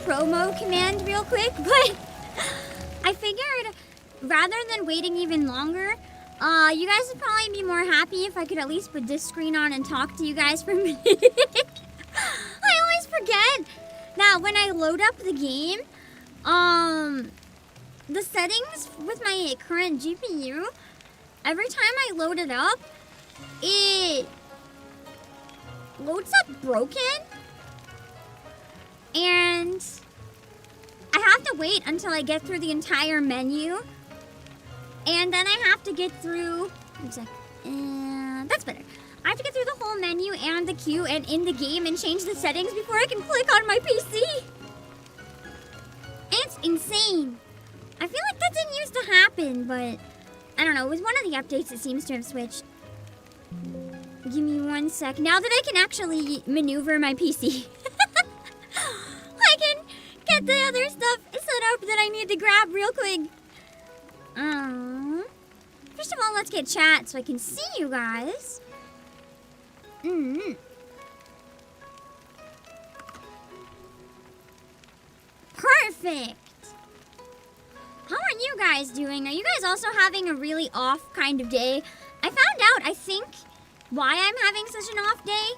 promo command real quick, but I figured rather than waiting even longer, you guys would probably be more happy if I could at least put this screen on and talk to you guys for a minute. I always forget that when I load up the game, the settings with my current GPU, every time I load it up, it loads up broken. And I have to wait until I get through the entire menu. And then I have to get through, that's better. I have to get through the whole menu and the queue and in the game and change the settings before I can click on my PC. It's insane. I feel like that didn't used to happen, but I don't know. With one of the updates, it seems to have switched. Give me 1 sec. Now that I can actually maneuver my PC, I can get the other stuff set up that I need to grab real quick. First of all, let's get chat so I can see you guys. Perfect. How are you guys doing? Are you guys also having a really off kind of day? I found out, I think, why I'm having such an off day.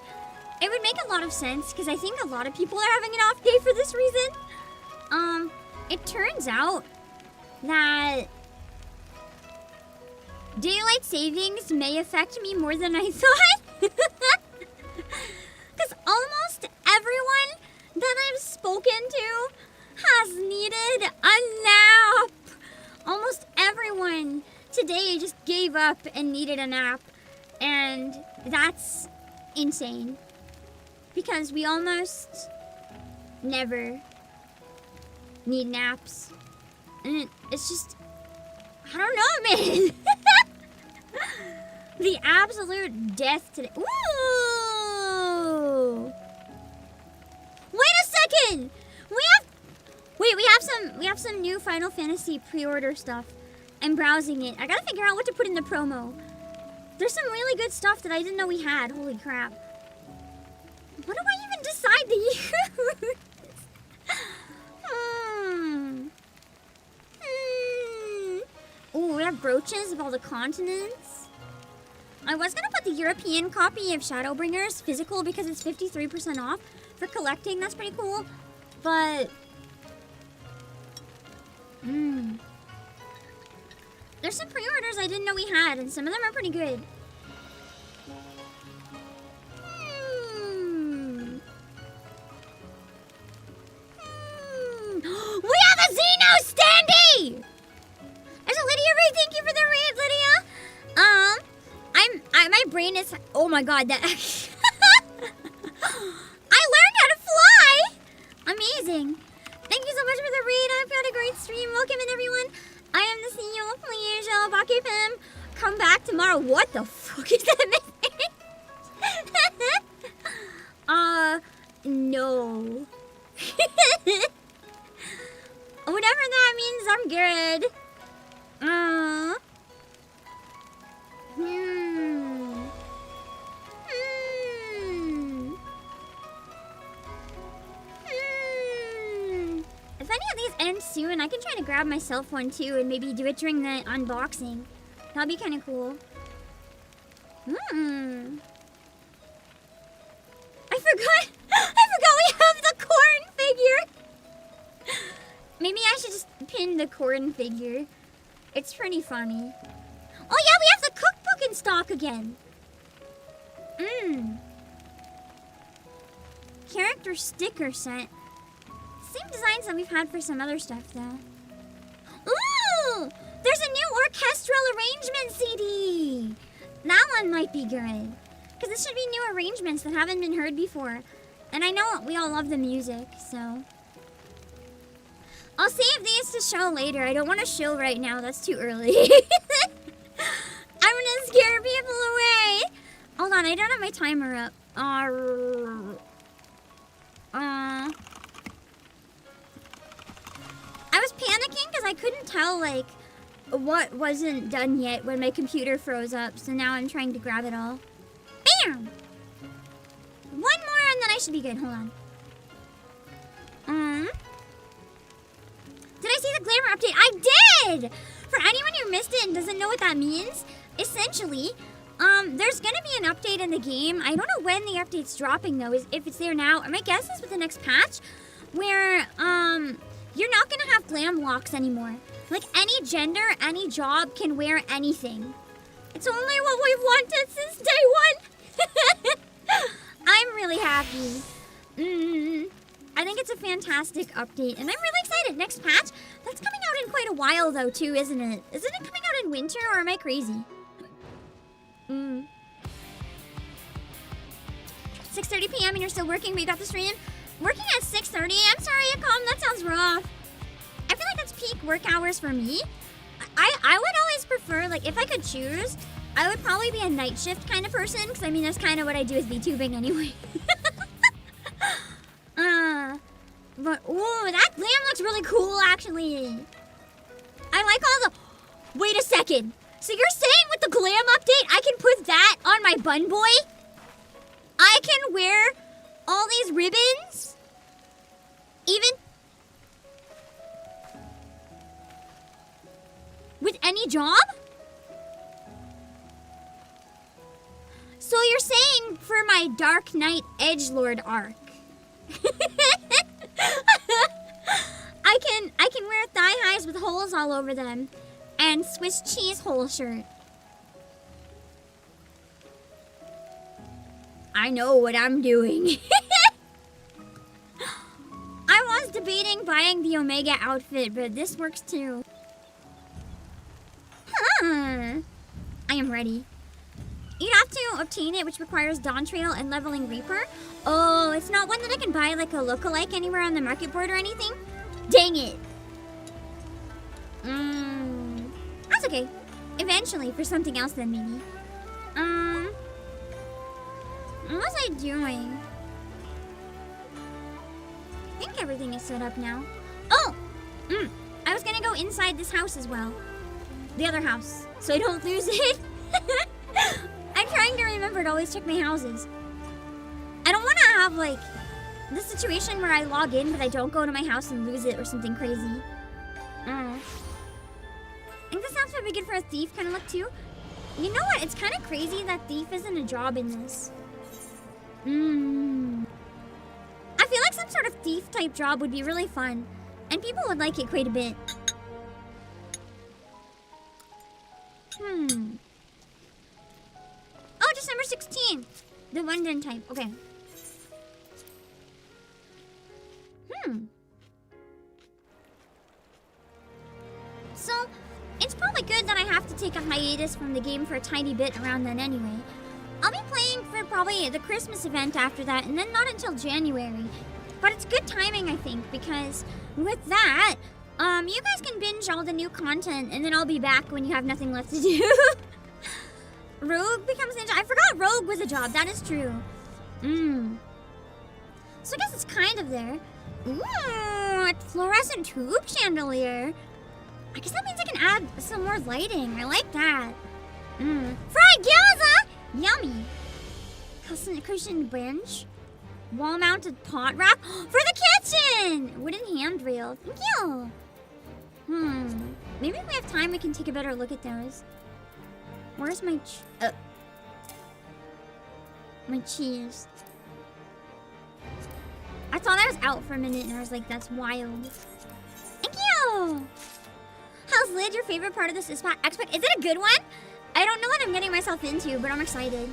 It would make a lot of sense because I think a lot of people are having an off day for this reason. It turns out that daylight savings may affect me more than I thought. Because almost everyone that I've spoken to has needed a nap. Almost everyone today just gave up and needed a nap. And that's insane. Because we almost never need naps. And it's just, I don't know, man. The absolute death today. Ooh! Wait a second! We have some new Final Fantasy pre-order stuff. I'm browsing it. I gotta figure out what to put in the promo. There's some really good stuff that I didn't know we had. Holy crap. What do I even decide to use? Ooh, we have brooches of all the continents. I was gonna put the European copy of Shadowbringers physical because it's 53% off for collecting. That's pretty cool. But there's some pre-orders I didn't know we had, and some of them are pretty good. We have a Xeno standee! There's a Lydia raid. Thank you for the raid, Lydia. My brain is, oh my god, that I learned how to fly! Amazing. Thank you so much for the raid. I hope you had a great stream. Welcome in, everyone. I am the CEO of Pleasure, Obake Pim. Come back tomorrow. What the fuck is that missing? No. Whatever that means, I'm good. If any of these end soon, I can try to grab myself one too and maybe do it during the unboxing. That'd be kind of cool. I forgot we have the corn figure. Maybe I should just pin the corn figure. It's pretty funny. Oh yeah, we have the cookbook in stock again. Character sticker set. Same designs that we've had for some other stuff though. Ooh! There's a new orchestral arrangement CD! That one might be good. Because this should be new arrangements that haven't been heard before. And I know we all love the music, so I'll save these to show later. I don't want to show right now. That's too early. I'm gonna scare people away. Hold on, I don't have my timer up. I was panicking because I couldn't tell, like, what wasn't done yet when my computer froze up. So now I'm trying to grab it all. Bam! One more and then I should be good. Hold on. did! For anyone who missed it and doesn't know what that means, essentially, there's gonna be an update in the game. I don't know when the update's dropping though, if it's there now. My guess is with the next patch, where, you're not gonna have glam locks anymore. Like, any gender, any job can wear anything. It's only what we've wanted since day one. I'm really happy. I think it's a fantastic update, and I'm really excited. Next patch, that's coming out in quite a while though too, isn't it? Isn't it coming out in winter, or am I crazy? 6:30 p.m. and you're still working, but you got the stream? Working at 6:30? I'm sorry, Akam, that sounds rough. I feel like that's peak work hours for me. I would always prefer, like, if I could choose, I would probably be a night shift kind of person, because I mean, that's kind of what I do with VTubing anyway. But, ooh, that glam looks really cool, actually. I like all the... Wait a second. So you're saying with the glam update, I can put that on my bun boy? I can wear all these ribbons? Even... with any job? So you're saying for my Dark Knight Edgelord arc, I can wear thigh highs with holes all over them and Swiss cheese hole shirt. I know what I'm doing. I was debating buying the Omega outfit, but this works too. I am ready. You'd have to obtain it, which requires Dawn Trail and Leveling Reaper. Oh, it's not one that I can buy like a lookalike anywhere on the market board or anything? Dang it. That's okay. Eventually, for something else then maybe. What was I doing? I think everything is set up now. Oh! I was gonna go inside this house as well. The other house, so I don't lose it. I'm trying to remember to always check my houses. I don't want to have, like, the situation where I log in, but I don't go to my house and lose it or something crazy. I think this house would be good for a thief kind of look, too. You know what? It's kind of crazy that thief isn't a job in this. I feel like some sort of thief-type job would be really fun, and people would like it quite a bit. Oh, December 16th. The London type. Okay. So, it's probably good that I have to take a hiatus from the game for a tiny bit around then anyway. I'll be playing for probably the Christmas event after that, and then not until January. But it's good timing, I think, because with that, you guys can binge all the new content, and then I'll be back when you have nothing left to do. Rogue becomes ninja. I forgot Rogue was a job. That is true. So I guess it's kind of there. Ooh, a fluorescent tube chandelier. I guess that means I can add some more lighting. I like that. Fried gyoza! Yummy. Cushioned bench. Wall-mounted pot rack. For the kitchen! Wooden handrail. Thank you. Maybe if we have time, we can take a better look at those. Where's my my cheese? I thought I was out for a minute and I was like, that's wild. Thank you! How's Lid your favorite part of this expect? Is it a good one? I don't know what I'm getting myself into, but I'm excited.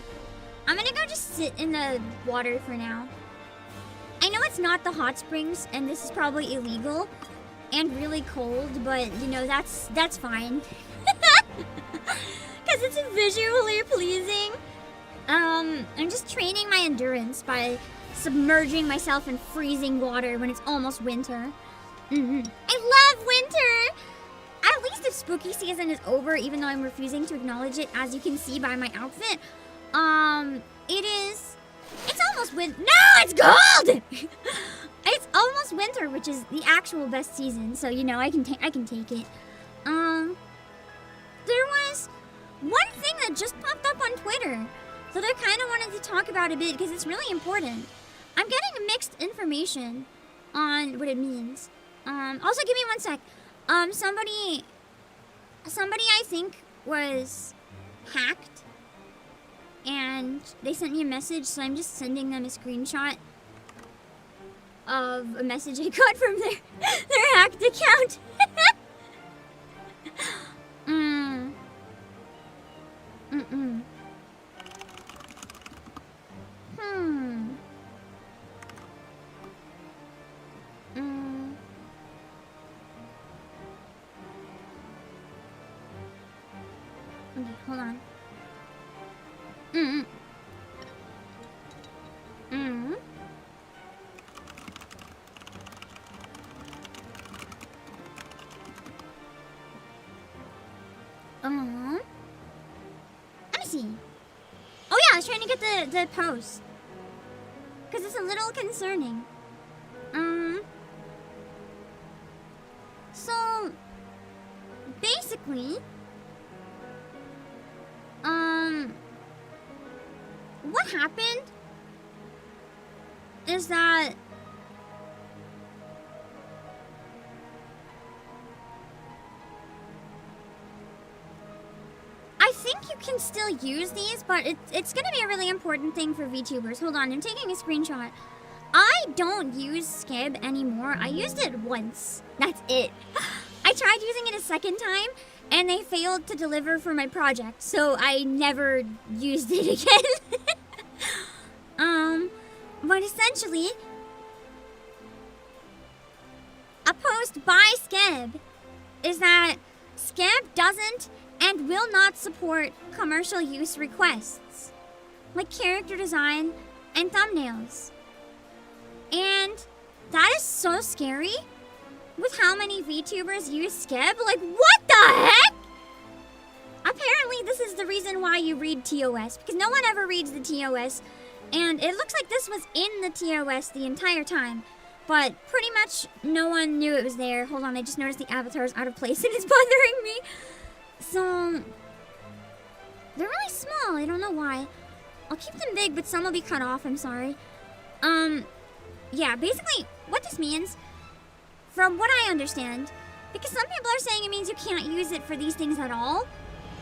I'm gonna go just sit in the water for now. I know it's not the hot springs, and this is probably illegal and really cold, but you know, that's fine. Because it's visually pleasing. I'm just training my endurance by submerging myself in freezing water when it's almost winter. I love winter! At least if spooky season is over, even though I'm refusing to acknowledge it, as you can see by my outfit. It's almost winter. No, it's cold! It's almost winter, which is the actual best season, so you know, I can take it. There was one thing that just popped up on Twitter that I kind of wanted to talk about a bit because it's really important. I'm getting mixed information on what it means. Also, give me one sec. Somebody somebody I think was hacked and they sent me a message, so I'm just sending them a screenshot of a message I got from their hacked account. Okay, hold on. Let me see. Oh yeah, I was trying to get the post. Because it's a little concerning. So, basically, what happened is that I think you can still use these, but it's going to be a really important thing for VTubers. Hold on, I'm taking a screenshot. I don't use Skeb anymore. I used it once. That's it. I tried using it a second time, and they failed to deliver for my project, so I never used it again. But essentially, a post by Skeb is that Skeb doesn't and will not support commercial use requests, like character design and thumbnails. And that is so scary with how many VTubers use Skeb. Like, what the heck? Apparently, this is the reason why you read TOS, because no one ever reads the TOS, and it looks like this was in the TOS the entire time, but pretty much no one knew it was there. Hold on, I just noticed the avatar is out of place and it's bothering me. So, they're really small, I don't know why. I'll keep them big, but some will be cut off, I'm sorry. Yeah, basically, what this means, from what I understand, because some people are saying it means you can't use it for these things at all.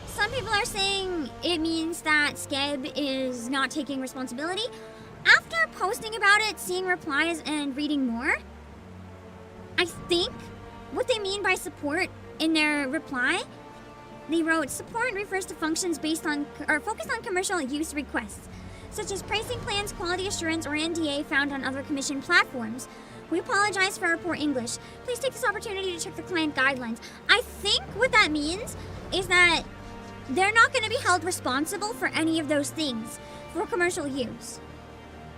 Some people are saying it means that Skeb is not taking responsibility. After posting about it, seeing replies, and reading more, I think what they mean by support in their reply, they wrote, support refers to functions based on or focused on commercial use requests, such as pricing plans, quality assurance, or NDA found on other commission platforms. We apologize for our poor English. Please take this opportunity to check the client guidelines. I think what that means is that they're not going to be held responsible for any of those things for commercial use.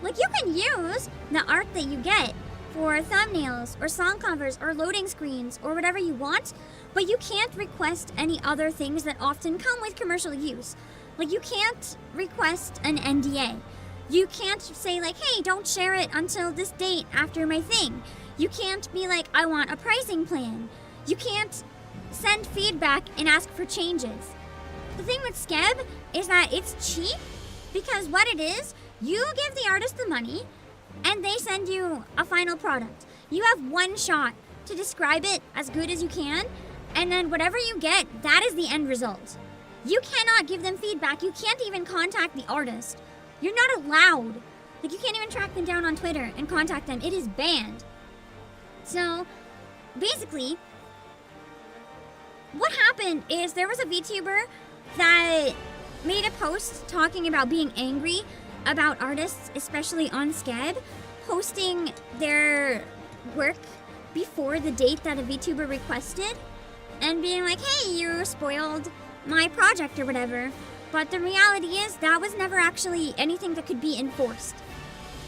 Like, you can use the art that you get for thumbnails or song covers or loading screens or whatever you want, but you can't request any other things that often come with commercial use. Like, you can't request an NDA. You can't say, like, hey, don't share it until this date after my thing. You can't be like, I want a pricing plan. You can't send feedback and ask for changes. The thing with Skeb is that it's cheap because what it is, you give the artist the money and they send you a final product. You have one shot to describe it as good as you can, and then whatever you get, that is the end result. You cannot give them feedback. You can't even contact the artist. You're not allowed. Like, you can't even track them down on Twitter and contact them. It is banned. So, basically, what happened is there was a VTuber that made a post talking about being angry about artists, especially on Skeb, posting their work before the date that a VTuber requested, and being like, hey, you spoiled my project or whatever. But the reality is that was never actually anything that could be enforced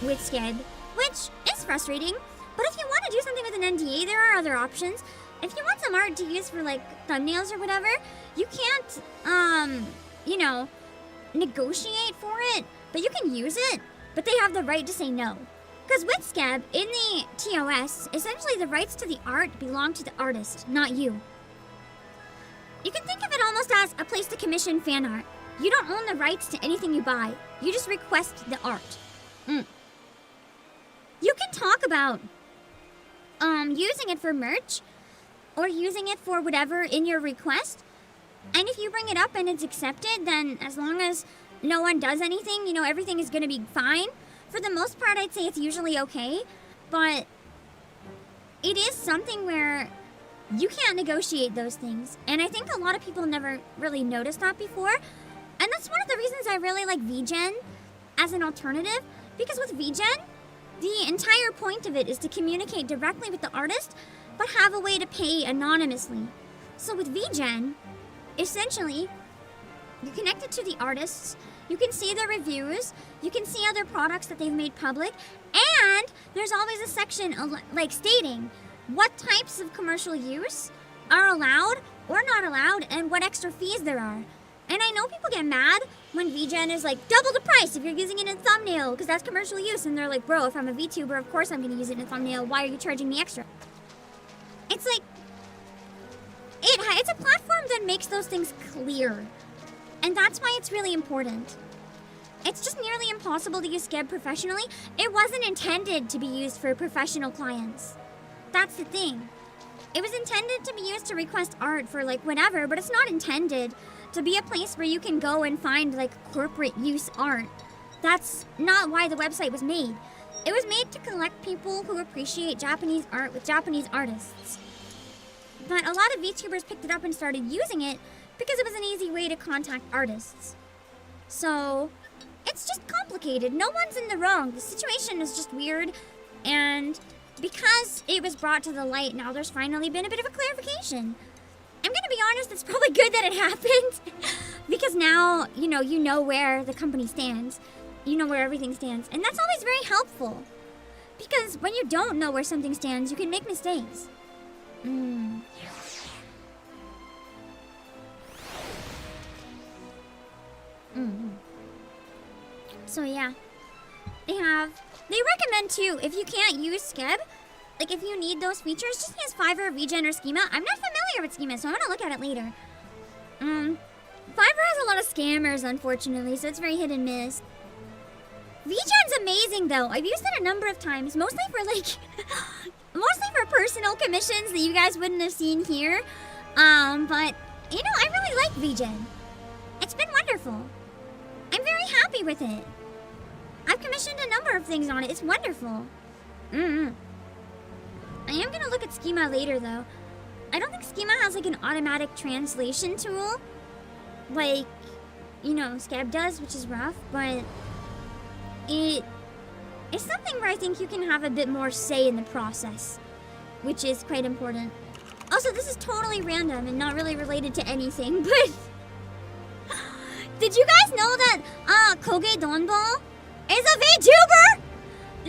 with Skeb, which is frustrating. But if you want to do something with an NDA, there are other options. If you want some art to use for, like, thumbnails or whatever, you can't, negotiate for it, but you can use it, but they have the right to say no. Because with Skeb, in the TOS, essentially the rights to the art belong to the artist, not you. You can think of it almost as a place to commission fan art. You don't own the rights to anything you buy. You just request the art. You can talk about using it for merch or using it for whatever in your request, And if you bring it up and it's accepted, then as long as no one does anything, you know, everything is going to be fine. For the most part, I'd say it's usually okay. But it is something where you can't negotiate those things. And I think a lot of people never really noticed that before. And that's one of the reasons I really like VGen as an alternative. Because with VGen, the entire point of it is to communicate directly with the artist, but have a way to pay anonymously. So with VGen, essentially, you connect it to the artists, you can see their reviews, you can see other products that they've made public, and there's always a section like stating what types of commercial use are allowed or not allowed and what extra fees there are. And I know people get mad when VGen is like, double the price if you're using it in thumbnail because that's commercial use. And they're like, bro, if I'm a VTuber, of course I'm going to use it in a thumbnail. Why are you charging me extra? It's like, it's a platform that makes those things clear. And that's why it's really important. It's just nearly impossible to use Skeb professionally. It wasn't intended to be used for professional clients. That's the thing. It was intended to be used to request art for like whatever, but it's not intended to be a place where you can go and find like corporate use art. That's not why the website was made. It was made to collect people who appreciate Japanese art with Japanese artists. But a lot of VTubers picked it up and started using it because it was an easy way to contact artists. So it's just complicated. No one's in the wrong. The situation is just weird. And because it was brought to the light, now there's finally been a bit of a clarification. I'm gonna be honest, it's probably good that it happened. Because now, you know where the company stands. You know where everything stands. And that's always very helpful. Because when you don't know where something stands, you can make mistakes. So yeah, they recommend too, if you can't use Skeb, like if you need those features, just use Fiverr, VGen, or Schema. I'm not familiar with Schema, so I'm gonna look at it later. Fiverr has a lot of scammers, unfortunately, so it's very hit and miss. VGen's amazing though. I've used it a number of times, mostly for mostly for personal commissions that you guys wouldn't have seen here. But you know, I really like VGen. It's been wonderful. I'm very happy with it. I've commissioned a number of things on it. It's wonderful. I am gonna look at Schema later though. I don't think Schema has like an automatic translation tool like, you know, Skeb does, which is rough, but it's something where I think you can have a bit more say in the process, which is quite important. Also, this is totally random and not really related to anything, but did you guys know that Koge Donball is a VTuber?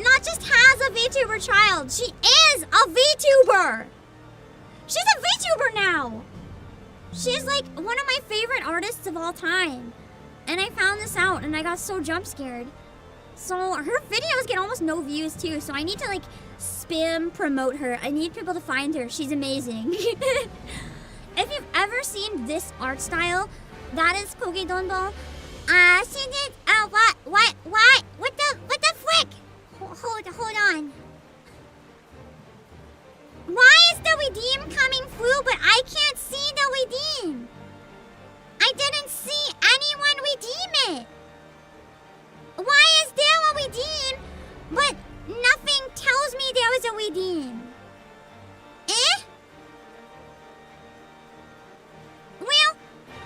Not just has a VTuber child, she is a VTuber! She's a VTuber now! She's like one of my favorite artists of all time. And I found this out and I got so jump scared. So her videos get almost no views too, so I need to like spam promote her. I need people to find her. She's amazing. If you've ever seen this art style, that is Koge Donball. She did, what the frick? Hold on. Why is the redeem coming through, but I can't see the redeem? I didn't see anyone redeem it. Why is there a redeem, but nothing tells me there is a redeem?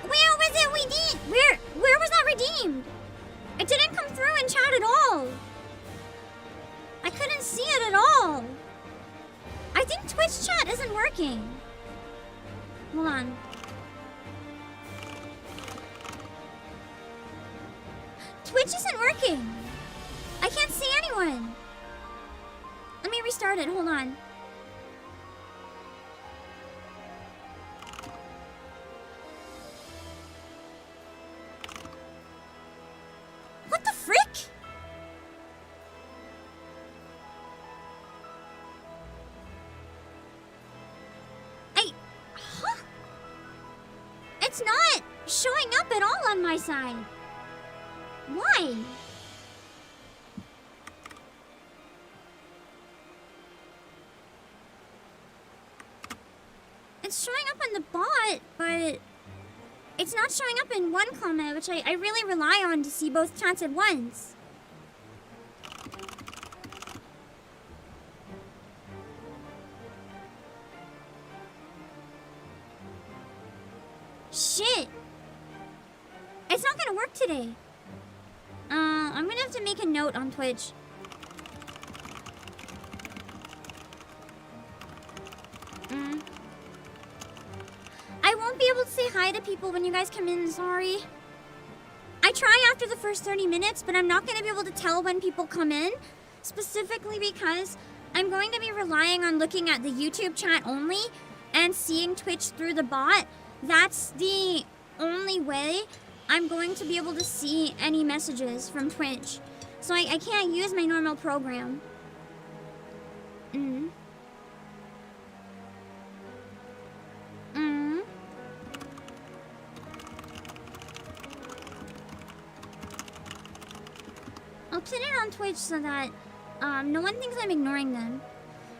Where was it redeemed? Where was that redeemed? It didn't come through in chat at all. I couldn't see it at all. I think Twitch chat isn't working. Hold on. Twitch isn't working. I can't see anyone. Let me restart it. Hold on. What the frick? It's not showing up at all on my side. Why? It's showing up on the bot, but it's not showing up in one comment, which I really rely on to see both chats at once. Shit! It's not gonna work today. I'm gonna have to make a note on Twitch. I won't be able to say hi to people when you guys come in, sorry. I try after the first 30 minutes, but I'm not gonna be able to tell when people come in, specifically because I'm going to be relying on looking at the YouTube chat only and seeing Twitch through the bot. That's the only way I'm going to be able to see any messages from Twitch. So I can't use my normal program. I'll put it on Twitch so that no one thinks I'm ignoring them.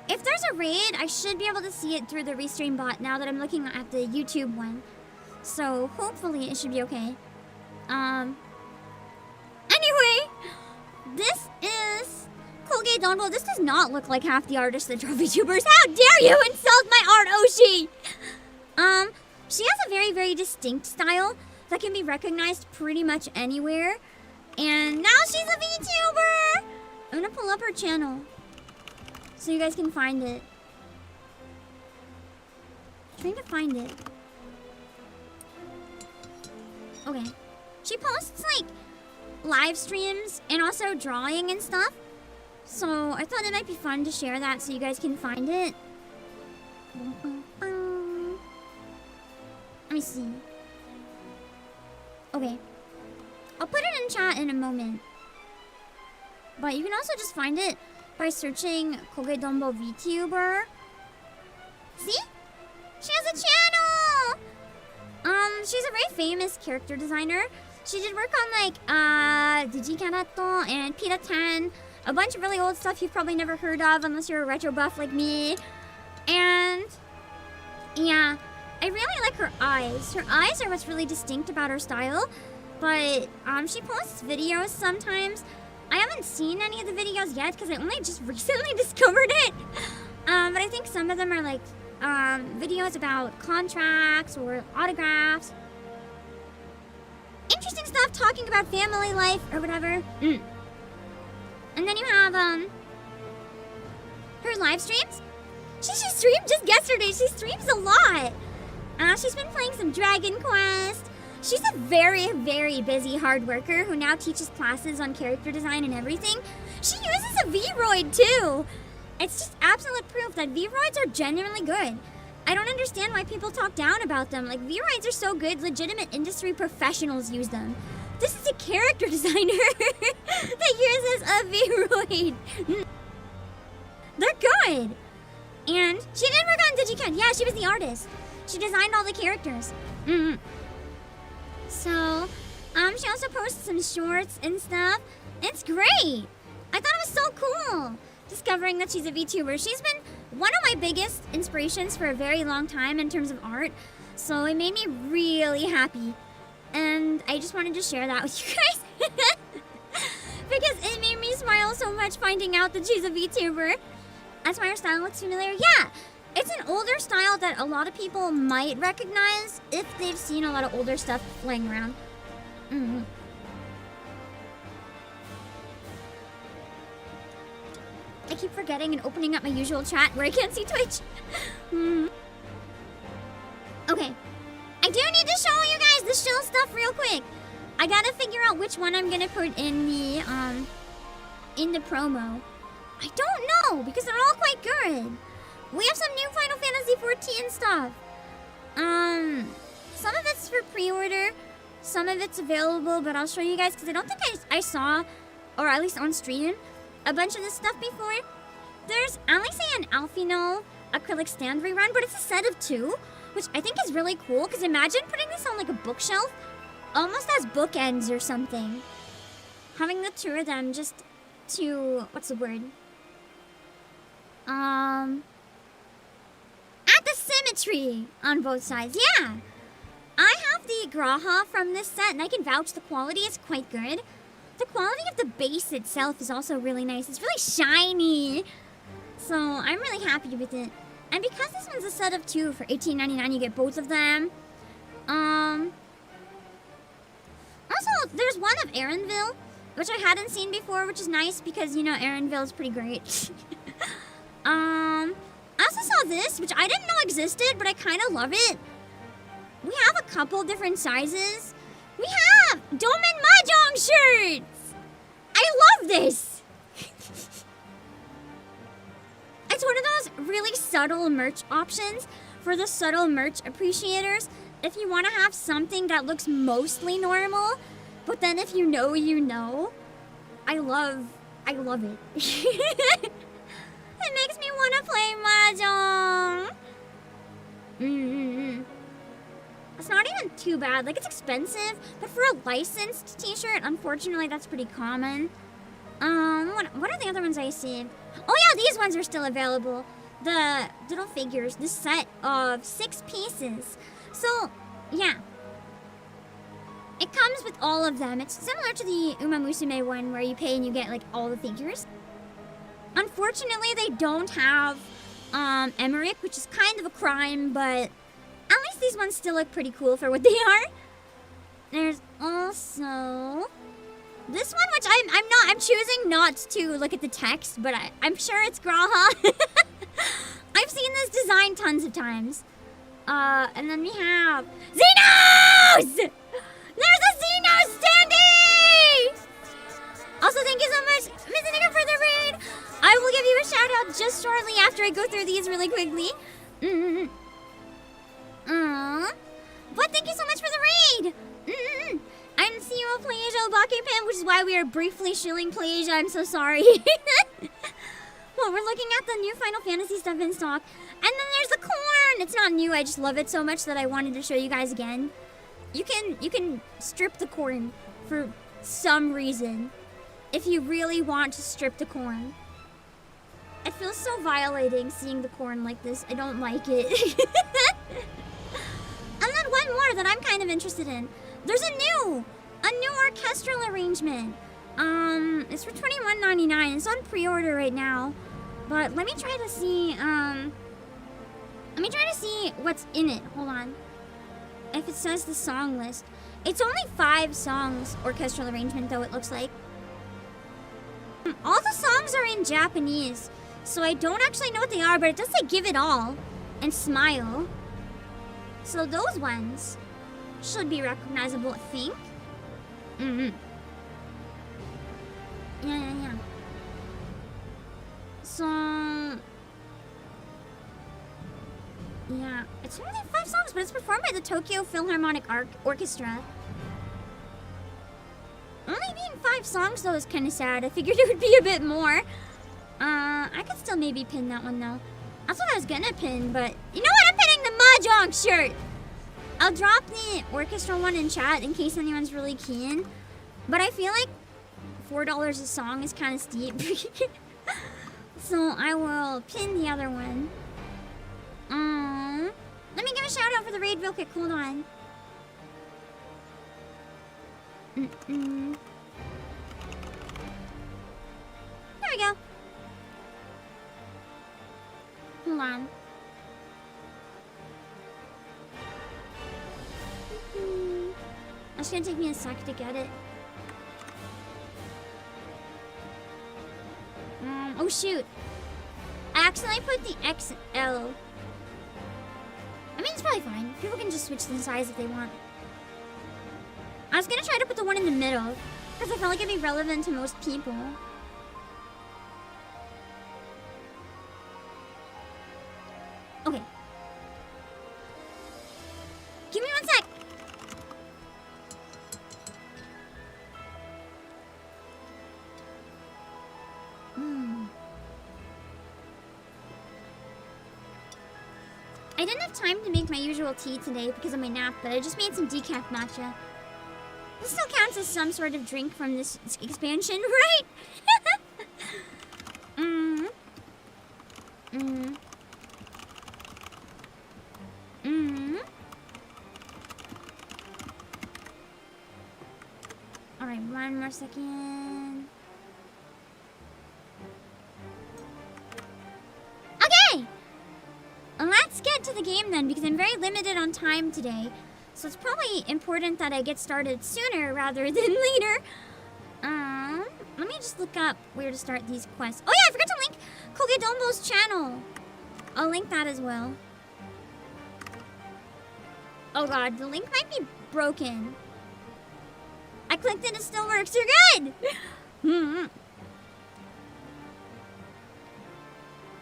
If there's a raid, I should be able to see it through the restream bot now that I'm looking at the YouTube one. So hopefully it should be okay. Anyway, this is Colgate Dongle. This does not look like half the artists that draw VTubers. How dare you insult my art, Oshi! She has a very, very distinct style that can be recognized pretty much anywhere. And now she's a VTuber! I'm gonna pull up her channel so you guys can find it. I'm trying to find it. Okay. She posts like live streams and also drawing and stuff. So I thought it might be fun to share that so you guys can find it. Let me see. Okay. I'll put it in chat in a moment. But you can also just find it by searching Kogedombo VTuber. See? She has a channel! She's a very famous character designer. She did work on like ETIQUETTE and Pita 10. A bunch of really old stuff you've probably never heard of unless you're a retro buff like me. And yeah, I really like her eyes. Her eyes are what's really distinct about her style. But she posts videos sometimes. I haven't seen any of the videos yet because I only just recently discovered it. But I think some of them are like videos about contracts or autographs. Interesting stuff talking about family life or whatever. And then you have her live streams. She streamed just yesterday. She streams a lot. She's been playing some Dragon Quest. She's a very, very busy hard worker who now teaches classes on character design and everything. She uses a V-Roid too. It's just absolute proof that V-Roids are genuinely good. I don't understand why people talk down about them. Like, V-Roids are so good, legitimate industry professionals use them. This is a character designer that uses a V-Roid. They're good. And she did work on DigiCat. Yeah, she was the artist. She designed all the characters. So, she also posts some shorts and stuff. It's great. I thought it was so cool discovering that she's a VTuber. She's been one of my biggest inspirations for a very long time in terms of art. So it made me really happy. And I just wanted to share that with you guys. Because it made me smile so much finding out that she's a VTuber. That's why her style looks familiar. Yeah, it's an older style that a lot of people might recognize if they've seen a lot of older stuff flying around. I keep forgetting and opening up my usual chat where I can't see Twitch. Okay. I do need to show you guys the shill stuff real quick. I gotta figure out which one I'm gonna put in the promo. I don't know because they're all quite good. We have some new Final Fantasy XIV stuff. Some of it's for pre-order, some of it's available, but I'll show you guys because I don't think I saw, or at least on stream, a bunch of this stuff before. There's Alice and Alfino acrylic stand rerun, but it's a set of 2, which I think is really cool because imagine putting this on like a bookshelf, almost as bookends or something. Having the 2 of them just to, what's the word? Add the symmetry on both sides. Yeah, I have have the Graha from this set, and I can vouch the quality is quite good. The quality of the base itself is also really nice. It's really shiny. So I'm really happy with it. And because this one's a set of 2 for $18.99, you get both of them. Also, there's one of Erinville, which I hadn't seen before, which is nice because, you know, Erinville is pretty great. I also saw this, which I didn't know existed, but I kind of love it. We have a couple different sizes. We have Domen Mahjong shirts! I love this! It's one of those really subtle merch options for the subtle merch appreciators. If you want to have something that looks mostly normal, but then if you know, you know. I love it. It makes me want to play Mahjong. It's not even too bad. Like, it's expensive, but for a licensed t-shirt, unfortunately, that's pretty common. What are the other ones I see? Oh yeah, these ones are still available. The little figures, this set of 6 pieces. So, yeah. It comes with all of them. It's similar to the Uma Musume one where you pay and you get, like, all the figures. Unfortunately, they don't have Emmerich, which is kind of a crime, but at least these ones still look pretty cool for what they are. There's also this one, which I'm choosing not to look at the text, but I'm sure it's Graha. I've seen this design tons of times. And then we have Xenos! There's a Xenos standee! Also, thank you so much, Miss Nika, for the raid. I will give you a shout out just shortly after I go through these really quickly. But thank you so much for the raid. I'm CEO of Playasia Obake Pim, which is why we are briefly shilling Playasia. I'm so sorry. Well, we're looking at the new Final Fantasy stuff in stock. And then there's the corn. It's not new. I just love it so much that I wanted to show you guys again. You can strip the corn for some reason. If you really want to strip the corn. It feels so violating seeing the corn like this. I don't like it. And then one more that I'm kind of interested in. There's a new orchestral arrangement. It's for $21.99. It's on pre-order right now. But let me try to see, what's in it. Hold on. If it says the song list. It's only 5 songs orchestral arrangement though, it looks like. All the songs are in Japanese. So I don't actually know what they are, but it does say Give It All and Smile. So those ones should be recognizable, I think. Yeah. So, yeah, it's only 5 songs, but it's performed by the Tokyo Philharmonic Orchestra. Only being 5 songs though is kind of sad. I figured it would be a bit more. I could still maybe pin that one though. That's what I was gonna pin, but you know what? I'm pinning the Mahjong shirt. I'll drop the orchestral one in chat in case anyone's really keen. But I feel like $4 a song is kind of steep. So I will pin the other one. Let me give a shout out for the raid real quick. Hold on. There we go. Hold on. It's gonna take me a sec to get it. Oh shoot. I accidentally put the XL. I mean, it's probably fine. People can just switch the size if they want. I was gonna try to put the one in the middle, because I felt like it'd be relevant to most people. Okay. Give me 1 sec. I didn't have time to make my usual tea today because of my nap, but I just made some decaf matcha. This still counts as some sort of drink from this expansion, right? a second. Okay! Let's get to the game then, because I'm very limited on time today. So it's probably important that I get started sooner rather than later. Let me just look up where to start these quests. Oh yeah, I forgot to link Kogedombo's channel. I'll link that as well. Oh god, the link might be broken. I clicked it, it still works. You're good!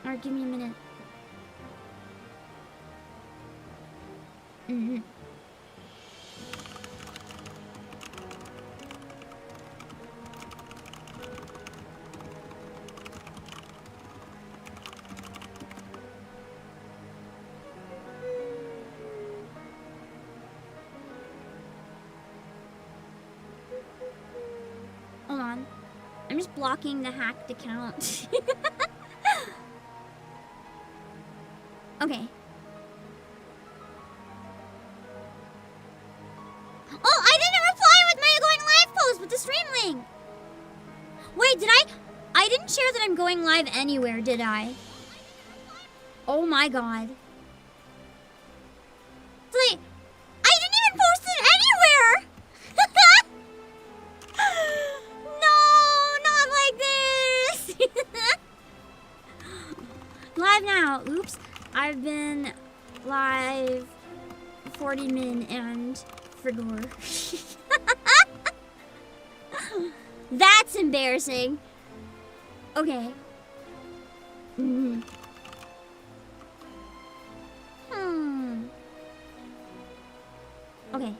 Alright, give me a minute. Hold on. I'm just blocking the hacked account. Okay. Oh, I didn't reply with my going live post with the stream link. Wait, I didn't share that I'm going live anywhere, did I? Oh my god. Wait, I didn't even post it anywhere! No, not like this! Live now. Oops. I've been live 40 min and Frigor. That's embarrassing. Okay. Okay.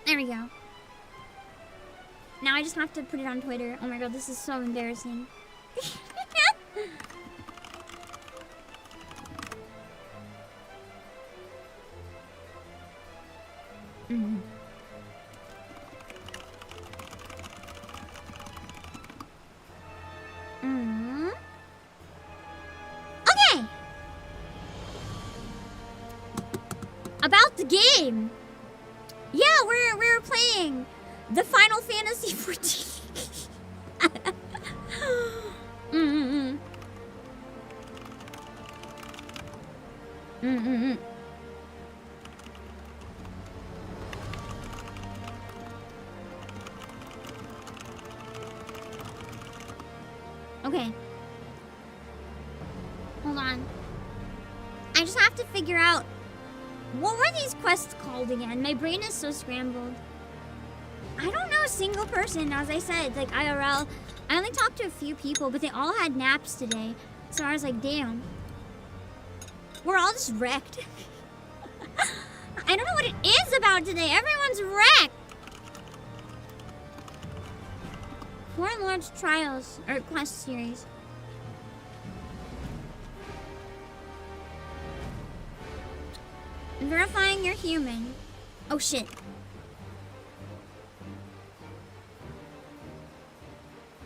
There we go. Now I just have to put it on Twitter. Oh my god, this is so embarrassing. Okay. About the game. Yeah, we're playing the Final Fantasy XIV. Okay. Hold on. I just have to figure out, what were these quests called again? My brain is so scrambled. I don't know a single person, as I said, like IRL. I only talked to a few people, but they all had naps today. So I was like, damn. We're all just wrecked. I don't know what it is about today. Everyone's wrecked. Foreign Lords Trials, or Quest Series. Verifying you're human. Oh shit.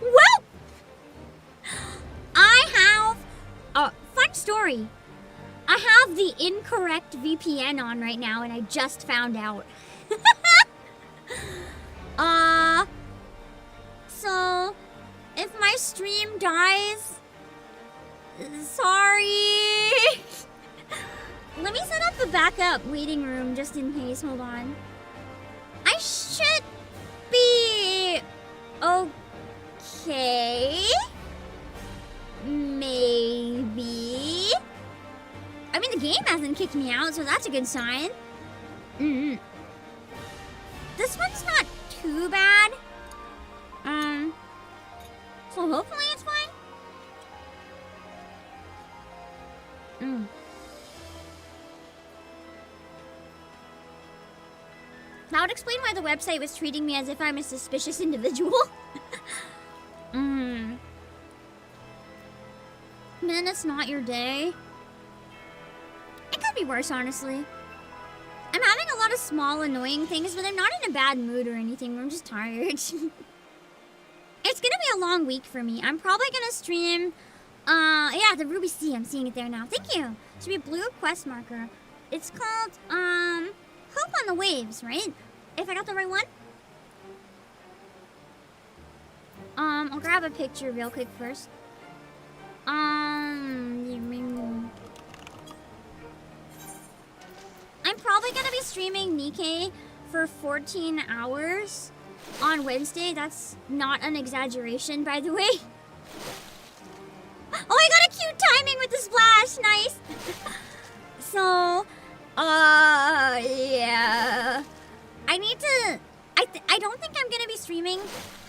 Well, I have a fun story. I have the incorrect VPN on right now, and I just found out. So if my stream dies, sorry. Let me set up a backup waiting room just in case. Hold on. I should be okay. Maybe. I mean, the game hasn't kicked me out, so that's a good sign. This one's not too bad. So hopefully it's fine. That would explain why the website was treating me as if I'm a suspicious individual. Then it's not your day. It could be worse, honestly. I'm having a lot of small, annoying things, but I'm not in a bad mood or anything. I'm just tired. It's gonna be a long week for me. I'm probably gonna stream, yeah, the Ruby Sea. I'm seeing it there now. Thank you. Should be a blue quest marker. It's called, Hope on the Waves, right? If I got the right one? I'll grab a picture real quick first. I'm probably gonna be streaming Nikkei for 14 hours on Wednesday. That's not an exaggeration, by the way. Oh, I got a cute timing with the splash. Nice. So, yeah. I need to... I don't think I'm gonna be streaming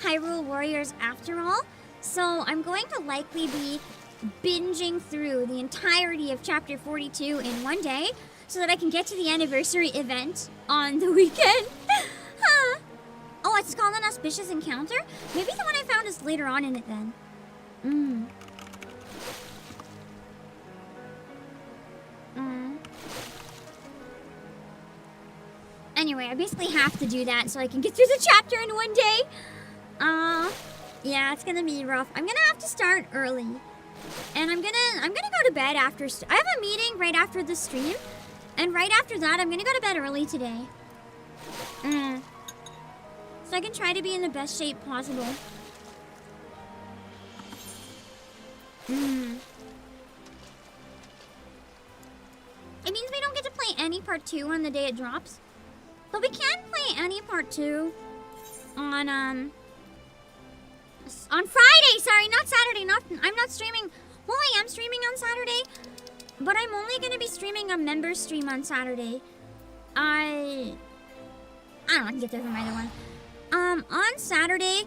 Hyrule Warriors after all. So, I'm going to likely be binging through the entirety of Chapter 42 in one day so that I can get to the anniversary event on the weekend. Huh. Oh, it's called an auspicious encounter? Maybe the one I found is later on in it then. Anyway, I basically have to do that so I can get through the chapter in one day. Yeah, it's gonna be rough. I'm gonna have to start early. And I'm gonna go to bed after... I have a meeting right after the stream. And right after that, I'm gonna go to bed early today. So I can try to be in the best shape possible. It means we don't get to play any part 2 on the day it drops. But we can play any part 2 on Friday. Sorry, not Saturday. I'm not streaming. Well, I am streaming on Saturday, but I'm only gonna be streaming a member stream on Saturday. I don't know. I can get there from either one. On Saturday,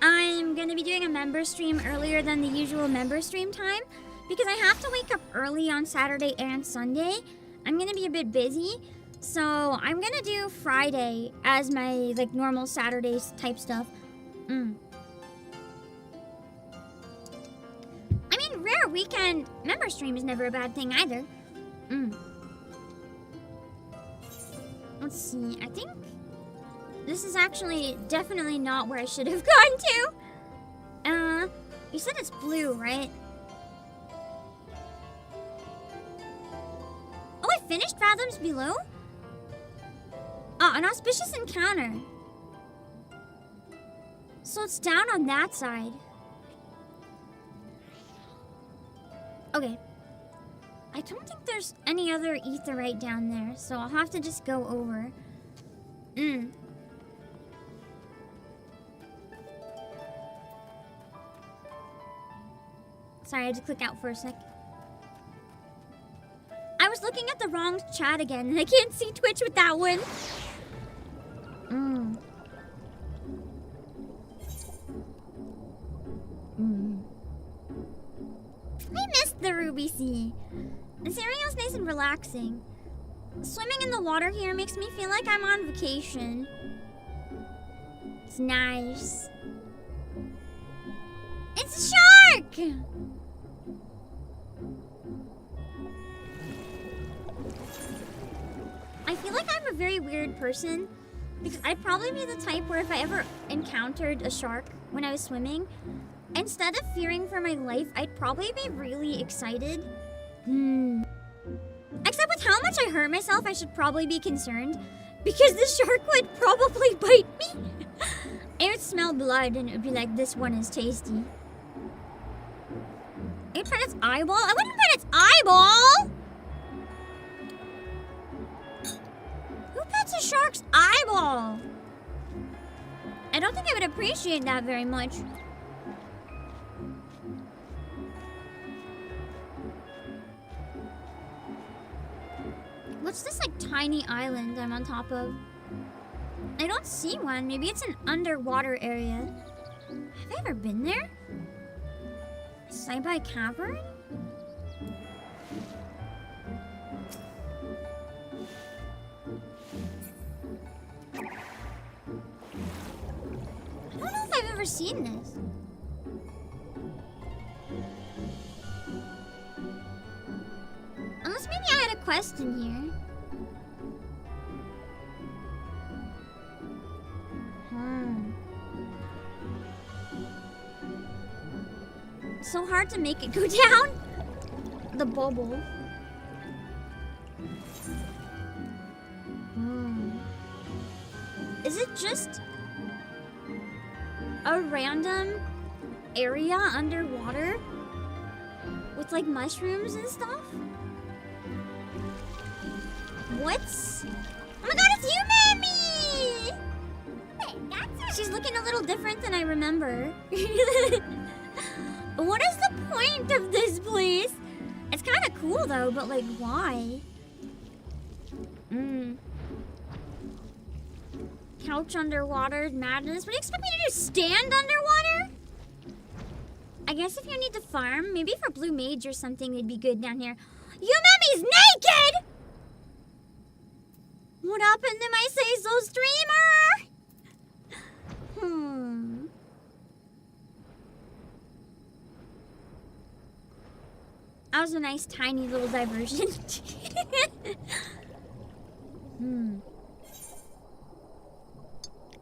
I'm gonna be doing a member stream earlier than the usual member stream time because I have to wake up early on Saturday and Sunday. I'm gonna be a bit busy. So, I'm gonna do Friday as my, like, normal Saturdays type stuff. I mean, rare weekend member stream is never a bad thing either. Let's see, I think this is actually definitely not where I should have gone to. You said it's blue, right? Oh, I finished Fathoms Below? Oh, an auspicious encounter. So it's down on that side. Okay. I don't think there's any other etherite down there, so I'll have to just go over. Sorry, I had to click out for a sec. I was looking at the wrong chat again, and I can't see Twitch with that one. I missed the Ruby Sea. The cereal's nice and relaxing. Swimming in the water here makes me feel like I'm on vacation. It's nice. It's a shark! I feel like I'm a very weird person because I'd probably be the type where if I ever encountered a shark when I was swimming, instead of fearing for my life, I'd probably be really excited. Except with how much I hurt myself, I should probably be concerned because the shark would probably bite me. It would smell blood and it would be like, this one is tasty. I'd pet its eyeball? I wouldn't pet its eyeball! Who pets a shark's eyeball? I don't think I would appreciate that very much. What's this, like, tiny island I'm on top of? I don't see one. Maybe it's an underwater area. Have I ever been there? Saibai Cavern? I don't know if I've ever seen this. Unless maybe I had a quest in here. So hard to make it go down. The bubble. Is it just... a random area underwater with like mushrooms and stuff. What's... Oh my god, it's you, Mammy! She's looking a little different than I remember. What is the point of this place? It's kind of cool though, but like, why? Couch underwater, madness. What do you expect me to do? Stand underwater? I guess if you need to farm, maybe for blue mage or something, it'd be good down here. Yumemi's naked! What happened to my Say So streamer? That was a nice tiny little diversion.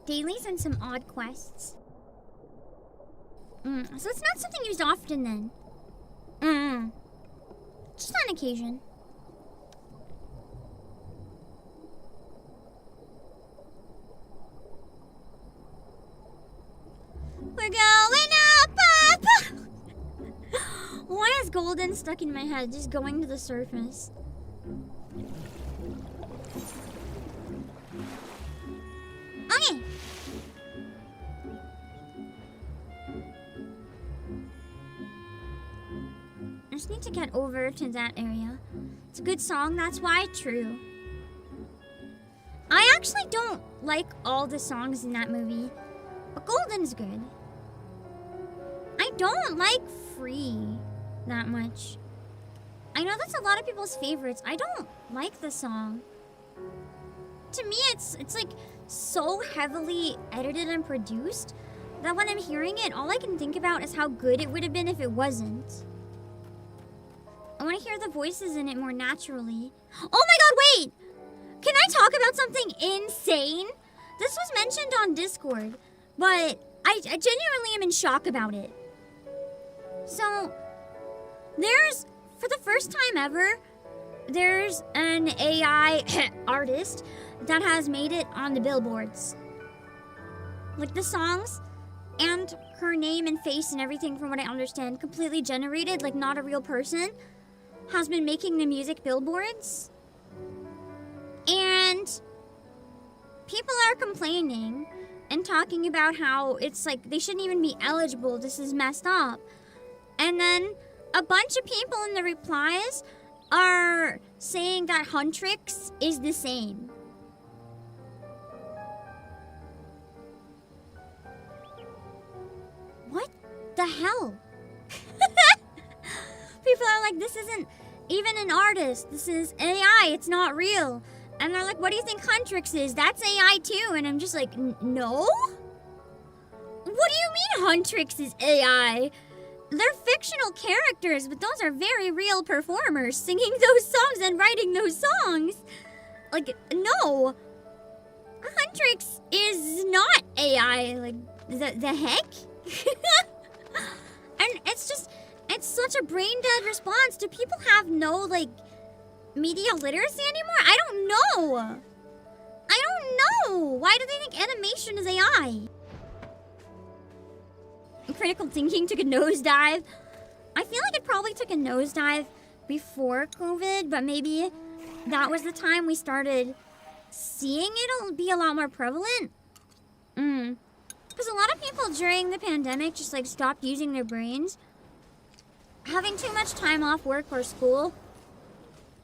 Dailies and some odd quests. So it's not something used often then. Just on occasion. We're going up, up! Why is golden stuck in my head? Just going to the surface. Okay. I just need to get over to that area. It's a good song, that's why. True. I actually don't like all the songs in that movie, but Golden's good. I don't like Free that much. I know that's a lot of people's favorites. I don't like the song. To me, it's like so heavily edited and produced that when I'm hearing it, all I can think about is how good it would have been if it wasn't. I want to hear the voices in it more naturally. Oh my god, wait! Can I talk about something insane? This was mentioned on Discord, but I genuinely am in shock about it. So, there's, for the first time ever, there's an AI artist that has made it on the billboards. Like the songs and her name and face and everything, from what I understand, completely generated, like not a real person, has been making the music billboards. And people are complaining and talking about how it's like they shouldn't even be eligible. This is messed up. And then a bunch of people in the replies are saying that Huntrix is the same. What the hell? People are like, this isn't even an artist. This is AI. It's not real. And they're like, what do you think Huntrix is? That's AI too. And I'm just like, no? What do you mean Huntrix is AI? They're fictional characters, but those are very real performers singing those songs and writing those songs. Like, no. Huntrix is not AI. Like, the heck? And it's just, it's such a brain-dead response. Do people have no, like, media literacy anymore? I don't know. I don't know. Why do they think animation is AI? Critical thinking took a nosedive. I feel like it probably took a nosedive before COVID, but maybe that was the time we started seeing it'll be a lot more prevalent. Because a lot of people during the pandemic just like stopped using their brains. Having too much time off work or school.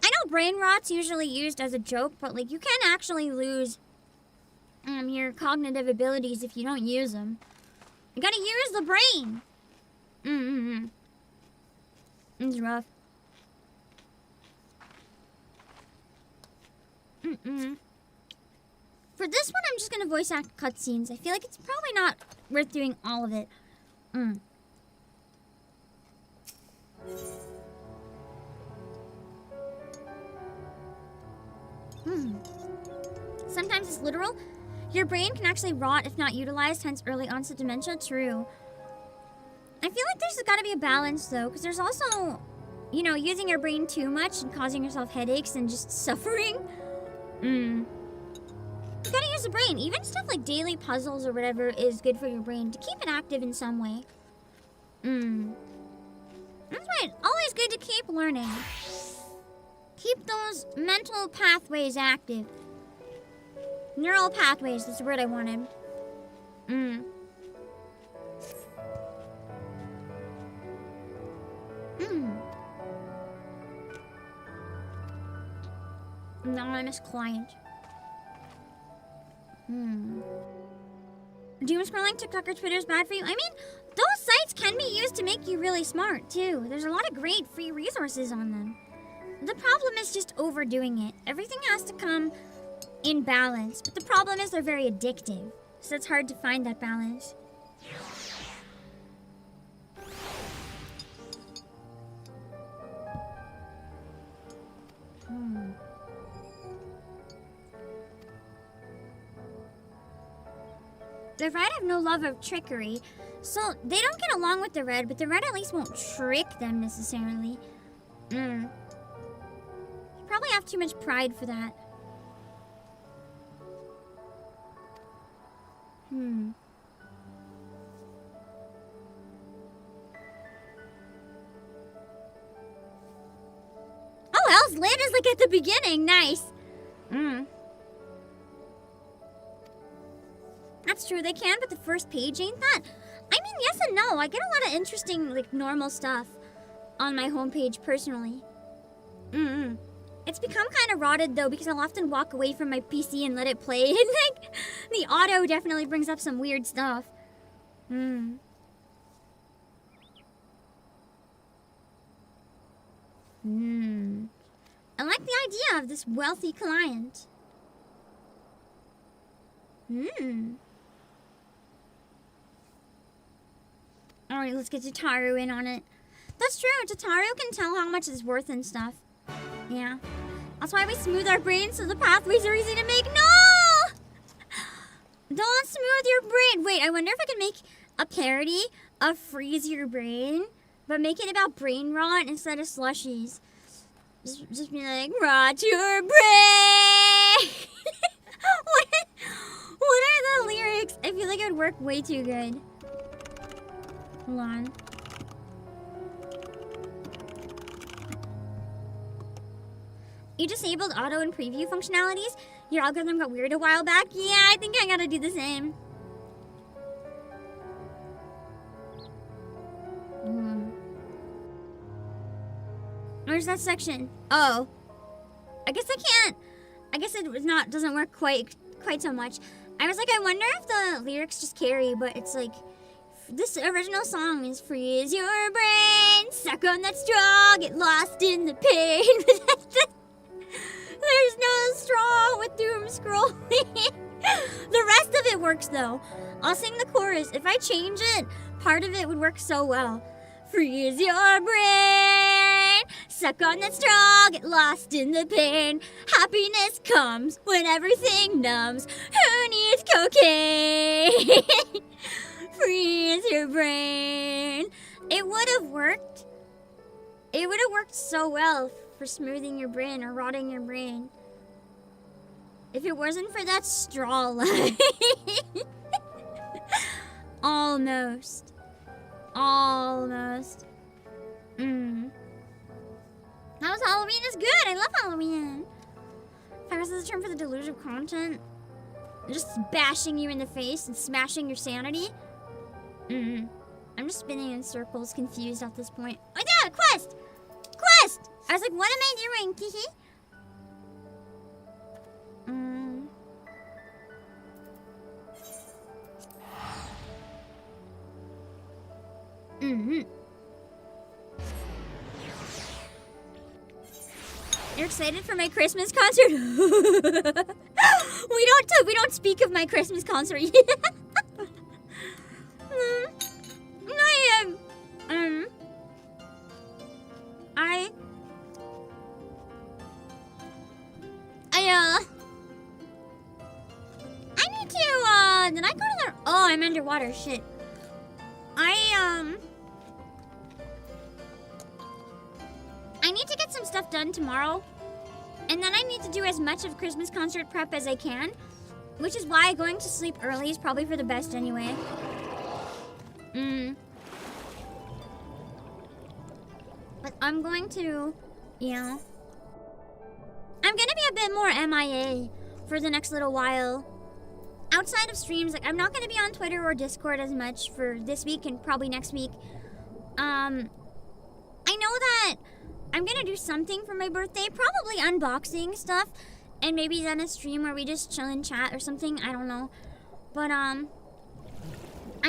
I know brain rot's usually used as a joke, but like you can actually lose your cognitive abilities if you don't use them. You gotta use the brain. It's rough. For this one, I'm just gonna voice act cutscenes. I feel like it's probably not worth doing all of it. Sometimes it's literal. Your brain can actually rot if not utilized, hence early onset dementia. True. I feel like there's gotta be a balance though, because there's also, you know, using your brain too much and causing yourself headaches and just suffering. You gotta use the brain. Even stuff like daily puzzles or whatever is good for your brain to keep it active in some way. That's right. Always good to keep learning. Keep those mental pathways active. Neural pathways, that's the word I wanted. Anonymous client. Doom scrolling TikTok or Twitter is bad for you? I mean, those sites can be used to make you really smart, too. There's a lot of great free resources on them. The problem is just overdoing it. Everything has to come in balance, but the problem is they're very addictive, so it's hard to find that balance. The red have no love of trickery, so they don't get along with the red, but the red at least won't trick them necessarily. You probably have too much pride for that. Oh, Hell's Lit is like at the beginning. Nice. That's true, they can, but the first page ain't that. I mean, yes and no. I get a lot of interesting, like, normal stuff on my homepage personally. It's become kind of rotted, though, because I'll often walk away from my PC and let it play. And, like, the auto definitely brings up some weird stuff. I like the idea of this wealthy client. Alright, let's get Tataru in on it. That's true, Tataru can tell how much it's worth and stuff. Yeah. That's why we smooth our brains so the pathways are easy to make. No! Don't smooth your brain. Wait, I wonder if I can make a parody of Freeze Your Brain, but make it about brain rot instead of slushies. Just be like, rot your brain! What are the lyrics? I feel like it would work way too good. Hold on. You disabled auto and preview functionalities? Your algorithm got weird a while back? Yeah, I think I gotta do the same. Where's that section? Oh. I guess I can't. I guess it doesn't work quite so much. I was like, I wonder if the lyrics just carry, but it's like, this original song is freeze your brain, suck on that straw, get lost in the pain. There's no straw with doom scrolling. The rest of it works though. I'll sing the chorus. If I change it, part of it would work so well. Freeze your brain, suck on that straw, get lost in the pain. Happiness comes when everything numbs. Who needs cocaine? Freeze your brain. It would have worked. It would have worked so well for smoothing your brain or rotting your brain. If it wasn't for that straw line. Almost. Almost. How's Halloween is good. I love Halloween. Fires is the term for the delusion of content. Just bashing you in the face and smashing your sanity. I'm just spinning in circles, confused at this point. Oh yeah, quest! Quest! I was like, what am I doing? Teehee. You're excited for my Christmas concert? We don't speak of my Christmas concert yet. I need to, did I go to the, oh, I'm underwater, shit. I need to get some stuff done tomorrow, and then I need to do as much of Christmas concert prep as I can, Which is why going to sleep early is probably for the best anyway. But I'm going to, you know, I'm gonna be a bit more MIA for the next little while. Outside of streams, like, I'm not gonna be on Twitter or Discord as much for this week and probably next week. I know that I'm gonna do something for my birthday, probably unboxing stuff, and maybe then a stream where we just chill and chat or something, I don't know. But, I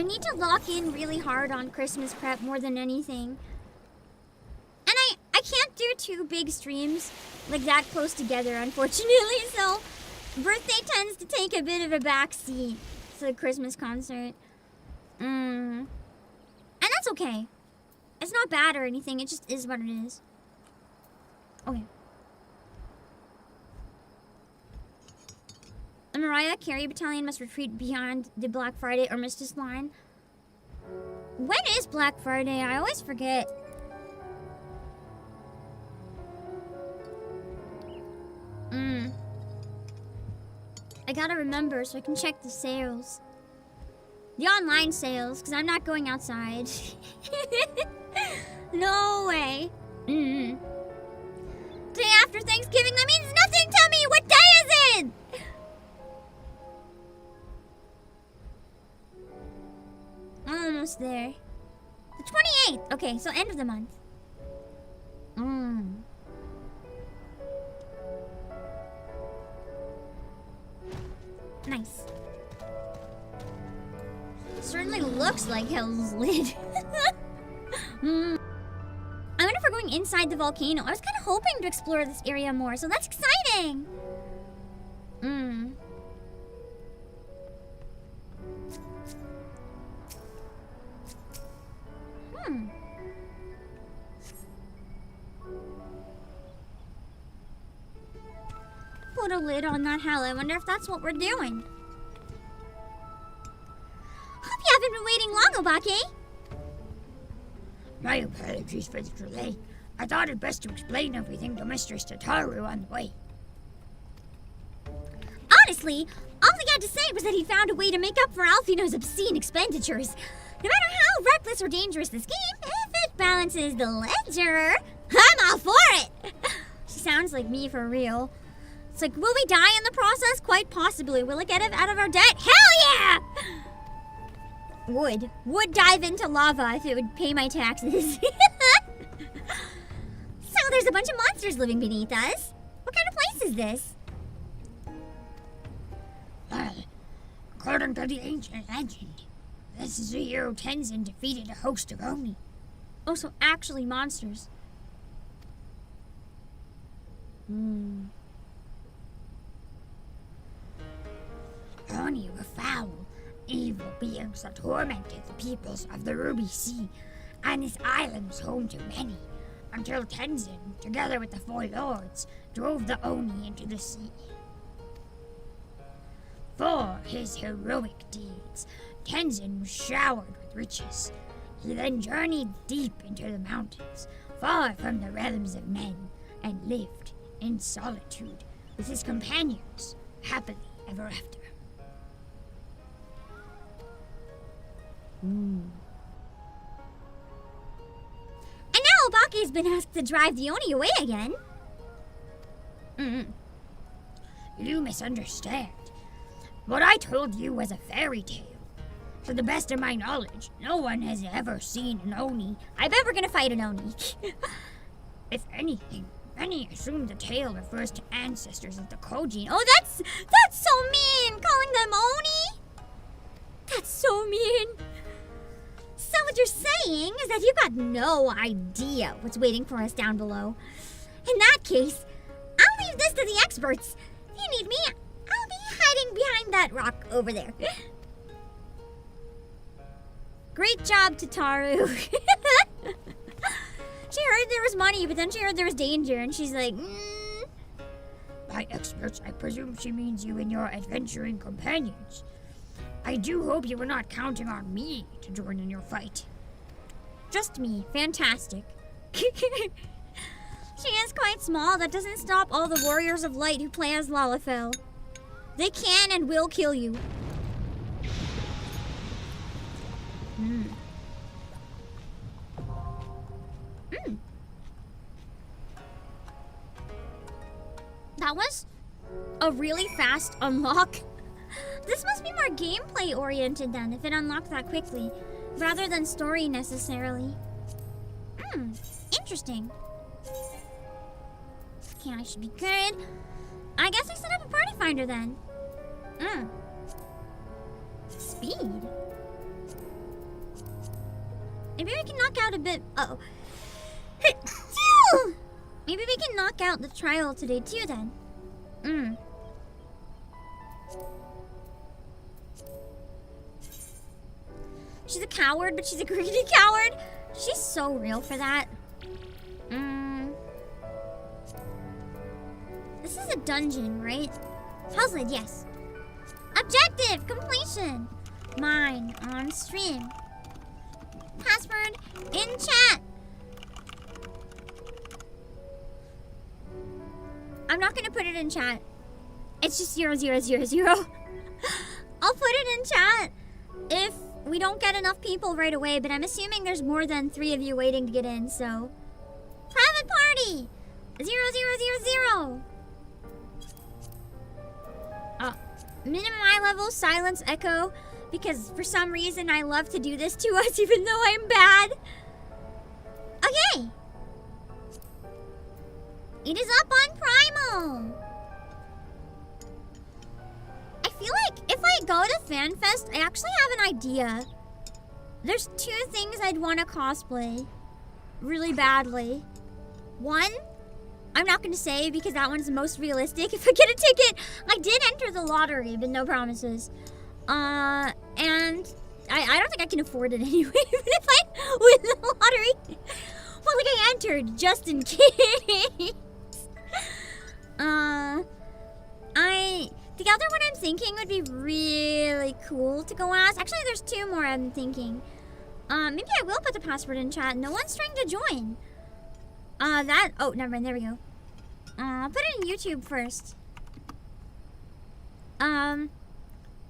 need to lock in really hard on Christmas prep more than anything. And I can't do 2 big streams like that close together, unfortunately, so birthday tends to take a bit of a backseat to the Christmas concert. And that's okay. It's not bad or anything, it just is what it is. Okay. The Mariah Carey Battalion must retreat beyond the Black Friday Armistice line. When is Black Friday? I always forget. I gotta remember so I can check the sales. The online sales, because I'm not going outside. No way. Day after Thanksgiving, that means nothing to me! What day is it? I'm almost there. The 28th! Okay, so end of the month. Nice. Certainly looks like Hell's Lid. I wonder if we're going inside the volcano. I was kind of hoping to explore this area more, so that's exciting. Put a lid on that hell. I wonder if that's what we're doing. Hope you haven't been waiting long, Obake. My apologies for the delay. I thought it best to explain everything to Mistress Tataru on the way. Honestly, all he had to say was that he found a way to make up for Alfino's obscene expenditures. No matter how reckless or dangerous this game, if it balances the ledger, I'm all for it. She sounds like me for real. It's like, will we die in the process? Quite possibly. Will it get us out of our debt? Hell yeah! Would dive into lava if it would pay my taxes. So there's a bunch of monsters living beneath us. What kind of place is this? Well, according to the ancient legend, this is the year Tenzin defeated a host of Oni. Oh, so actually monsters. Oni were foul, evil beings that tormented the peoples of the Ruby Sea, and this island was home to many, until Tenzin, together with the 4 lords, drove the Oni into the sea. For his heroic deeds, Tenzin was showered with riches. He then journeyed deep into the mountains, far from the realms of men, and lived in solitude with his companions, happily ever after. And now Obake's been asked to drive the Oni away again. You misunderstand. What I told you was a fairy tale. To the best of my knowledge, no one has ever seen an Oni. I bet we're gonna fight an Oni. If anything, many assume the tale refers to ancestors of the Kojin. Oh, that's so mean! Calling them Oni? That's so mean. So what you're saying is that you've got no idea what's waiting for us down below. In that case, I'll leave this to the experts. If you need me, I'll be hiding behind that rock over there. Great job, Tataru. She heard there was money, but then she heard there was danger, and she's like, By experts, I presume she means you and your adventuring companions. I do hope you were not counting on me to join in your fight. Just me. Fantastic. She is quite small. That doesn't stop all the warriors of light who play as Lalafell. They can and will kill you. That was a really fast unlock. This must be more gameplay oriented then, if it unlocked that quickly, rather than story necessarily. Interesting. Okay, I should be good. I guess I set up a party finder then. Speed. Maybe we can knock out a bit. Uh-oh. Maybe we can knock out the trial today too then. She's a coward, but she's a greedy coward. She's so real for that. This is a dungeon, right? House lid, yes. Objective completion. Mine on stream. Password in chat. I'm not gonna put it in chat. It's just 0000. I'll put it in chat if we don't get enough people right away, but I'm assuming there's more than 3 of you waiting to get in, so. Private party! 0000. Minimum eye level, silence, echo, because for some reason I love to do this to us even though I'm bad. Okay. It is up on Primal. I feel like if I go to FanFest, I actually have an idea. There's 2 things I'd want to cosplay really badly. One, I'm not going to say because that one's the most realistic. If I get a ticket, I did enter the lottery, but no promises. And I don't think I can afford it anyway, even if I win the lottery. Well, like I entered just in case. The other one I'm thinking would be really cool to go as. Actually, there's 2 more I'm thinking. Maybe I will put the password in chat. No one's trying to join. Oh, never mind, there we go. I'll put it in YouTube first. One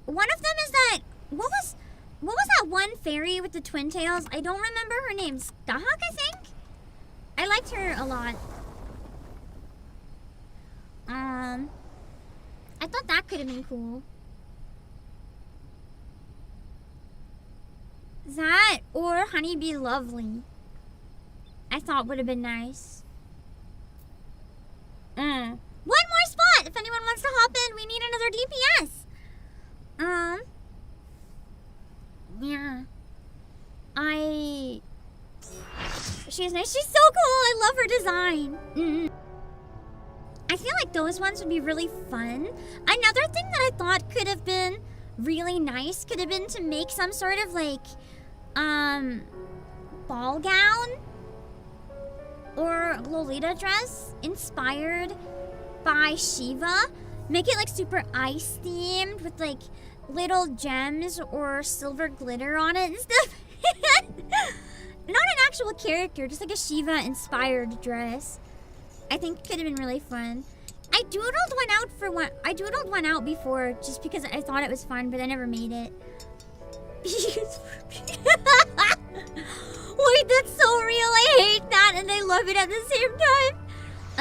of them is that, what was that one fairy with the twin tails? I don't remember her name. Stahak, I think? I liked her a lot. I thought that could have been cool. That or Honeybee Lovely, I thought would have been nice. One more spot! If anyone wants to hop in, we need another DPS. Yeah. She's nice. She's so cool. I love her design. I feel like those ones would be really fun. Another thing that I thought could have been really nice could have been to make some sort of like, ball gown or Lolita dress inspired by Shiva. Make it like super ice themed with like little gems or silver glitter on it and stuff. Not an actual character, just like a Shiva inspired dress. I think could have been really fun. I doodled one out before just because I thought it was fun, but I never made it. Wait, that's so real. I hate that and I love it at the same time.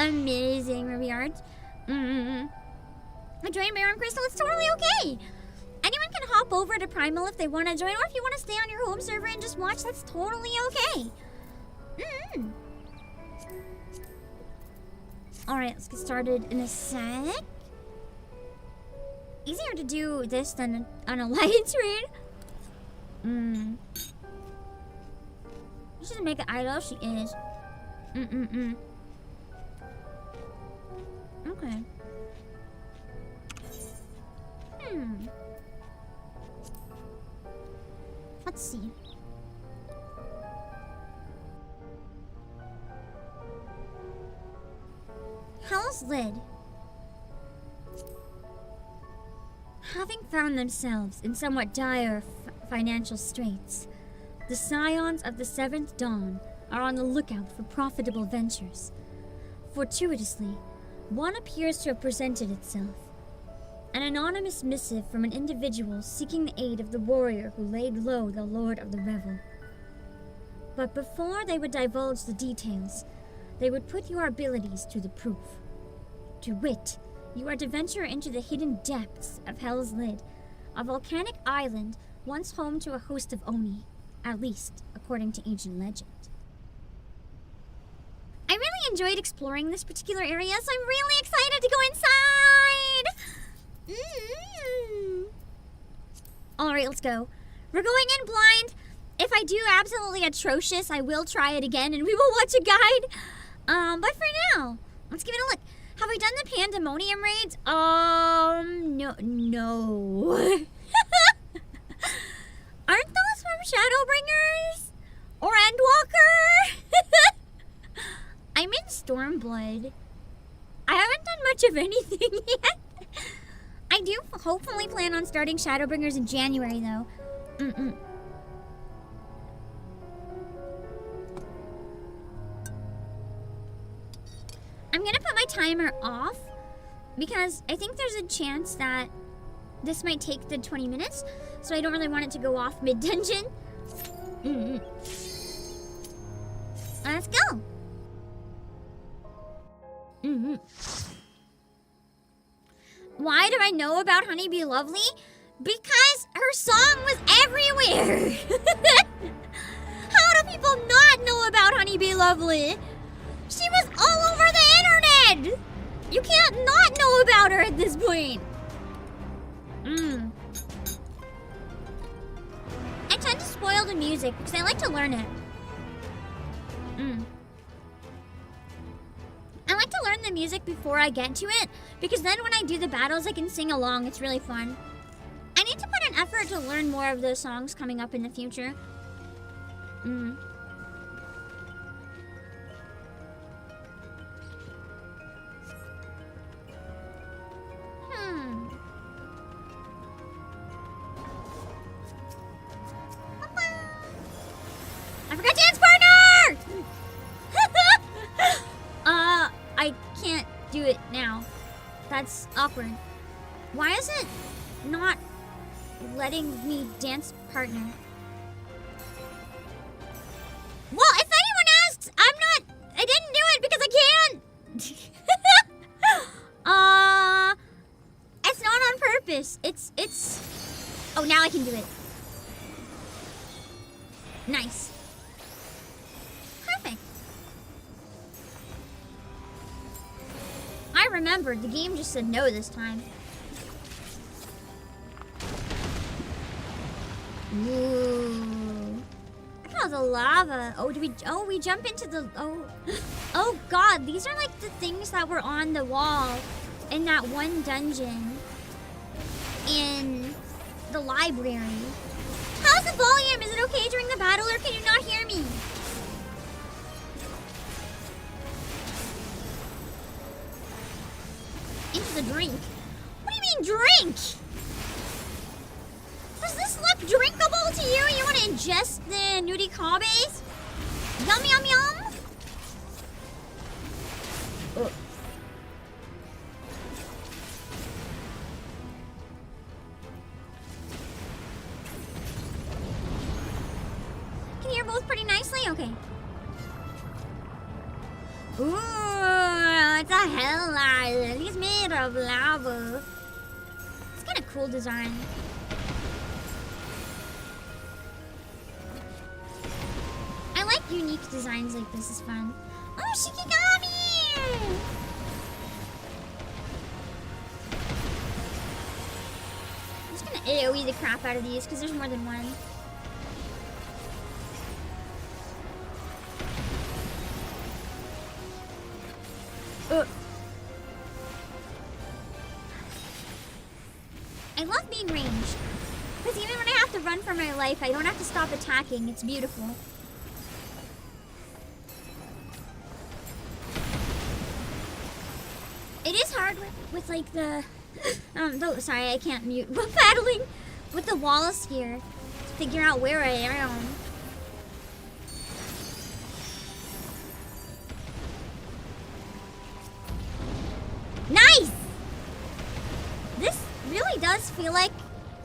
Amazing, Ruby Art. I joined Baron Crystal. It's totally okay. Anyone can hop over to Primal if they want to join, or if you want to stay on your home server and just watch, that's totally okay. Alright, let's get started in a sec. Easier to do this than on a light screen. She doesn't make an idol, she is. Okay. Let's see. Hell's Lid. Having found themselves in somewhat dire financial straits, the Scions of the Seventh Dawn are on the lookout for profitable ventures. Fortuitously, one appears to have presented itself. An anonymous missive from an individual seeking the aid of the warrior who laid low the Lord of the Revel. But before they would divulge the details, they would put your abilities to the proof. To wit, you are to venture into the hidden depths of Hell's Lid, a volcanic island once home to a host of Oni, at least according to ancient legend. I really enjoyed exploring this particular area, so I'm really excited to go inside! Alright, let's go. We're going in blind. If I do absolutely atrocious, I will try it again and we will watch a guide. But for now, let's give it a look. Have I done the Pandemonium raids? No. Aren't those from Shadowbringers? Or Endwalker? I'm in Stormblood. I haven't done much of anything yet. I do hopefully plan on starting Shadowbringers in January, though. I'm gonna put my timer off because I think there's a chance that this might take the 20 minutes, so I don't really want it to go off mid-dungeon. Let's go. Why do I know about Honeybee Lovely? Because her song was everywhere. How do people not know about Honeybee Lovely? She was all over the internet. You can't not know about her at this point. I tend to spoil the music because I like to learn it. I like to learn the music before I get to it, because then when I do the battles, I can sing along. It's really fun. I need to put an effort to learn more of those songs coming up in the future. I forgot dance partner! I can't do it now. That's awkward. Why is it not letting me dance partner? Well, if anyone asks, I didn't do it because I can't. It's not on purpose. It's, oh, now I can do it. Nice. Perfect. I remembered, the game just said no this time. Ooh. Look at all the lava. Oh, we jump into the, oh God, these are like the things that were on the wall in that one dungeon in the library. How's the volume? Is it okay during the battle or can you not hear me? Into the drink. What do you mean drink? Does this look drinkable to you? You want to ingest the nudie kabes? Yum yum yum. Oh. Can you hear both pretty nicely? Okay. Ooh, it's a hell island. He's made of lava. It's kind of cool design. I like unique designs like this. Is fun. Oh, Shikigami! I'm just gonna AoE the crap out of these because there's more than one. I love being ranged, because even when I have to run for my life, I don't have to stop attacking. It's beautiful. It is hard with like the, sorry, I can't mute, but battling with the walls here to figure out where I am. Nice! This feel like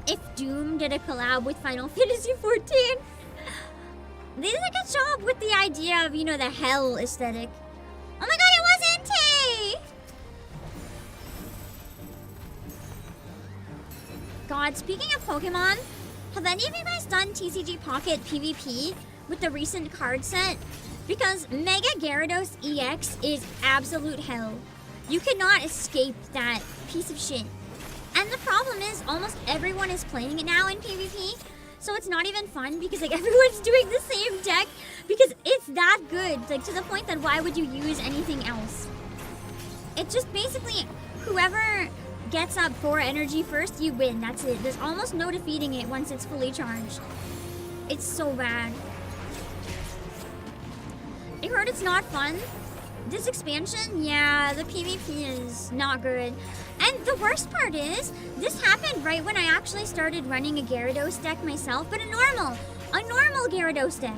if Doom did a collab with Final Fantasy XIV, they did a good job with the idea of, you know, the hell aesthetic. Oh my god, it wasn't Tay! God, speaking of Pokemon, have any of you guys done TCG Pocket PvP with the recent card set? Because Mega Gyarados EX is absolute hell. You cannot escape that piece of shit. And the problem is, almost everyone is playing it now in PvP, so it's not even fun because like everyone's doing the same deck because it's that good, like to the point that why would you use anything else? It's just basically whoever gets up 4 energy first, you win. That's it. There's almost no defeating it once it's fully charged. It's so bad. I heard it's not fun. This expansion, yeah, the PvP is not good. And the worst part is, this happened right when I actually started running a Gyarados deck myself, but a normal Gyarados deck.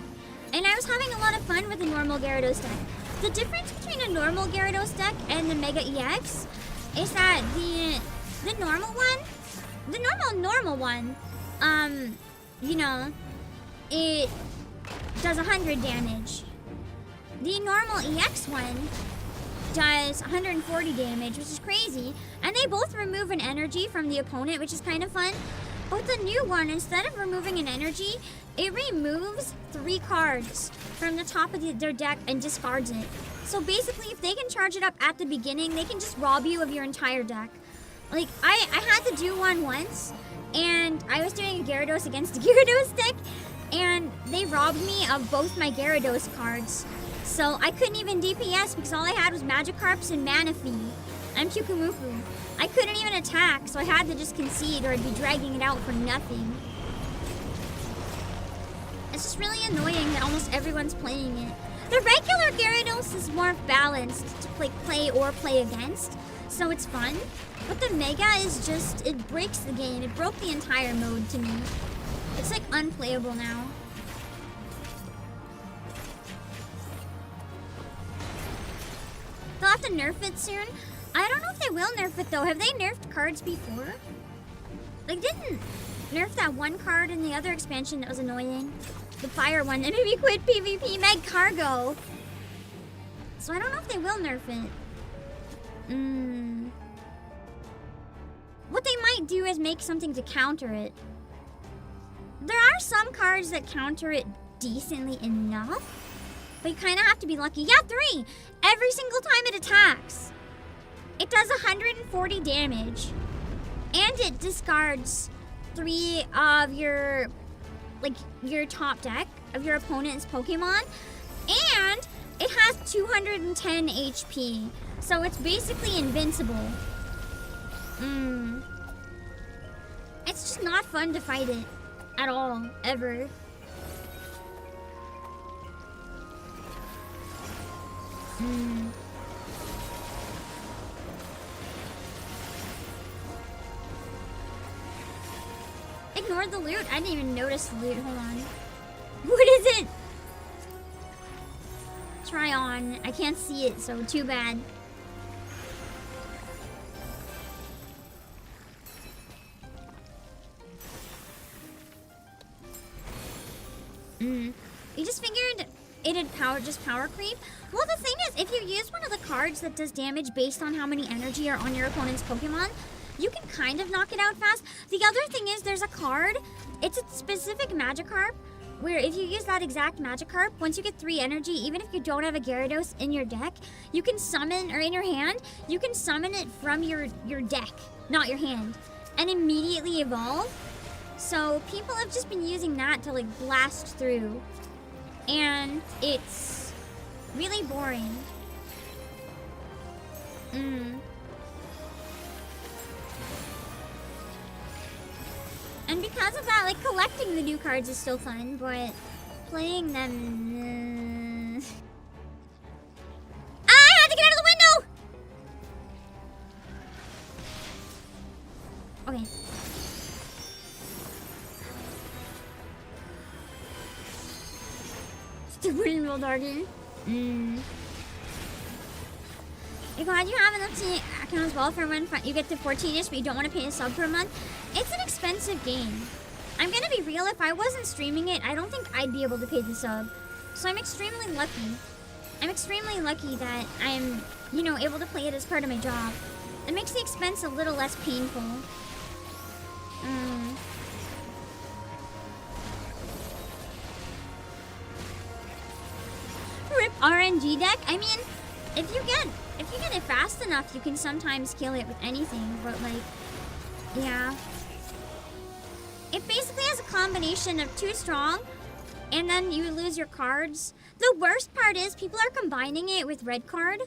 And I was having a lot of fun with a normal Gyarados deck. The difference between a normal Gyarados deck and the Mega EX is that the normal one, you know, it does 100 damage. The normal EX one does 140 damage, which is crazy. And they both remove an energy from the opponent, which is kind of fun. But the new one, instead of removing an energy, it removes 3 cards from the top of their deck and discards it. So basically, if they can charge it up at the beginning, they can just rob you of your entire deck. Like, I had to do one once, and I was doing a Gyarados against a Gyarados deck, and they robbed me of both my Gyarados cards. So I couldn't even DPS because all I had was Magikarps and Manaphy. I'm Kyukumufu. I couldn't even attack, so I had to just concede or I'd be dragging it out for nothing. It's just really annoying that almost everyone's playing it. The regular Gyarados is more balanced to play or play against, so it's fun. But the Mega is just, it breaks the game. It broke the entire mode to me. It's like unplayable now. They'll have to nerf it soon. I don't know if they will nerf it though. Have they nerfed cards before? Like, didn't nerf that one card in the other expansion that was annoying? The fire one that made me quit PvP, Meg Cargo. So I don't know if they will nerf it. What they might do is make something to counter it. There are some cards that counter it decently enough. But you kind of have to be lucky. Yeah, 3! Every single time it attacks. It does 140 damage. And it discards 3 of your top deck of your opponent's Pokemon. And it has 210 HP. So it's basically invincible. It's just not fun to fight it. At all. Ever. Ignore the loot? I didn't even notice the loot. Hold on. What is it? Try on. I can't see it, so too bad. You just figured it'd power creep? Well, the thing is, if you use one of the cards that does damage based on how many energy are on your opponent's Pokemon, you can kind of knock it out fast. The other thing is there's a card, it's a specific Magikarp, where if you use that exact Magikarp, once you get 3 energy, even if you don't have a Gyarados in your deck, you can summon, or in your hand, you can summon it from your deck, not your hand, and immediately evolve. So people have just been using that to like blast through. And it's really boring. And because of that, like, collecting the new cards is still fun, but playing them... I had to get out of the window! Okay. Stupid Rainbow Darkin. You're glad you have an NFT account as well for when you get to 14ish, but you don't want to pay a sub per month. It's an expensive game. I'm gonna be real, if I wasn't streaming it, I don't think I'd be able to pay the sub. So I'm extremely lucky. I'm extremely lucky that I'm, you know, able to play it as part of my job. It makes the expense a little less painful. Rip RNG deck? I mean, if you get it fast enough, you can sometimes kill it with anything, but like, yeah. It basically has a combination of too strong, and then you lose your cards. The worst part is people are combining it with red card.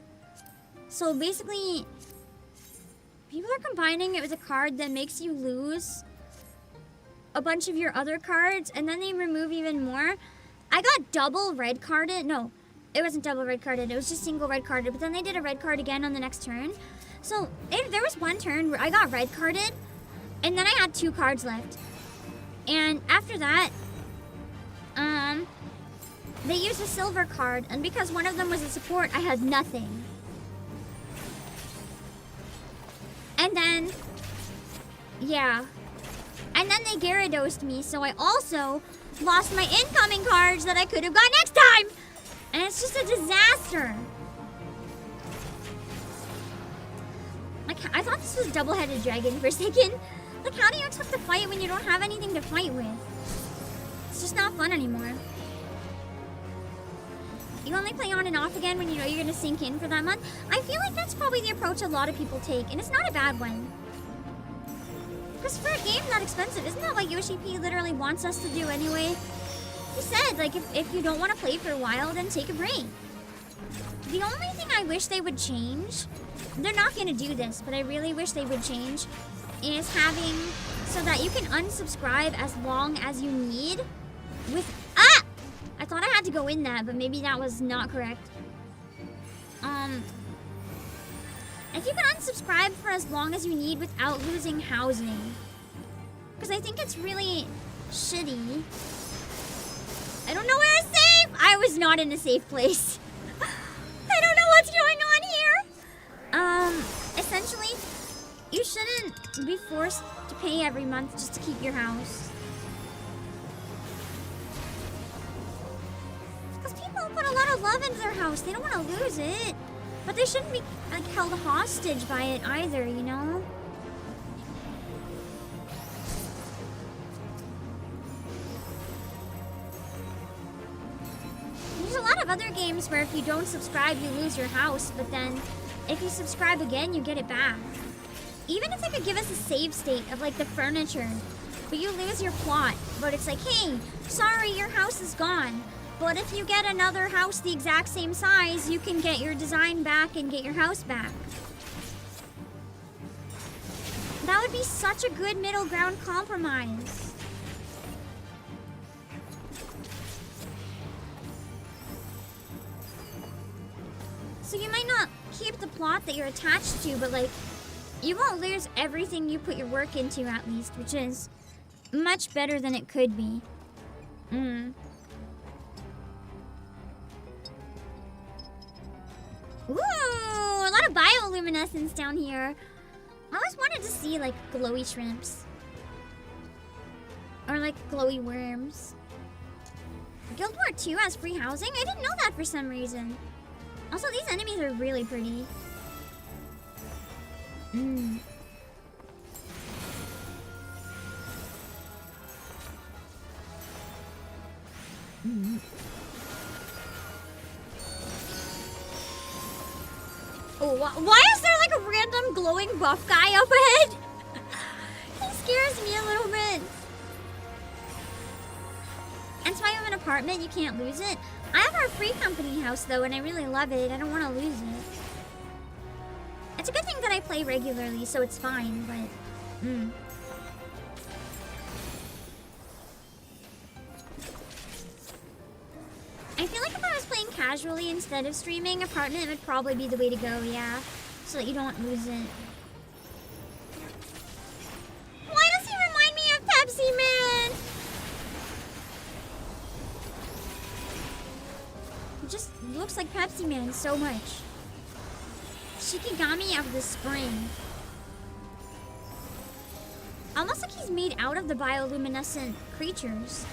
So basically, people are combining it with a card that makes you lose a bunch of your other cards, and then they remove even more. I got double red carded. No, it wasn't double red carded. It was just single red carded. But then they did a red card again on the next turn. So there was one turn where I got red carded, and then I had 2 cards left. And after that, they used a silver card, and because one of them was a support, I had nothing. And then, yeah. And then they Gyarados me, so I also lost my incoming cards that I could have got next time! And it's just a disaster. Like, I thought this was a double-headed dragon for a second. Like, how do you expect to fight when you don't have anything to fight with? It's just not fun anymore. You only play on and off again when you know you're gonna sink in for that month. I feel like that's probably the approach a lot of people take, and it's not a bad one. Because for a game that expensive, isn't that what Yoshi P literally wants us to do anyway? He said, like, if you don't want to play for a while, then take a break. The only thing I wish they would change, they're not gonna do this, but I really wish they would change, is having so that you can unsubscribe as long as you need with... Ah! I thought I had to go in that, but maybe that was not correct. If you can unsubscribe for as long as you need without losing housing. Because I think it's really shitty. I don't know where it's safe! I was not in a safe place. I don't know what's going on here! Essentially, you shouldn't be forced to pay every month just to keep your house. Because people put a lot of love into their house. They don't want to lose it. But they shouldn't be, like, held hostage by it either, you know? There's a lot of other games where if you don't subscribe, you lose your house, but then if you subscribe again, you get it back. Even if they could give us a save state of, like, the furniture, but you lose your plot, but it's like, hey, sorry, your house is gone. But if you get another house the exact same size, you can get your design back and get your house back. That would be such a good middle ground compromise. So you might not keep the plot that you're attached to, but like, you won't lose everything you put your work into at least, which is much better than it could be. Ooh, a lot of bioluminescence down here. I always wanted to see, like, glowy shrimps. Or, like, glowy worms. Guild War 2 has free housing? I didn't know that for some reason. Also, these enemies are really pretty. Oh, why is there like a random glowing buff guy up ahead? He scares me a little bit. And so I have an apartment, you can't lose it. I have our free company house though, and I really love it. I don't want to lose it. It's a good thing that I play regularly, so it's fine, but... I feel like if I was playing casually instead of streaming, apartment would probably be the way to go, yeah. So that you don't lose it. Why does he remind me of Pepsi Man? It just looks like Pepsi Man so much. Shikigami of the spring. Almost like he's made out of the bioluminescent creatures.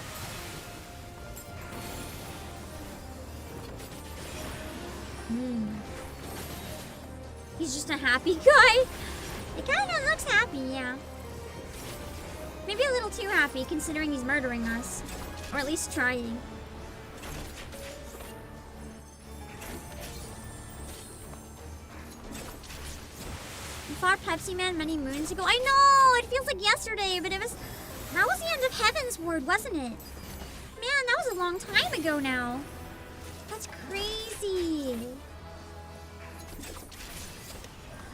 He's just a happy guy. He kind of looks happy, yeah. Maybe a little too happy considering he's murdering us. Or at least trying. We fought Pepsi Man many moons ago. I know! It feels like yesterday, but that was the end of Heaven's Word, wasn't it? Man, that was a long time ago now. That's crazy.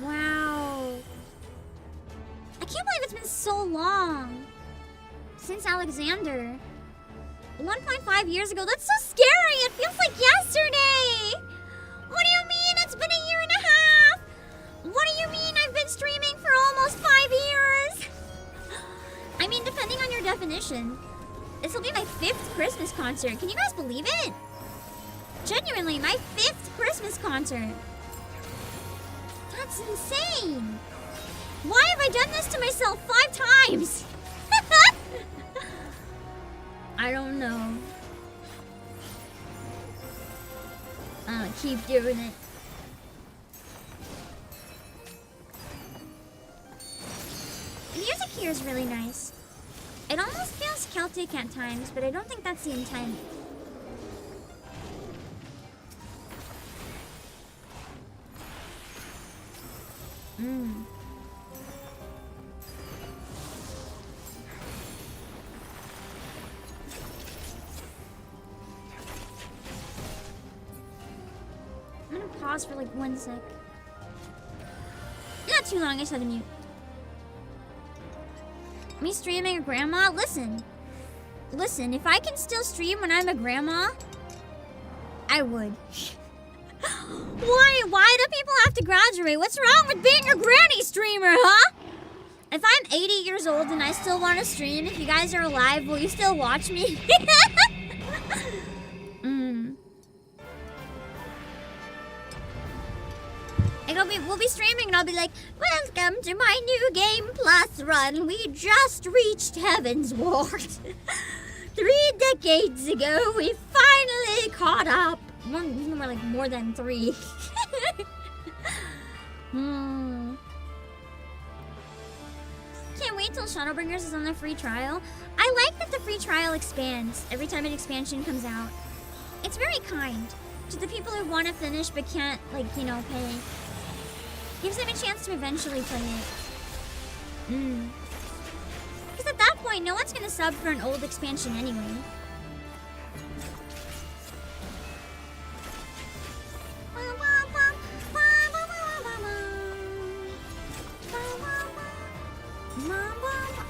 Wow. I can't believe it's been so long. Since Alexander. 1.5 years ago. That's so scary. It feels like yesterday. What do you mean? It's been a year and a half. What do you mean? I've been streaming for almost 5 years. I mean, depending on your definition. This will be my 5th Christmas concert. Can you guys believe it? Genuinely, my 5th Christmas concert. That's insane. Why have I done this to myself 5 times? I don't know. I'll keep doing it. The music here is really nice. It almost feels Celtic at times, but I don't think that's the intent. I'm gonna pause for like 1 sec. Not too long, I just had to mute. Me streaming a grandma? Listen, if I can still stream when I'm a grandma, I would. Why do people have to graduate? What's wrong with being a granny streamer, huh? If I'm 80 years old and I still want to stream, if you guys are alive, will you still watch me? We'll be streaming and I'll be like, welcome to my new Game Plus run. We just reached Heaven's Ward. 3 decades ago, we finally caught up. More like more than 3. Can't wait till Shadowbringers is on the free trial. I like that the free trial expands every time an expansion comes out. It's very kind to the people who want to finish but can't, like, you know, pay. Gives them a chance to eventually play it. Because at that point, no one's going to sub for an old expansion anyway.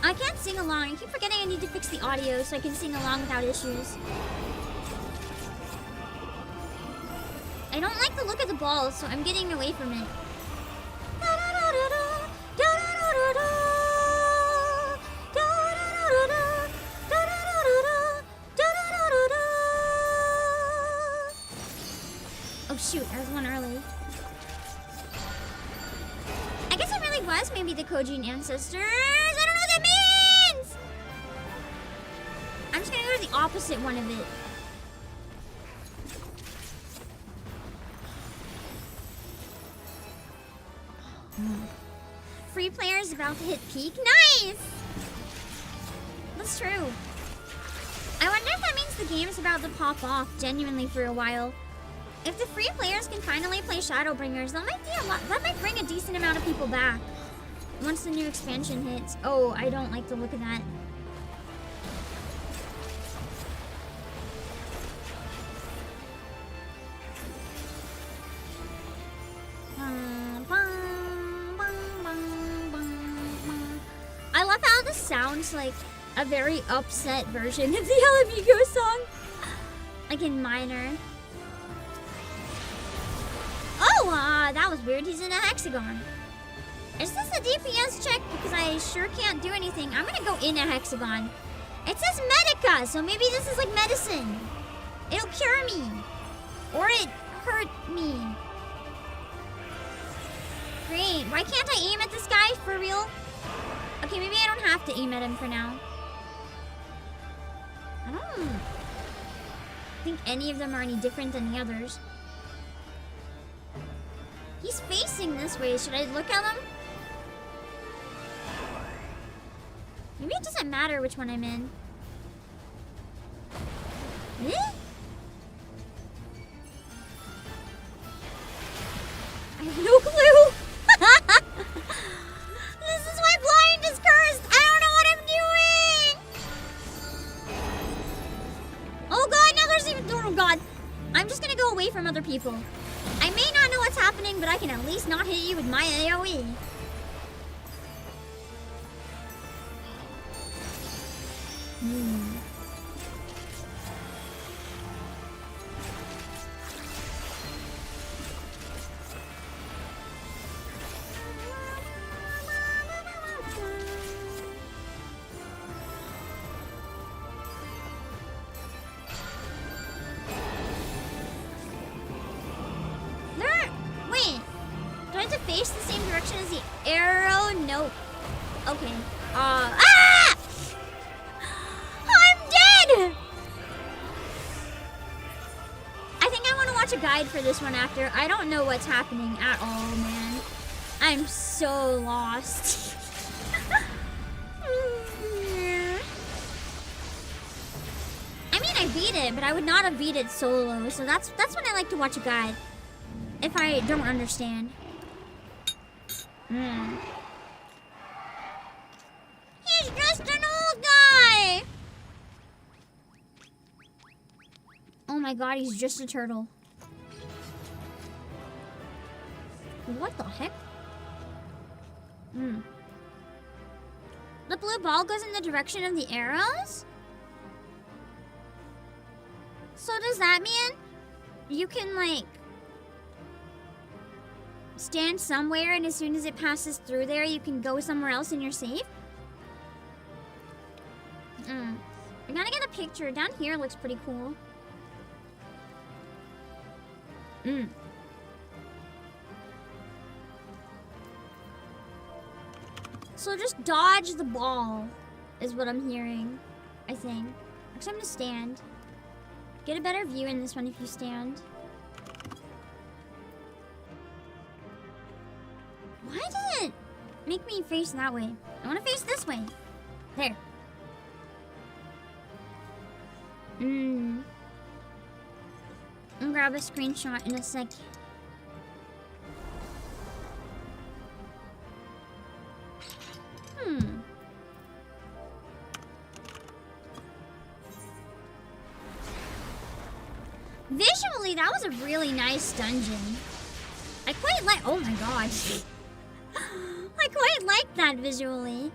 I can't sing along. I keep forgetting I need to fix the audio so I can sing along without issues. I don't like the look of the ball, so I'm getting away from it. Oh shoot, I was one early. I guess it really was maybe the Kojin ancestors. I don't know what that means! I'm just gonna go to the opposite one of it. Free players about to hit peak. Nice! That's true. I wonder if that means the game's about to pop off genuinely for a while. If the free players can finally play Shadowbringers, that might be a lot. That might bring a decent amount of people back once the new expansion hits. Oh, I don't like the look of that. I love how this sounds like a very upset version of the Alamigo song. Like in minor. Oh, that was weird. He's in a hexagon. Is this a DPS check? Because I sure can't do anything. I'm gonna go in a hexagon. It says Medica, so maybe this is like medicine. It'll cure me. Or it hurt me. Great. Why can't I aim at this guy for real? Okay, maybe I don't have to aim at him for now. I don't think any of them are any different than the others. He's facing this way. Should I look at him? Maybe it doesn't matter which one I'm in. Eh? I have no clue. This is why blind is cursed. I don't know what I'm doing. Oh god, now there's even... Oh god. I'm just gonna go away from other people. I may not know what's happening, but I can at least not hit you with my AoE. Wait, do I have to face the same direction as the arrow? Nope. Okay. Ah! I'm dead! I think I want to watch a guide for this one after. I don't know what's happening at all, man. I'm so lost. I mean, I beat it, but I would not have beat it solo. So that's when I like to watch a guide. If I don't understand. He's just an old guy! Oh my god, he's just a turtle. What the heck? The blue ball goes in the direction of the arrows? So does that mean you can, like, stand somewhere and as soon as it passes through there, you can go somewhere else and you're safe? I gotta get a picture. Down here looks pretty cool. So just dodge the ball is what I'm hearing, I think. Actually, I'm gonna stand. Get a better view in this one if you stand. Why does it make me face that way? I want to face this way. There. I'll grab a screenshot in a sec. Visually, that was a really nice dungeon. I quite like... Oh my gosh. I quite like that visually.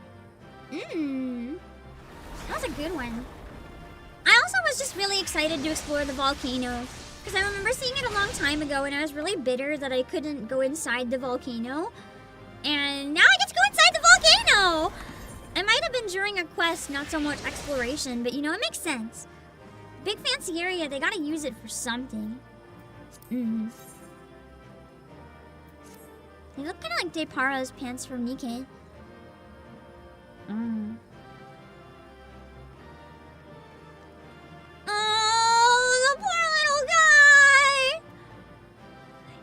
That was a good one. I also was just really excited to explore the volcano. Because I remember seeing it a long time ago and I was really bitter that I couldn't go inside the volcano. And now I get to go inside the volcano! It might have been during a quest, not so much exploration, but you know, it makes sense. Big fancy area, they gotta use it for something. They look kind of like Depara's pants from Nikkei. Oh, the poor little guy!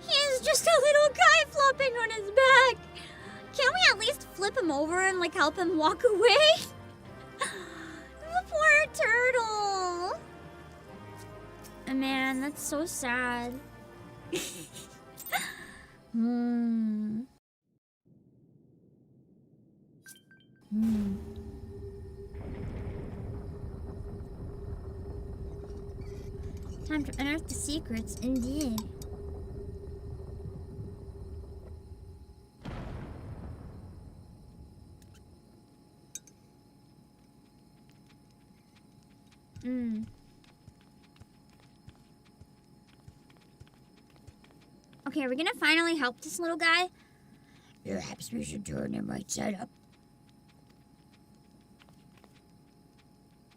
He is just a little guy flopping on his back. Can't we at least flip him over and like help him walk away? The poor turtle. Oh, man, that's so sad. Time to unearth the secrets, indeed. Okay, are we gonna finally help this little guy? Perhaps we should turn him right side up.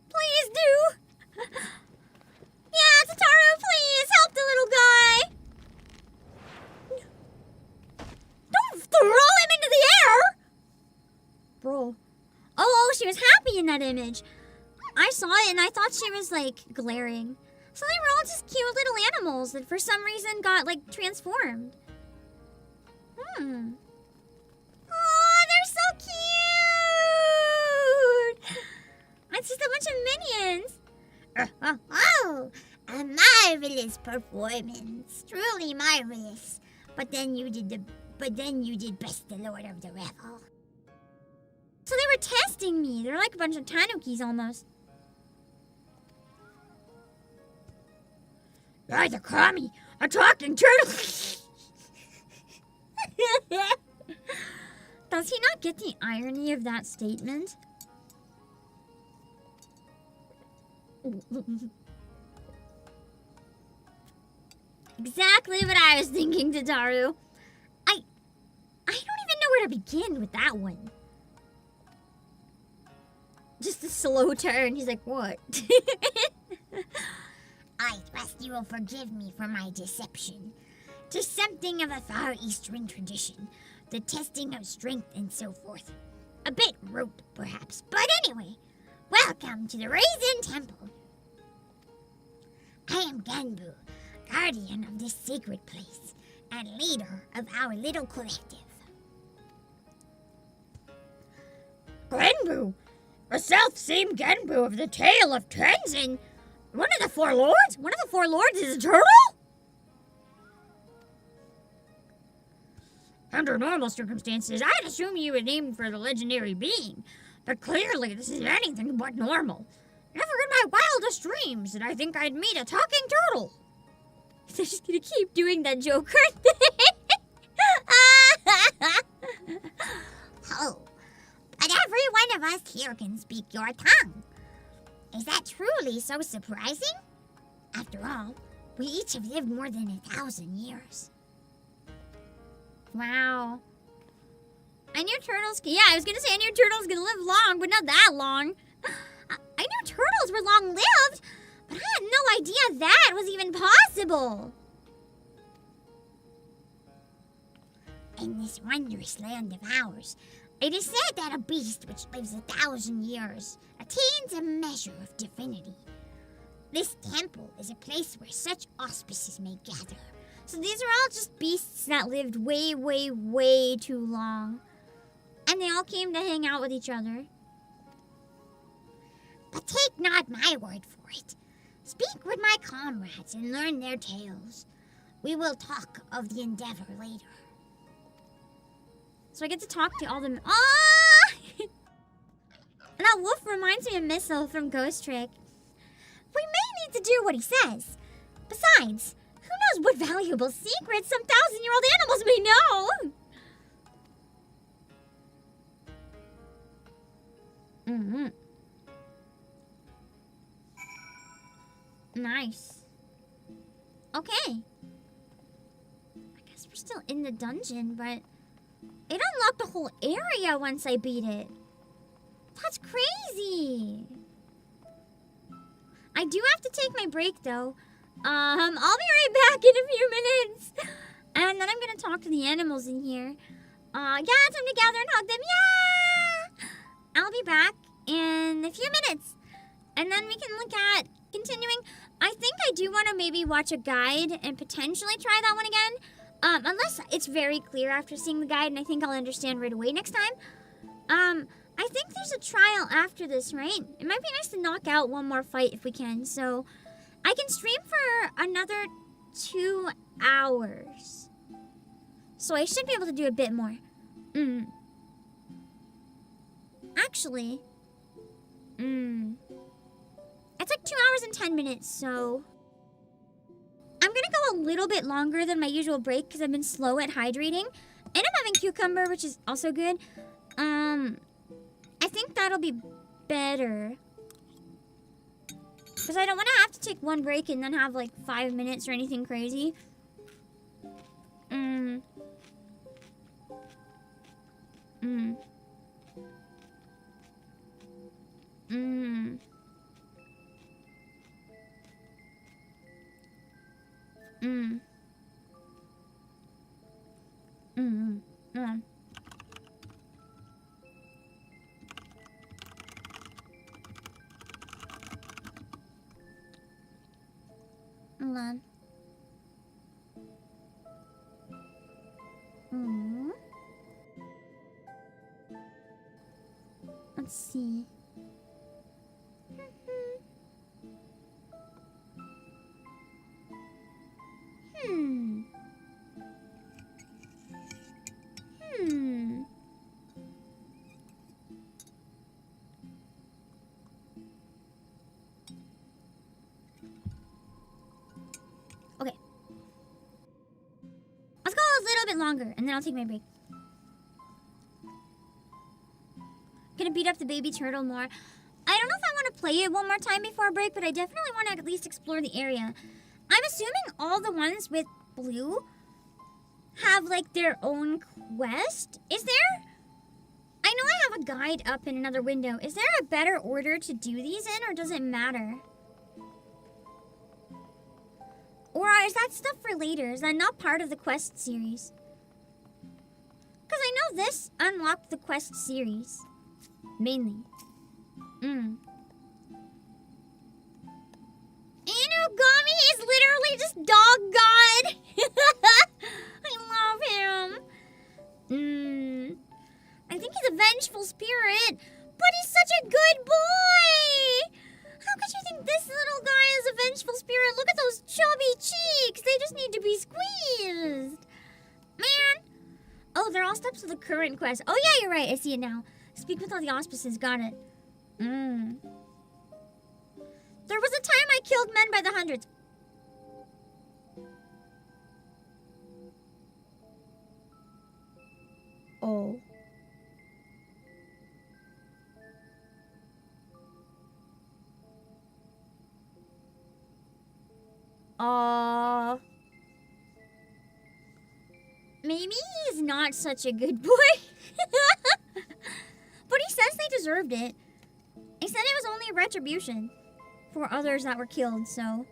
Please do! Yeah, Tataru, please help the little guy! Don't throw in that image. I saw it and I thought she was, like, glaring. So they were all just cute little animals that for some reason got, like, transformed. Oh, they're so cute! It's just a bunch of minions. Oh, a marvelous performance. Truly marvelous. But then you did best, the Lord of the Revel. So they were testing me. They're like a bunch of tanukis almost. You're the Kami, a talking turtle. Does he not get the irony of that statement? Exactly what I was thinking, Tataru. I don't even know where to begin with that one. Just a slow turn. He's like, what? I trust you will forgive me for my deception. 'Tis something of a Far Eastern tradition, the testing of strength and so forth. A bit rote, perhaps, but anyway, welcome to the Raisin Temple. I am Ganbu, guardian of this sacred place, and leader of our little collective. Genbu! A self-same Genbu of the Tale of Tenzin! One of the four lords? One of the four lords is a turtle? Under normal circumstances, I'd assume you would name for the legendary being, but clearly this is anything but normal. Never in my wildest dreams did I think I'd meet a talking turtle. They're just gonna keep doing that Joker Oh, but every one of us here can speak your tongue. Is that truly so surprising? After all, we each have lived more than 1,000 years. Wow. I knew turtles. Yeah, I was gonna say I knew turtles gonna live long, but not that long. I knew turtles were long-lived, but I had no idea that was even possible. In this wondrous land of ours, it is said that a beast which lives 1,000 years attains a measure of divinity. This temple is a place where such auspices may gather. So these are all just beasts that lived way, way, way too long. And they all came to hang out with each other. But take not my word for it. Speak with my comrades and learn their tales. We will talk of the endeavor later. So I get to talk to all them. Ah! That wolf reminds me of Missile from Ghost Trick. We may need to do what he says. Besides, who knows what valuable secrets some 1,000-year-old animals may know? Nice. Okay. I guess we're still in the dungeon, but it unlocked the whole area once I beat it. That's crazy. I do have to take my break, though. I'll be right back in a few minutes. And then I'm gonna talk to the animals in here. Yeah, time to gather and hug them. Yeah! I'll be back in a few minutes. And then we can look at continuing. I think I do want to maybe watch a guide and potentially try that one again. Unless it's very clear after seeing the guide and I think I'll understand right away next time. I think there's a trial after this, right? It might be nice to knock out one more fight if we can. So I can stream for another 2 hours. So I should be able to do a bit more. Actually, it's like 2 hours and 10 minutes, so I'm gonna go a little bit longer than my usual break because I've been slow at hydrating. And I'm having cucumber, which is also good. I think that'll be better. Because I don't want to have to take one break and then have like 5 minutes or anything crazy. Let's see. Hmm. Okay. Let's go a little bit longer, and then I'll take my break. Gonna beat up the baby turtle more. I don't know if I want to play it one more time before break, but I definitely want to at least explore the area. I'm assuming all the ones with blue have like their own quest. Is there? I know I have a guide up in another window. Is there a better order to do these in, or does it matter? Or is that stuff for later? Is that not part of the quest series? Because I know this unlocked the quest series. Mainly. Inugami is literally just dog god. I love him. I think he's a vengeful spirit, but he's such a good boy. How could you think this little guy is a vengeful spirit? Look at those chubby cheeks. They just need to be squeezed. Man. Oh, they're all steps of the current quest. Oh yeah, you're right. I see it now. Speak with all the auspices. Got it. There was a time I killed men by the hundreds. Oh. Maybe he's not such a good boy. But he says they deserved it. He said it was only retribution for others that were killed, so...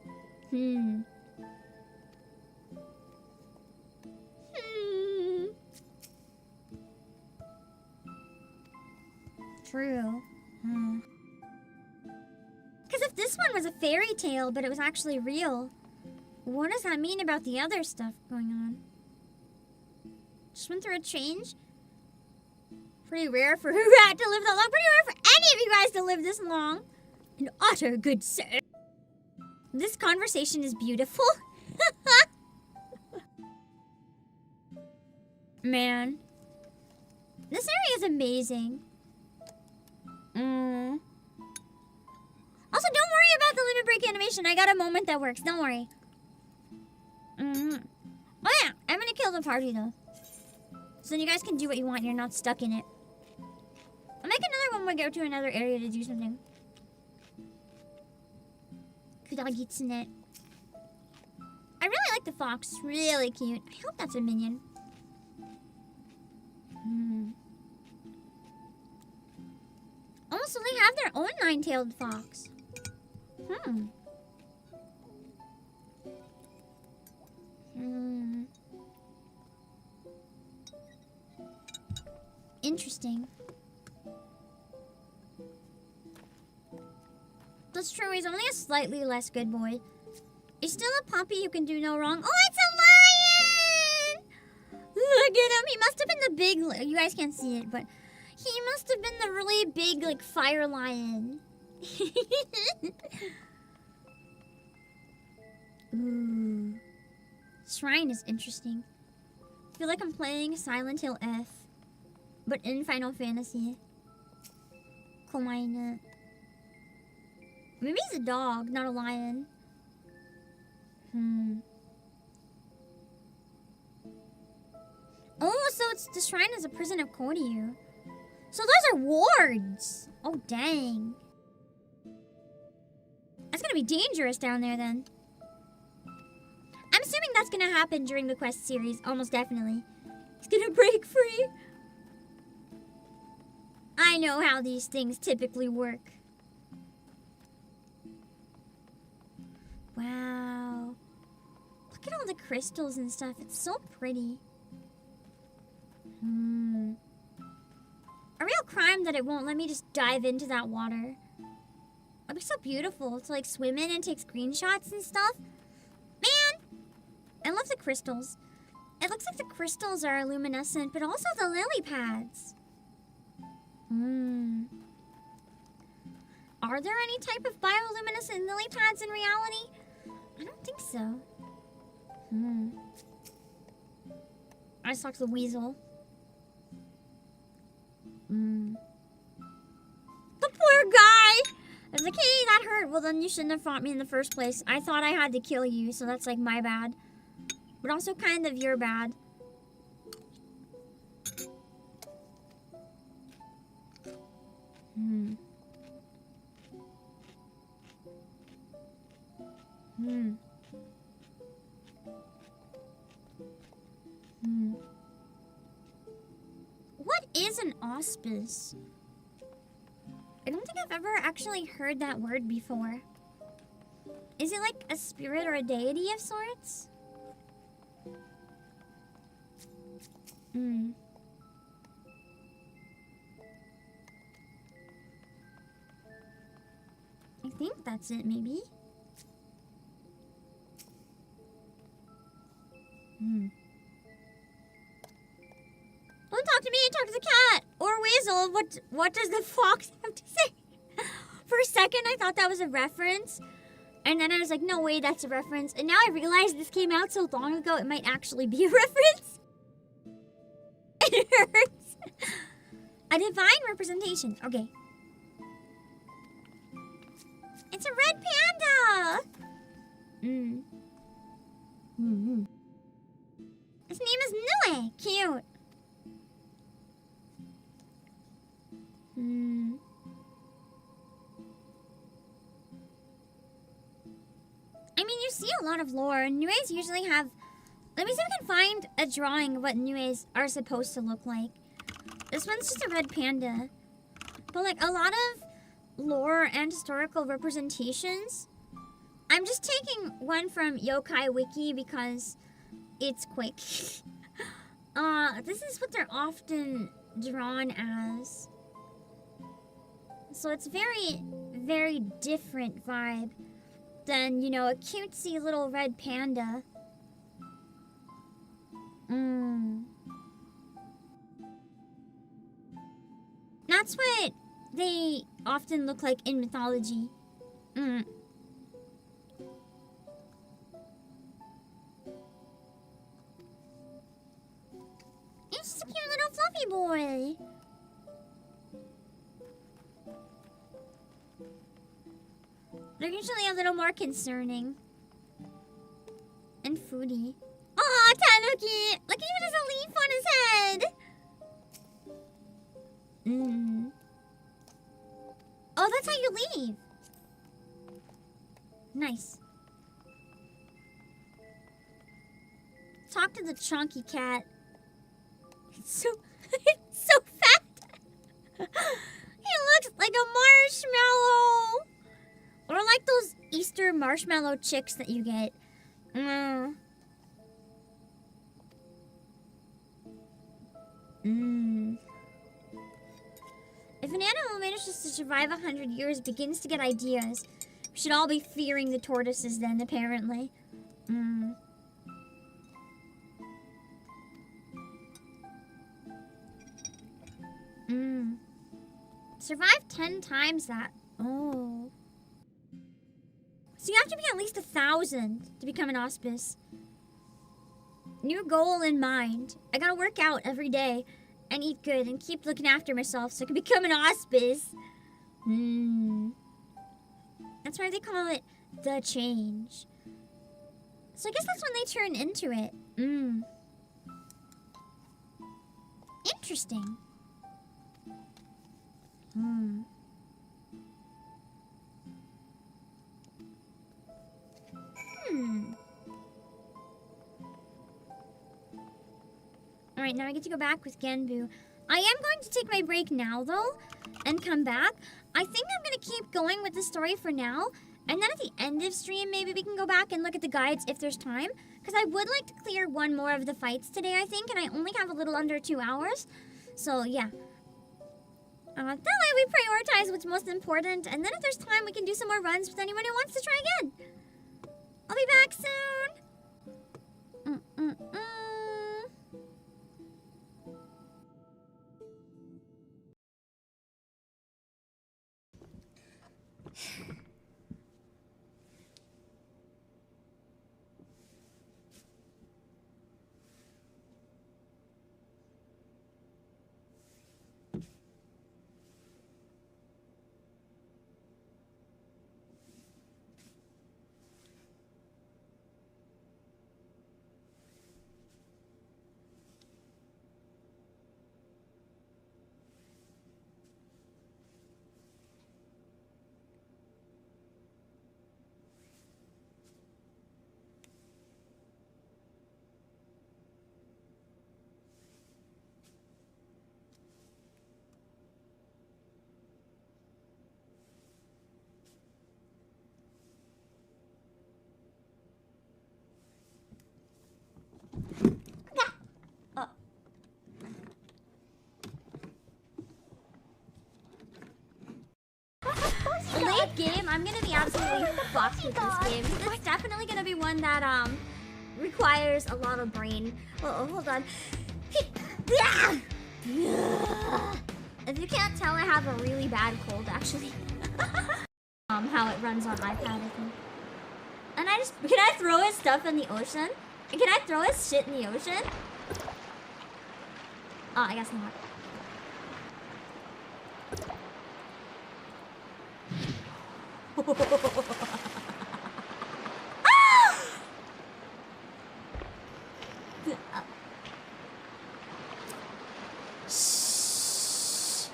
True. Because if this one was a fairy tale, but it was actually real, what does that mean about the other stuff going on? Just went through a change? Pretty rare for a rat to live that long. Pretty rare for any of you guys to live this long. An utter good sir. This conversation is beautiful. Man. This area is amazing. Also, don't worry about the limit break animation. I got a moment that works. Don't worry. Oh yeah, I'm gonna kill the party though. So then you guys can do what you want. You're not stuck in it. I'll make another one when we go to another area to do something. Kudagitsune. I really like the fox. Really cute. I hope that's a minion. Oh, so they have their own nine-tailed fox. Interesting. That's true, he's only a slightly less good boy. He's still a puppy who can do no wrong. Oh, it's a lion! Look at him. He must have been the big... You guys can't see it, but... He must have been the really big, like, fire lion. Ooh. Shrine is interesting. I feel like I'm playing Silent Hill F, but in Final Fantasy. Komaina. Maybe he's a dog, not a lion. Oh, so it's the shrine is a prison of Koryu. So those are wards. Oh, dang. That's gonna be dangerous down there then. I'm assuming that's gonna happen during the quest series, almost definitely. He's gonna break free. I know how these things typically work. Wow. Look at all the crystals and stuff. It's so pretty. A real crime that it won't let me just dive into that water. It'd be so beautiful to like swim in and take screenshots and stuff. Man, I love the crystals. It looks like the crystals are luminescent, but also the lily pads. Are there any type of bioluminescent lily pads in reality? I don't think so. I sucked the weasel. The poor guy! I was like, hey, that hurt. Well, then you shouldn't have fought me in the first place. I thought I had to kill you, so that's like my bad. But also kind of your bad. What is an auspice? I don't think I've ever actually heard that word before. Is it like a spirit or a deity of sorts? I think that's it, maybe. Don't talk to me, talk to the cat or weasel. What does the fox have to say? For a second, I thought that was a reference. And then I was like, no way, that's a reference. And now I realize this came out so long ago, it might actually be a reference. It hurts. A divine representation. Okay. It's a red panda. His name is Nue. Cute. I mean, you see a lot of lore. Nues usually have... Let me see if I can find a drawing of what Nues are supposed to look like. This one's just a red panda. But, like, a lot of lore and historical representations... I'm just taking one from Yokai Wiki because it's quick. This is what they're often drawn as. So it's very, very different vibe than, you know, a cutesy little red panda. That's what they often look like in mythology. It's just a cute little fluffy boy. They're usually a little more concerning. And foodie. Aw, Tanuki! Look, he even has a leaf on his head! Oh, that's how you leave. Nice. Talk to the chunky cat. It's so fat. He looks like a marshmallow. Or like those Easter marshmallow chicks that you get. If an animal manages to survive 100 years, begins to get ideas, we should all be fearing the tortoises then, apparently. Survive 10 times that. Oh. So you have to be at least 1,000 to become an auspice. New goal in mind. I gotta work out every day and eat good and keep looking after myself so I can become an auspice. That's why they call it the change. So I guess that's when they turn into it. Interesting. Alright, now I get to go back with Genbu. I am going to take my break now, though, and come back. I think I'm going to keep going with the story for now, and then at the end of stream, maybe we can go back and look at the guides if there's time, because I would like to clear one more of the fights today, I think, and I only have a little under 2 hours. So, yeah. That way we prioritize what's most important, and then if there's time, we can do some more runs with anyone who wants to try again. I'll be back soon. Late game, I'm gonna be absolutely fucked with this game. It's definitely gonna be one that requires a lot of brain. Oh, hold on. If you can't tell, I have a really bad cold actually. How it runs on iPad, I think. And can I throw his stuff in the ocean? And can I throw his shit in the ocean? Oh, I guess not. Shh.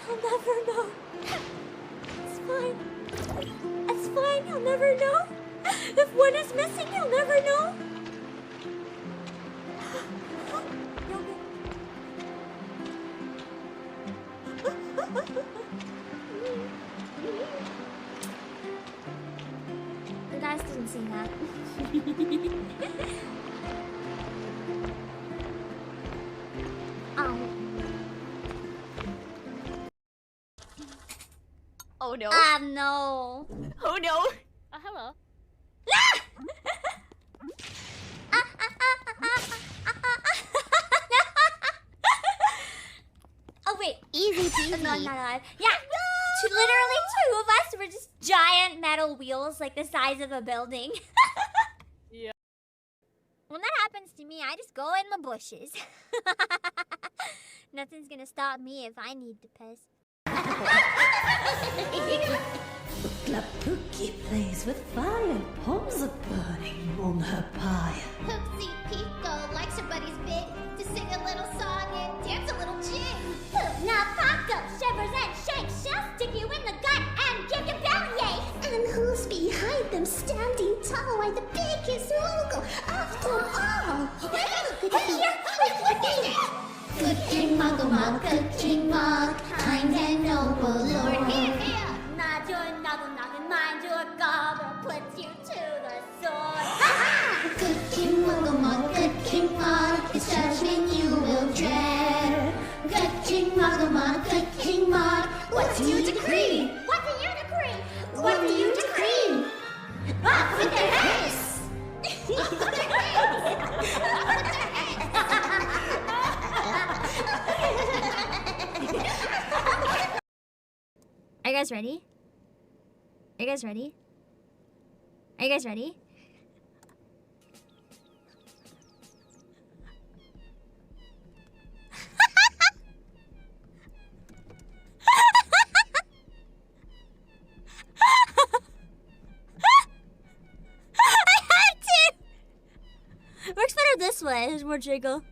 I'll never know. It's fine. It's fine. He'll never know. If one is missing, he'll never know. The guys didn't see that. Oh no. No. Oh no. Hello. Oh wait. Easy peasy. No, I'm not alive. Yeah. Literally two of us were just giant metal wheels like the size of a building. Yeah. When that happens to me, I just go in the bushes. Nothing's gonna stop me if I need to piss. Pookie plays with fire, palms are burning on her pyre. Poopsie Pico likes her buddy's big to sing a little song and dance a little jig. Poop, now pop up, shivers and shakes. She'll stick you in the gut and give you bellyache. And who's behind them standing tall like the biggest mogul of them all? Good King Muggle Mug, good King Mug, kind and noble Lord. Here, here. Not your knuckle knocking, mind your gobble, puts you to the sword. Good King Muggle Mug, good King Mug, his judgment you will dread. Good King Muggle Mug, good King Mug, what do you decree? What do you decree? What do you decree? Off with their heads! Off with their heads! Off with their heads! Are you guys ready? Are you guys ready? Are you guys ready? I had to! Works better this way, there's more jiggle.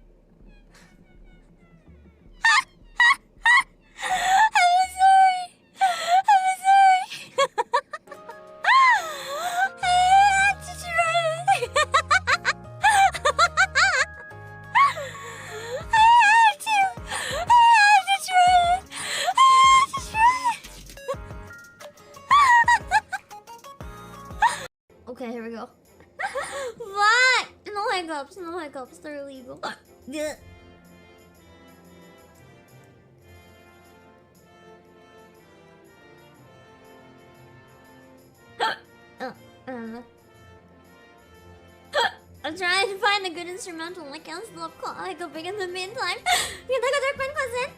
Okay, here we go. What? No hiccups, no hiccups. They're illegal. Yeah. I'm trying to find a good instrumental. I can't stop hiccuping in the meantime. You think a cousin?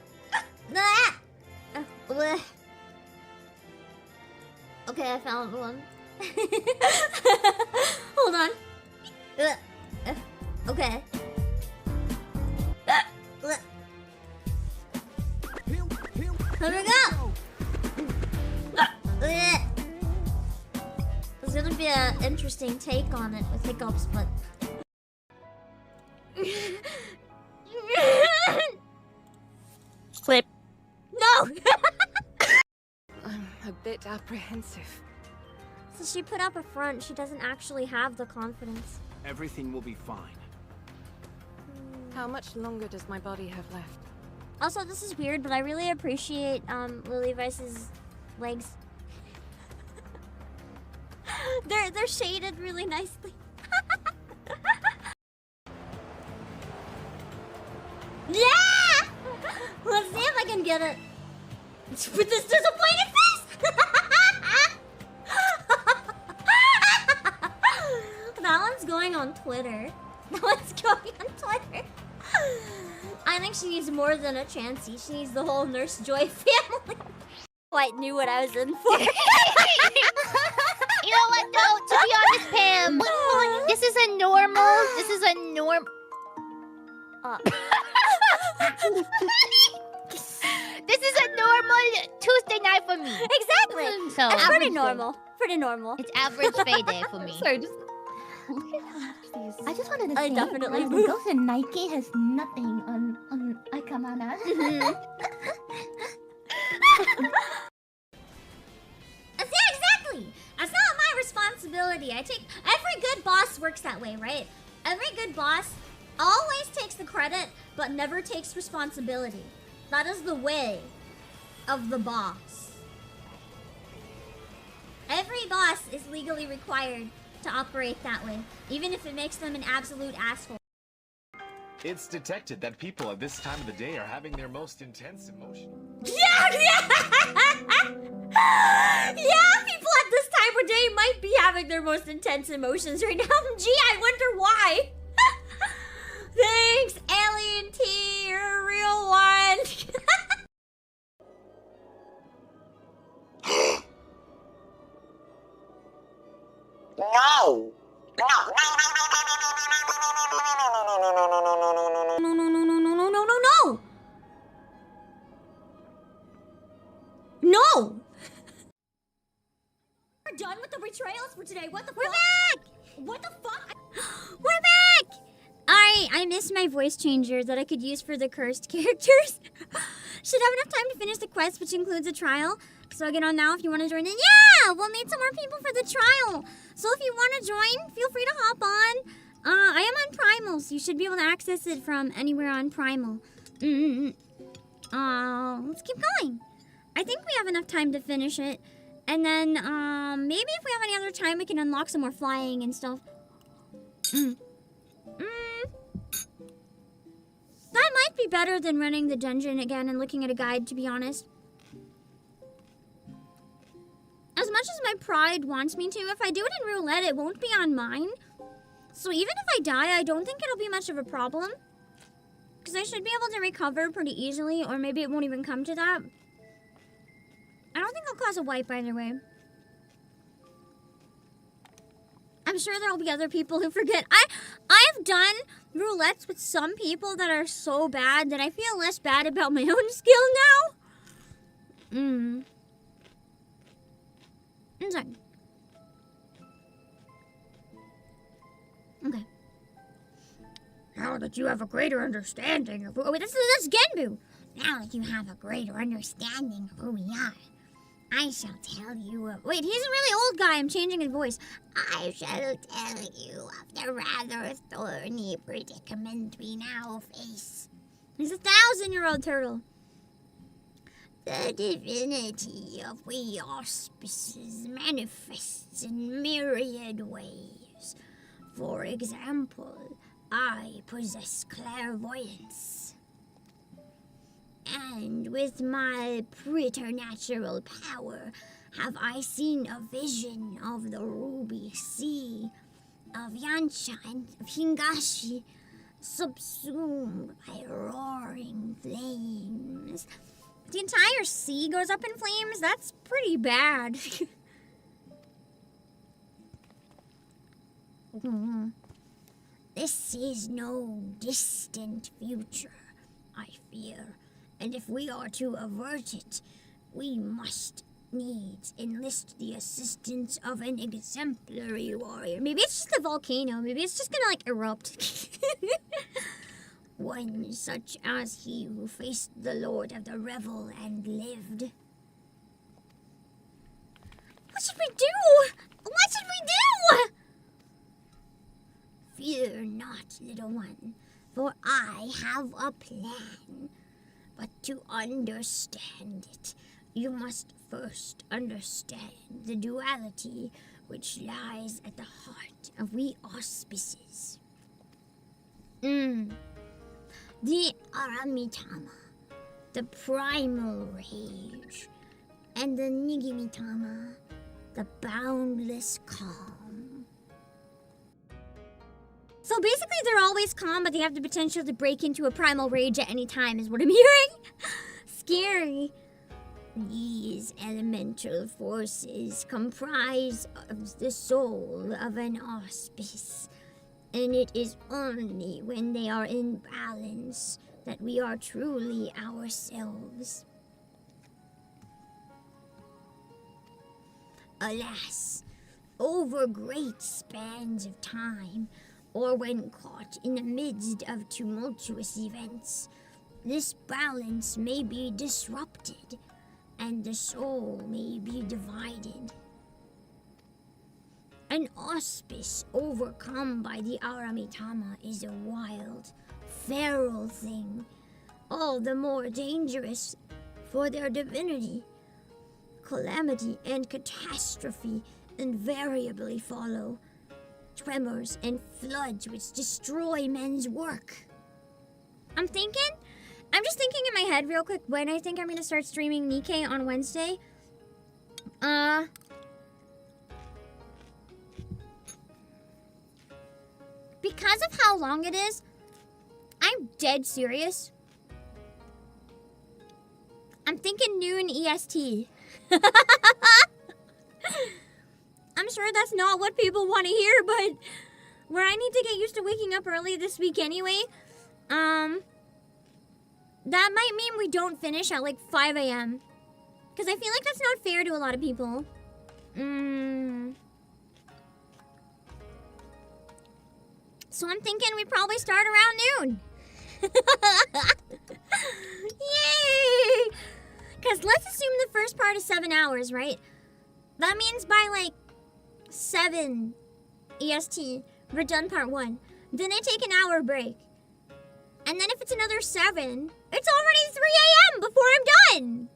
Blech. Okay, I found one. Hold on. Okay. Here we go. There's gonna be an interesting take on it with hiccups, but. Clip. No! I'm a bit apprehensive. So she put up a front, she doesn't actually have the confidence. Everything will be fine. How much longer does my body have left? Also, this is weird, but I really appreciate Lily Vice's legs. They're shaded really nicely. Yeah! Let's see if I can get it. With this disappointed face! That one's going on Twitter. That one's going on Twitter. I think she needs more than a chancey. She needs the whole Nurse Joy family. Quite knew what I was in for. You know what though? To be honest, Pam, this is a normal. This is a normal Tuesday night for me. Exactly. So It's pretty normal. Pretty normal. It's average payday for me. Sorry, just look at these. I just wanted to I say, definitely the moved. ghost in Nike has nothing on Aikamana. Yeah, exactly. That's not my responsibility. Every good boss works that way, right? Every good boss always takes the credit, but never takes responsibility. That is the way of the boss. Every boss is legally required to operate that way, even if it makes them an absolute asshole. It's detected that people at this time of the day are having their most intense emotion. Yeah! Yeah, people at this time of day might be having their most intense emotions right now. Gee, I wonder why. Thanks, Alien T, you're a real one. No! No! No! We're done with the betrayals for today. What the fuck? We're back! What the fuck? We're back! I missed my voice changer that I could use for the cursed characters. Should have enough time to finish the quest, which includes a trial. So get on now if you want to join in. Yeah! We'll need some more people for the trial. So if you want to join, feel free to hop on. I am on Primal, so you should be able to access it from anywhere on Primal. Let's keep going. I think we have enough time to finish it. And then, maybe if we have any other time, we can unlock some more flying and stuff. That might be better than running the dungeon again and looking at a guide, to be honest. As much as my pride wants me to, if I do it in roulette, it won't be on mine. So even if I die, I don't think it'll be much of a problem. Because I should be able to recover pretty easily, or maybe it won't even come to that. I don't think I'll cause a wipe either way. I'm sure there'll be other people who forget. I've done roulettes with some people that are so bad that I feel less bad about my own skill now. Sorry. Okay. Now that you have a greater understanding of Oh, wait, that's Genbu. Now that you have a greater understanding of who we are, I shall tell you of... Wait, he's a really old guy. I'm changing his voice. I shall tell you of the rather thorny predicament we now face. He's a 1,000-year-old turtle. The divinity of we auspices manifests in myriad ways. For example, I possess clairvoyance. And with my preternatural power, have I seen a vision of the ruby sea, of Yansha and of Hingashi, subsumed by roaring flames, The entire sea goes up in flames? That's pretty bad. This is no distant future, I fear. And if we are to avert it, we must needs enlist the assistance of an exemplary warrior. Maybe it's just a volcano. Maybe it's just gonna, like, erupt. One such as he who faced the Lord of the Revel and lived. What should we do? What should we do? Fear not, little one, for I have a plan. But to understand it, you must first understand the duality which lies at the heart of we auspices. The Aramitama, the primal rage, and the Nigimitama, the boundless calm. So basically they're always calm, but they have the potential to break into a primal rage at any time, is what I'm hearing. Scary. These elemental forces comprise of the soul of an auspice, and it is only when they are in balance that we are truly ourselves. Alas, over great spans of time, or when caught in the midst of tumultuous events, this balance may be disrupted, and the soul may be divided. An auspice overcome by the Aramitama is a wild, feral thing, all the more dangerous for their divinity. Calamity and catastrophe invariably follow, tremors and floods which destroy men's work. I'm just thinking in my head real quick when I think I'm gonna start streaming Nikkei on Wednesday. Because of how long it is, I'm dead serious. I'm thinking noon EST. I'm sure that's not what people want to hear, but where I need to get used to waking up early this week anyway, that might mean we don't finish at like 5 a.m. Because I feel like that's not fair to a lot of people. So I'm thinking we probably start around noon. Yay! Because let's assume the first part is 7 hours, right? That means by like 7 EST, we're done part 1. Then I take an hour break. And then if it's another 7, it's already 3 a.m. before I'm done.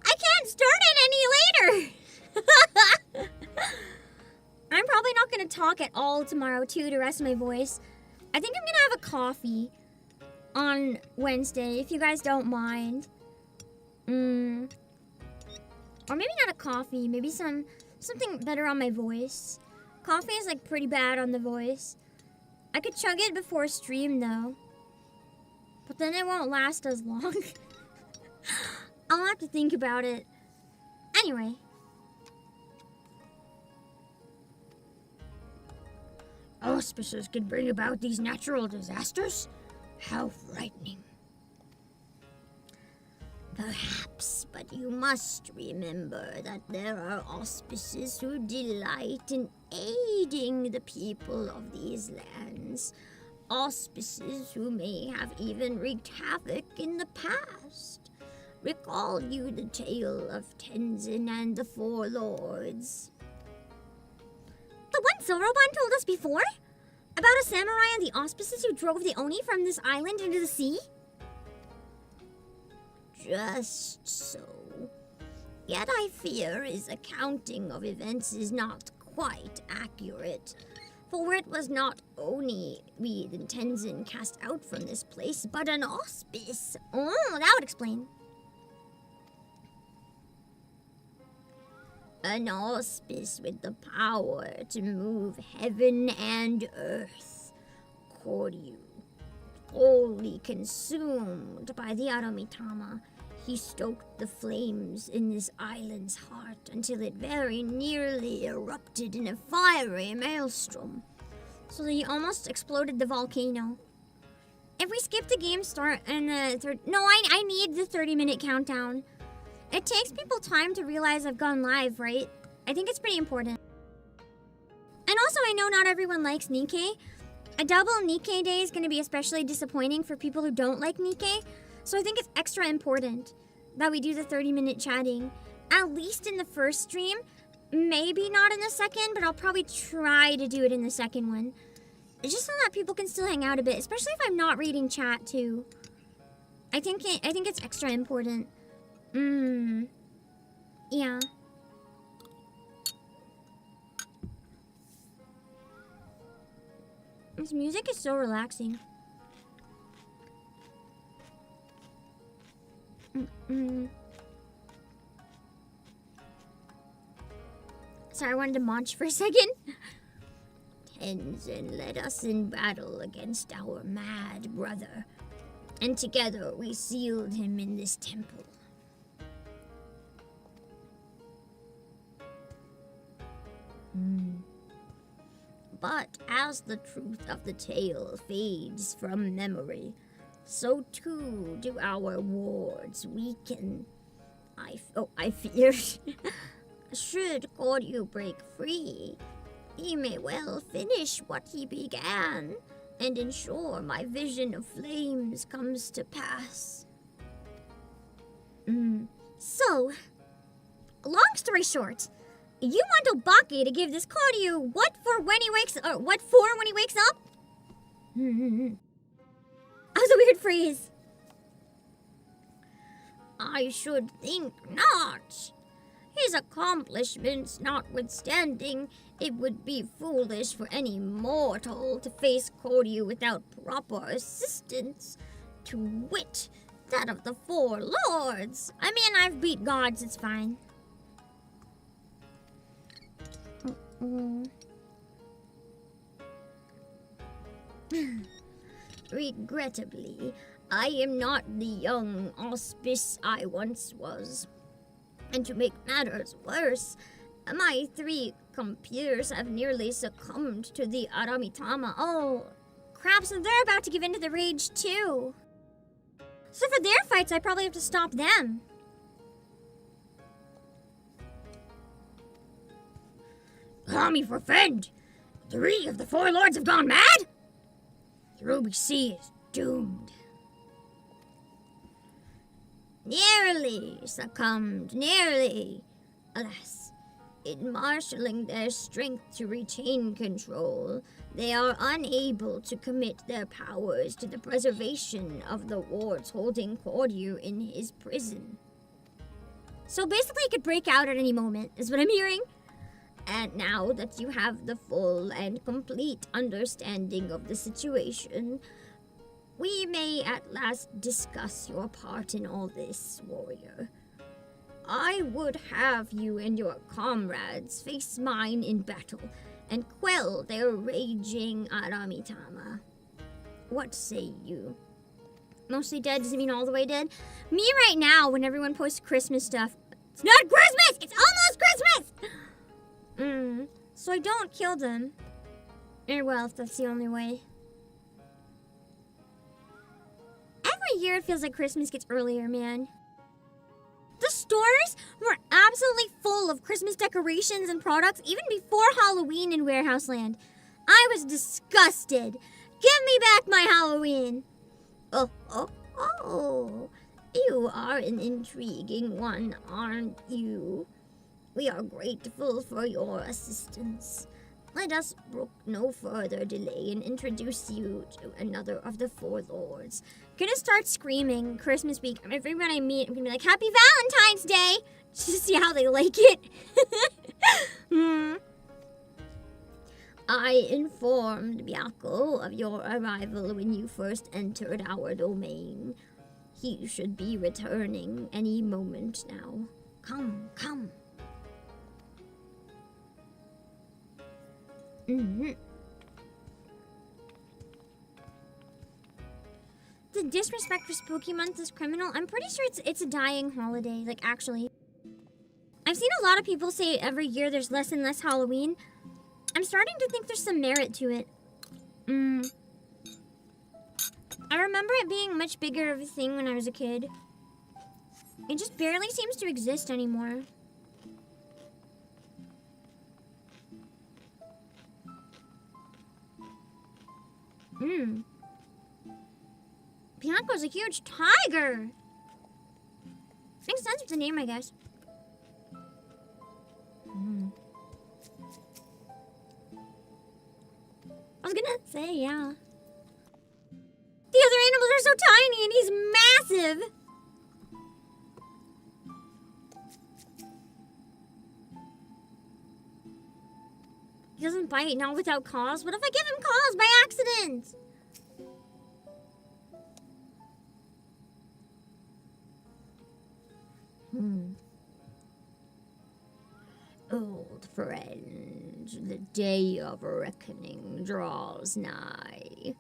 I can't start it any later. I'm probably not going to talk at all tomorrow, too, to rest my voice. I think I'm going to have a coffee on Wednesday, if you guys don't mind. Or maybe not a coffee, maybe something better on my voice. Coffee is, like, pretty bad on the voice. I could chug it before stream, though. But then it won't last as long. I'll have to think about it. Anyway. Auspices can bring about these natural disasters? How frightening. Perhaps, but you must remember that there are auspices who delight in aiding the people of these lands. Auspices who may have even wreaked havoc in the past. Recall you the tale of Tenzin and the Four Lords. The one Zoroban told us before? About a samurai and the auspices who drove the Oni from this island into the sea? Just so. Yet I fear his accounting of events is not quite accurate. For it was not Oni we the Tenzin cast out from this place, but an auspice. Oh, that would explain. An auspice with the power to move heaven and earth. Koryu, wholly consumed by the Aramitama, He stoked the flames in this island's heart until it very nearly erupted in a fiery maelstrom. So he almost exploded the volcano. If we skip the game start and the third... No, I need the 30-minute countdown. It takes people time to realize I've gone live, right? I think it's pretty important. And also, I know not everyone likes Nikkei. A double Nikkei day is going to be especially disappointing for people who don't like Nikkei. So I think it's extra important that we do the 30-minute chatting. At least in the first stream. Maybe not in the second, but I'll probably try to do it in the second one. Just so that people can still hang out a bit, especially if I'm not reading chat too. I think it's extra important. Yeah. This music is so relaxing. Sorry, I wanted to munch for a second. Tenzin led us in battle against our mad brother, and together we sealed him in this temple. But as the truth of the tale fades from memory, so too do our wards weaken. I fear should Koryu break free, he may well finish what he began and ensure my vision of flames comes to pass. So, long story short, you want Obake to give this Koryu what for when he wakes up? What for when he wakes up? That was a weird phrase. I should think not. His accomplishments notwithstanding, it would be foolish for any mortal to face Koryu without proper assistance. To wit, that of the four lords. I mean, I've beat gods, it's fine. Regrettably, I am not the young auspice I once was. And to make matters worse, my 3 compeers have nearly succumbed to the Aramitama. Oh, crap, so they're about to give in to the rage too. So for their fights, I probably have to stop them. Army for friend! 3 of the 4 lords have gone mad? The Ruby Sea is doomed. Nearly succumbed, nearly. Alas, in marshalling their strength to retain control, they are unable to commit their powers to the preservation of the wards holding Koryu in his prison. So basically it could break out at any moment, is what I'm hearing. And now that you have the full and complete understanding of the situation, we may at last discuss your part in all this, warrior. I would have you and your comrades face mine in battle and quell their raging Aramitama. What say you? Mostly dead doesn't mean all the way dead. Me right now, when everyone posts Christmas stuff, it's not Christmas! It's almost Christmas! So I don't kill them. Or well, if that's the only way. Every year it feels like Christmas gets earlier, man. The stores were absolutely full of Christmas decorations and products even before Halloween in Warehouse Land. I was disgusted. Give me back my Halloween. Oh, you are an intriguing one, aren't you? We are grateful for your assistance. Let us brook no further delay and introduce you to another of the 4 lords. Gonna start screaming Christmas week. Everyone I meet, I'm gonna be like, Happy Valentine's Day! Just to see how they like it. I informed Byakko of your arrival when you first entered our domain. He should be returning any moment now. Come. The the disrespect for Spooky Month is criminal. I'm pretty sure it's a dying holiday, like actually. I've seen a lot of people say every year there's less and less Halloween. I'm starting to think there's some merit to it. I remember it being much bigger of a thing when I was a kid. It just barely seems to exist anymore. Bianco's a huge tiger. Makes sense with the name, I guess. I was gonna say, yeah. The other animals are so tiny and he's massive. He doesn't bite now without cause. What if I give him cause by accident? Old friend, the day of reckoning draws nigh.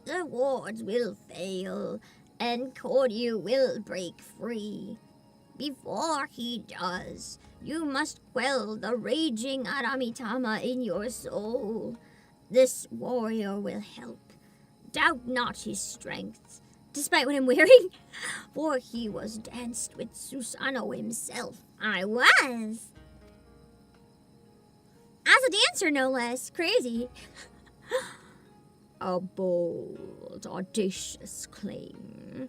The wards will fail, and Koryu will break free. Before he does, you must quell the raging Aramitama in your soul. This warrior will help. Doubt not his strength, Despite what I'm wearing. for he was danced with Susano himself. I was. As a dancer, no less. Crazy. A bold, audacious claim.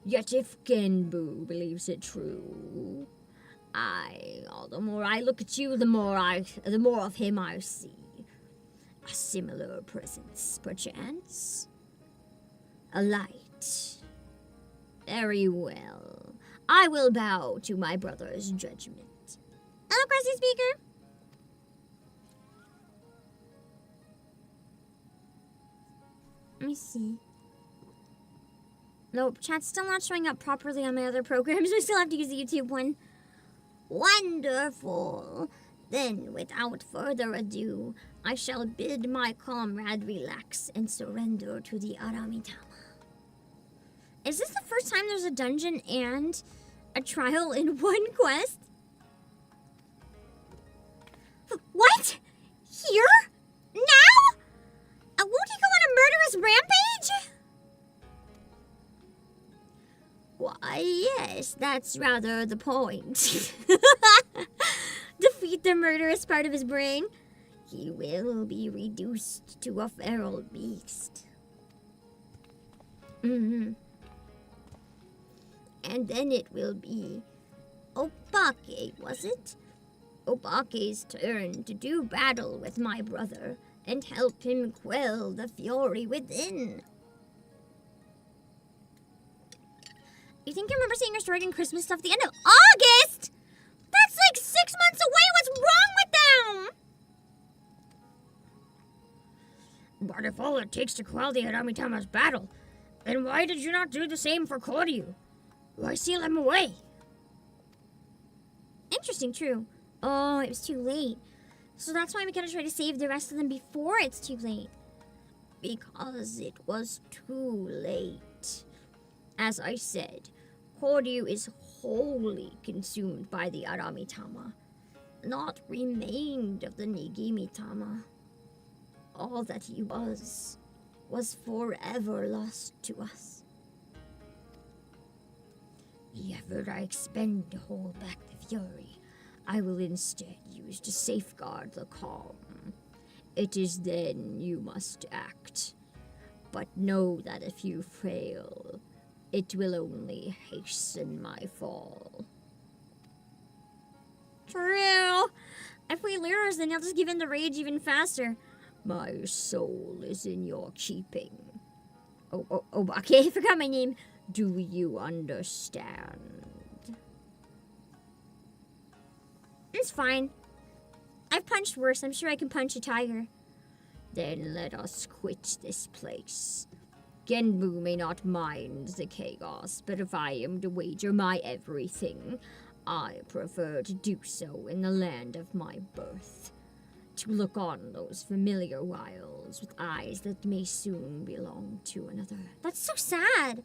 Yet if Genbu believes it true, the more I look at you, the more of him I see. A similar presence, perchance. A light. Very well. I will bow to my brother's judgment. Hello, Crusty Speaker. Let me see. Nope, chat's still not showing up properly on my other programs. I still have to use the YouTube one. Wonderful. Then, without further ado, I shall bid my comrade relax and surrender to the Aramitama. Is this the first time there's a dungeon and a trial in one quest? What? Here? Now? Won't he go on a murderous rampage? Why, yes, that's rather the point. Defeat the murderous part of his brain. He will be reduced to a feral beast. And then it will be Obake, was it? Obake's turn to do battle with my brother and help him quell the fury within. You think you remember seeing your story in Christmas stuff at the end of August? That's like 6 months away. What's wrong with them? But if all it takes to quell the Aramitama's battle, then why did you not do the same for Koryu? Why seal him away? Interesting, true. Oh, it was too late. So that's why we gotta try to save the rest of them before it's too late. Because it was too late. As I said, Koryu is wholly consumed by the Aramitama. Not remained of the Nigimitama. All that he was forever lost to us. If ever I expend to hold back the fury, I will instead use to safeguard the calm. It is then you must act. But know that if you fail, it will only hasten my fall. True. If we lure then he'll just give in to rage even faster. My soul is in your keeping. Obake, I forgot my name. Do you understand? It's fine. I've punched worse. I'm sure I can punch a tiger. Then let us quit this place. Genbu may not mind the chaos, but if I am to wager my everything, I prefer to do so in the land of my birth. To look on those familiar wilds souls with eyes that may soon belong to another. That's so sad.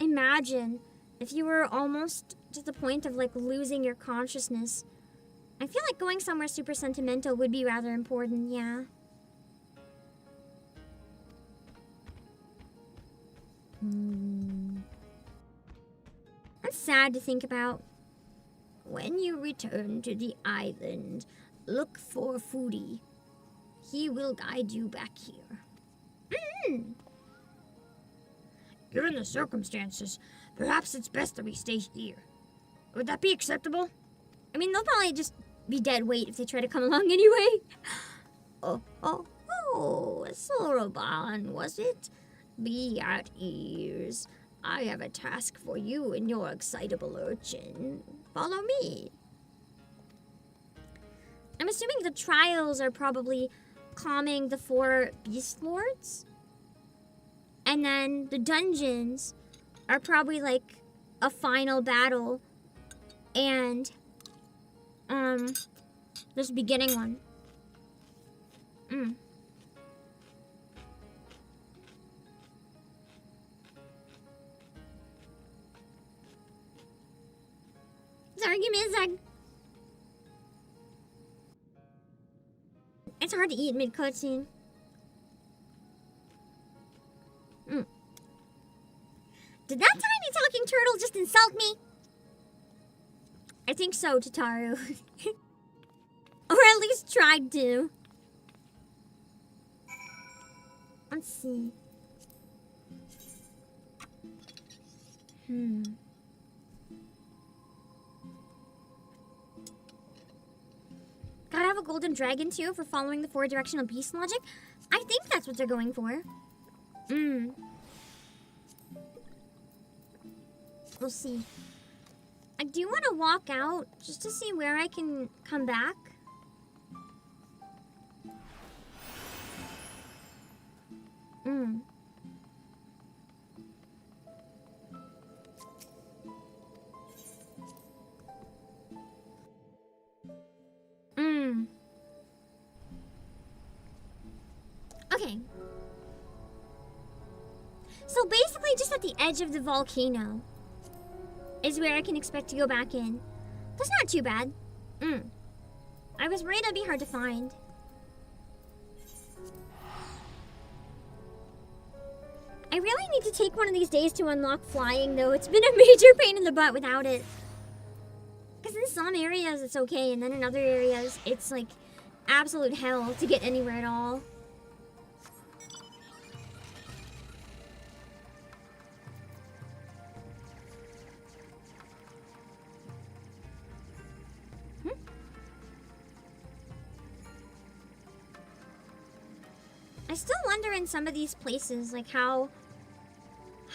Imagine if you were almost to the point of like losing your consciousness. I feel like going somewhere super sentimental would be rather important, yeah. That's sad to think about. When you return to the island, look for Foodie. He will guide you back here. Given the circumstances, perhaps it's best that we stay here. Would that be acceptable? I mean, they'll probably just be dead weight if they try to come along anyway. Oh, Soroban, was it? Be at ease. I have a task for you and your excitable urchin. Follow me. I'm assuming the trials are probably calming the 4 beast lords. And then the dungeons are probably like a final battle. And this beginning one. Sorry, give me a sec. It's hard to eat mid-cutscene. Did that tiny talking turtle just insult me? I think so, Tataru. Or at least tried to. Let's see. Gotta have a golden dragon too for following the 4-directional beast logic. I think that's what they're going for. We'll see. I do want to walk out just to see where I can come back. Okay. So basically just at the edge of the volcano is where I can expect to go back in. That's not too bad. I was worried it'd be hard to find. I really need to take one of these days to unlock flying though. It's been a major pain in the butt without it. Because in some areas it's okay, and then in other areas it's like absolute hell to get anywhere at all. I still wonder in some of these places, like how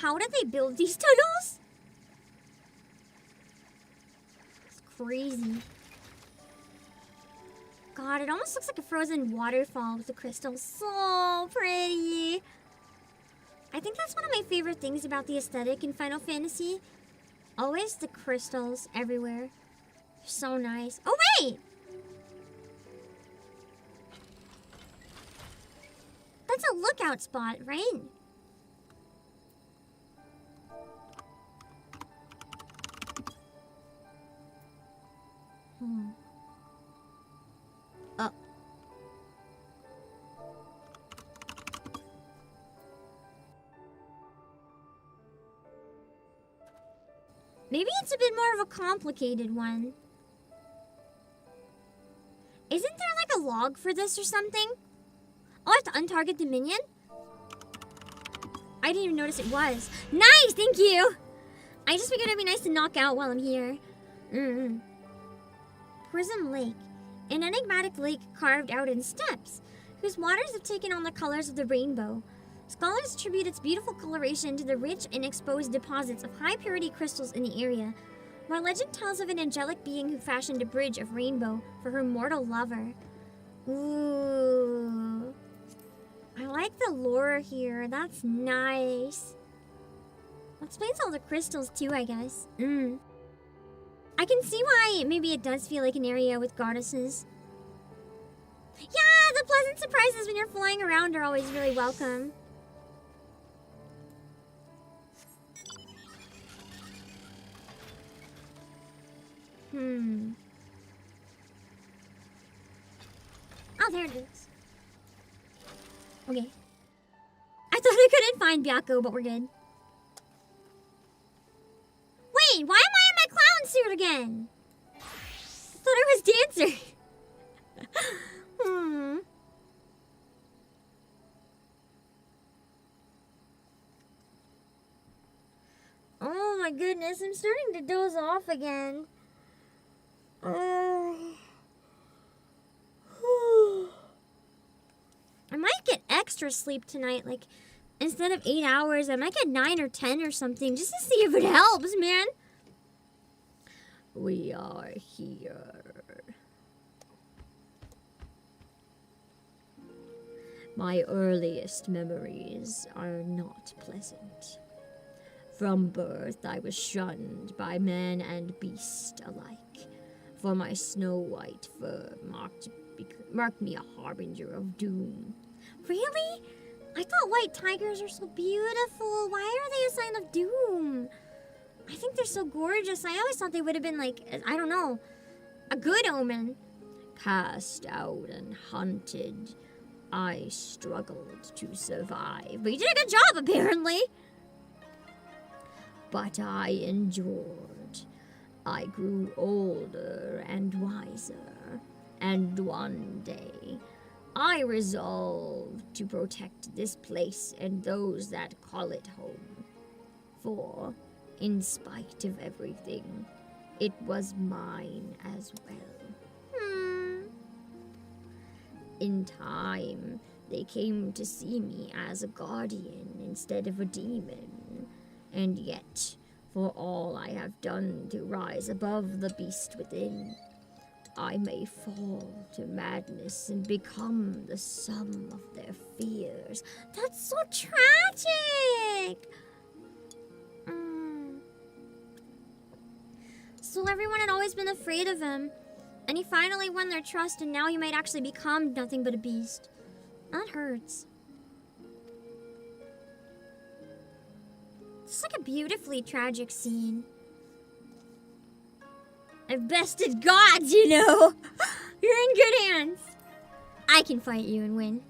did they build these tunnels? It's crazy. God, it almost looks like a frozen waterfall with the crystals. So pretty. I think that's one of my favorite things about the aesthetic in Final Fantasy. Always the crystals everywhere. They're so nice. Oh, wait! That's a lookout spot, right? Oh. Maybe it's a bit more of a complicated one. Isn't there like a log for this or something? Oh, I have to untarget the minion? I didn't even notice it was. Nice, thank you! I just figured it'd be nice to knock out while I'm here. Prism Lake. An enigmatic lake carved out in steps, whose waters have taken on the colors of the rainbow. Scholars attribute its beautiful coloration to the rich and exposed deposits of high-purity crystals in the area, while legend tells of an angelic being who fashioned a bridge of rainbow for her mortal lover. Ooh. I like the lore here. That's nice. That explains all the crystals too, I guess. I can see why maybe it does feel like an area with goddesses. Yeah, the pleasant surprises when you're flying around are always really welcome. Oh, there it is. Okay. I thought I couldn't find Byakko, but we're good. Wait, why am I in my clown suit again? I thought I was dancer. Oh my goodness, I'm starting to doze off again. I might get extra sleep tonight, like instead of 8 hours, I might get 9 or 10 or something, just to see if it helps, man. We are here. My earliest memories are not pleasant. From birth, I was shunned by man and beast alike, for my snow-white fur marked me a harbinger of doom. Really? I thought white tigers are so beautiful. Why are they a sign of doom? I think they're so gorgeous. I always thought they would have been like, I don't know, a good omen. Cast out and hunted, I struggled to survive. But you did a good job, apparently. But I endured. I grew older and wiser. And one day, I resolved to protect this place and those that call it home. For, in spite of everything, it was mine as well. In time, they came to see me as a guardian instead of a demon. And yet, for all I have done to rise above the beast within, I may fall to madness and become the sum of their fears. That's so tragic! So everyone had always been afraid of him, and he finally won their trust, and now he might actually become nothing but a beast. That hurts. It's like a beautifully tragic scene. I've bested gods, you know. You're in good hands. I can fight you and win.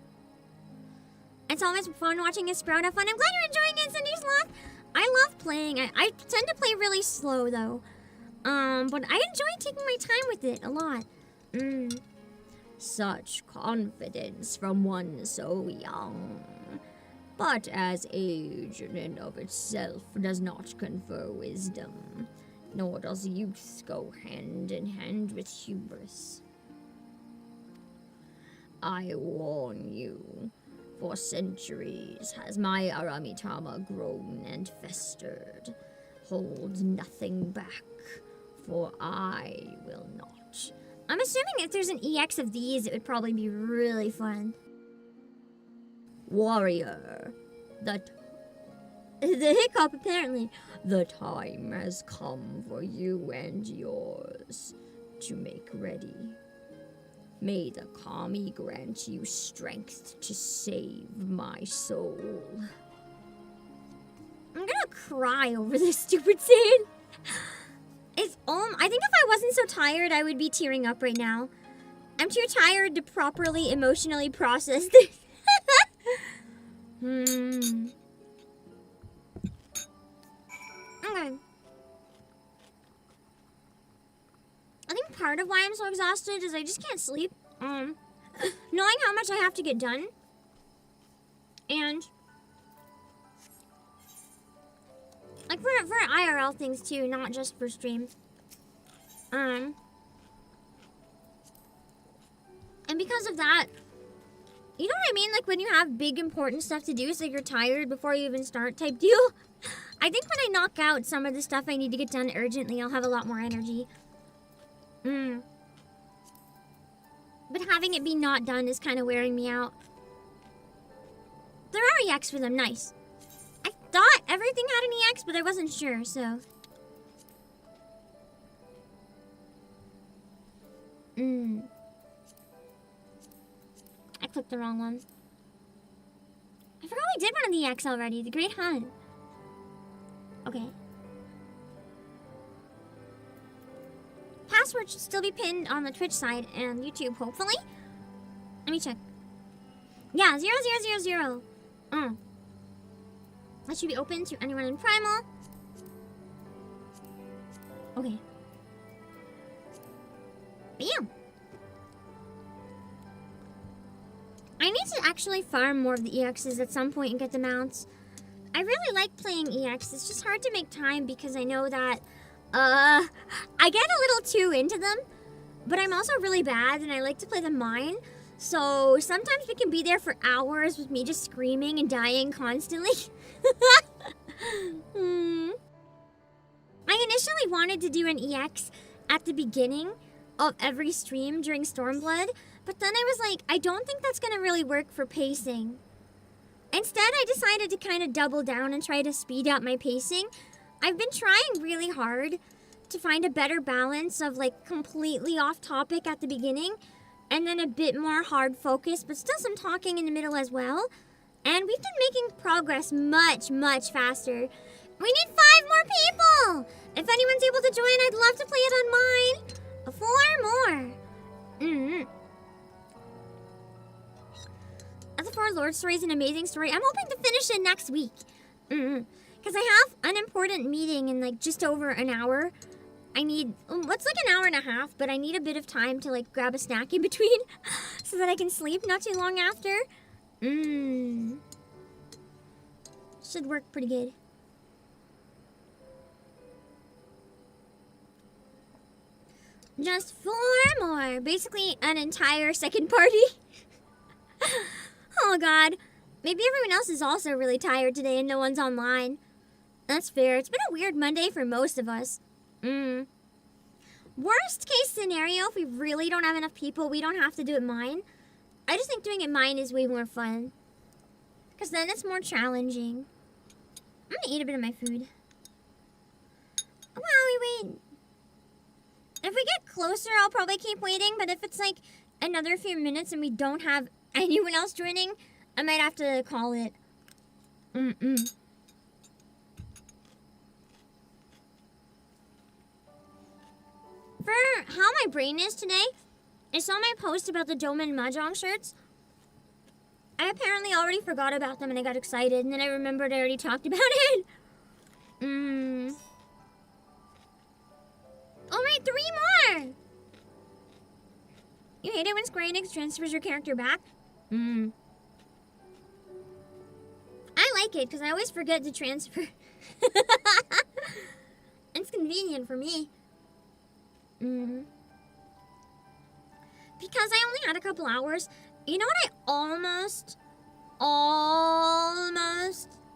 It's always fun watching a sprout have fun. I'm glad you're enjoying it, Cindy Sloth. I love playing. I tend to play really slow, though. But I enjoy taking my time with it a lot. Such confidence from one so young. But as age in and of itself does not confer wisdom, nor does youth go hand in hand with hubris. I warn you, for centuries has my Aramitama grown and festered. Hold nothing back, for I will not. I'm assuming if there's an EX of these, it would probably be really fun. Warrior, the hiccup apparently. The time has come for you and yours to make ready. May the Kami grant you strength to save my soul. I'm gonna cry over this stupid scene. I think if I wasn't so tired, I would be tearing up right now. I'm too tired to properly emotionally process this. Okay. I think part of why I'm so exhausted is I just can't sleep. Knowing how much I have to get done. And like for IRL things too, not just for stream. And because of that, you know what I mean? Like when you have big important stuff to do, so you're tired before you even start type deal. I think when I knock out some of the stuff I need to get done urgently, I'll have a lot more energy. But having it be not done is kind of wearing me out. There are EX for them, nice. I thought everything had an EX, but I wasn't sure, so. I clicked the wrong one. we did one of the EX already. The Great Hunt. Okay. Password should still be pinned on the Twitch side and YouTube, hopefully. Let me check. Yeah, 0000. That should be open to anyone in Primal. Okay. Bam. I need to actually farm more of the EXs at some point and get the mounts. I really like playing EX. It's just hard to make time because I know that I get a little too into them, but I'm also really bad and I like to play them mine. So sometimes we can be there for hours with me just screaming and dying constantly. I initially wanted to do an EX at the beginning of every stream during Stormblood, but then I was like, I don't think that's gonna really work for pacing. Instead, I decided to kind of double down and try to speed up my pacing. I've been trying really hard to find a better balance of like completely off topic at the beginning and then a bit more hard focus, but still some talking in the middle as well. And we've been making progress much, much faster. We need 5 more people! If anyone's able to join, I'd love to play it on mine. 4 more. The Four Lord story is an amazing story. I'm hoping to finish it next week. Because I have an important meeting in like just over an hour. I need, what's like an hour and a half, but I need a bit of time to like grab a snack in between so that I can sleep not too long after. Should work pretty good. Just 4 more. Basically an entire second party. Oh god. Maybe everyone else is also really tired today and no one's online. That's fair. It's been a weird Monday for most of us. Worst case scenario, if we really don't have enough people, we don't have to do it mine. I just think doing it mine is way more fun. Because then it's more challenging. I'm gonna eat a bit of my food. While we wait. If we get closer, I'll probably keep waiting. But if it's like another few minutes and we don't have anyone else joining, I might have to call it. For how my brain is today, I saw my post about the Dome and Mahjong shirts. I apparently already forgot about them and I got excited, and then I remembered I already talked about it. Oh wait, 3 more! You hate it when Square Enix transfers your character back? I like it because I always forget to transfer. It's convenient for me. Because I only had a couple hours. You know what I almost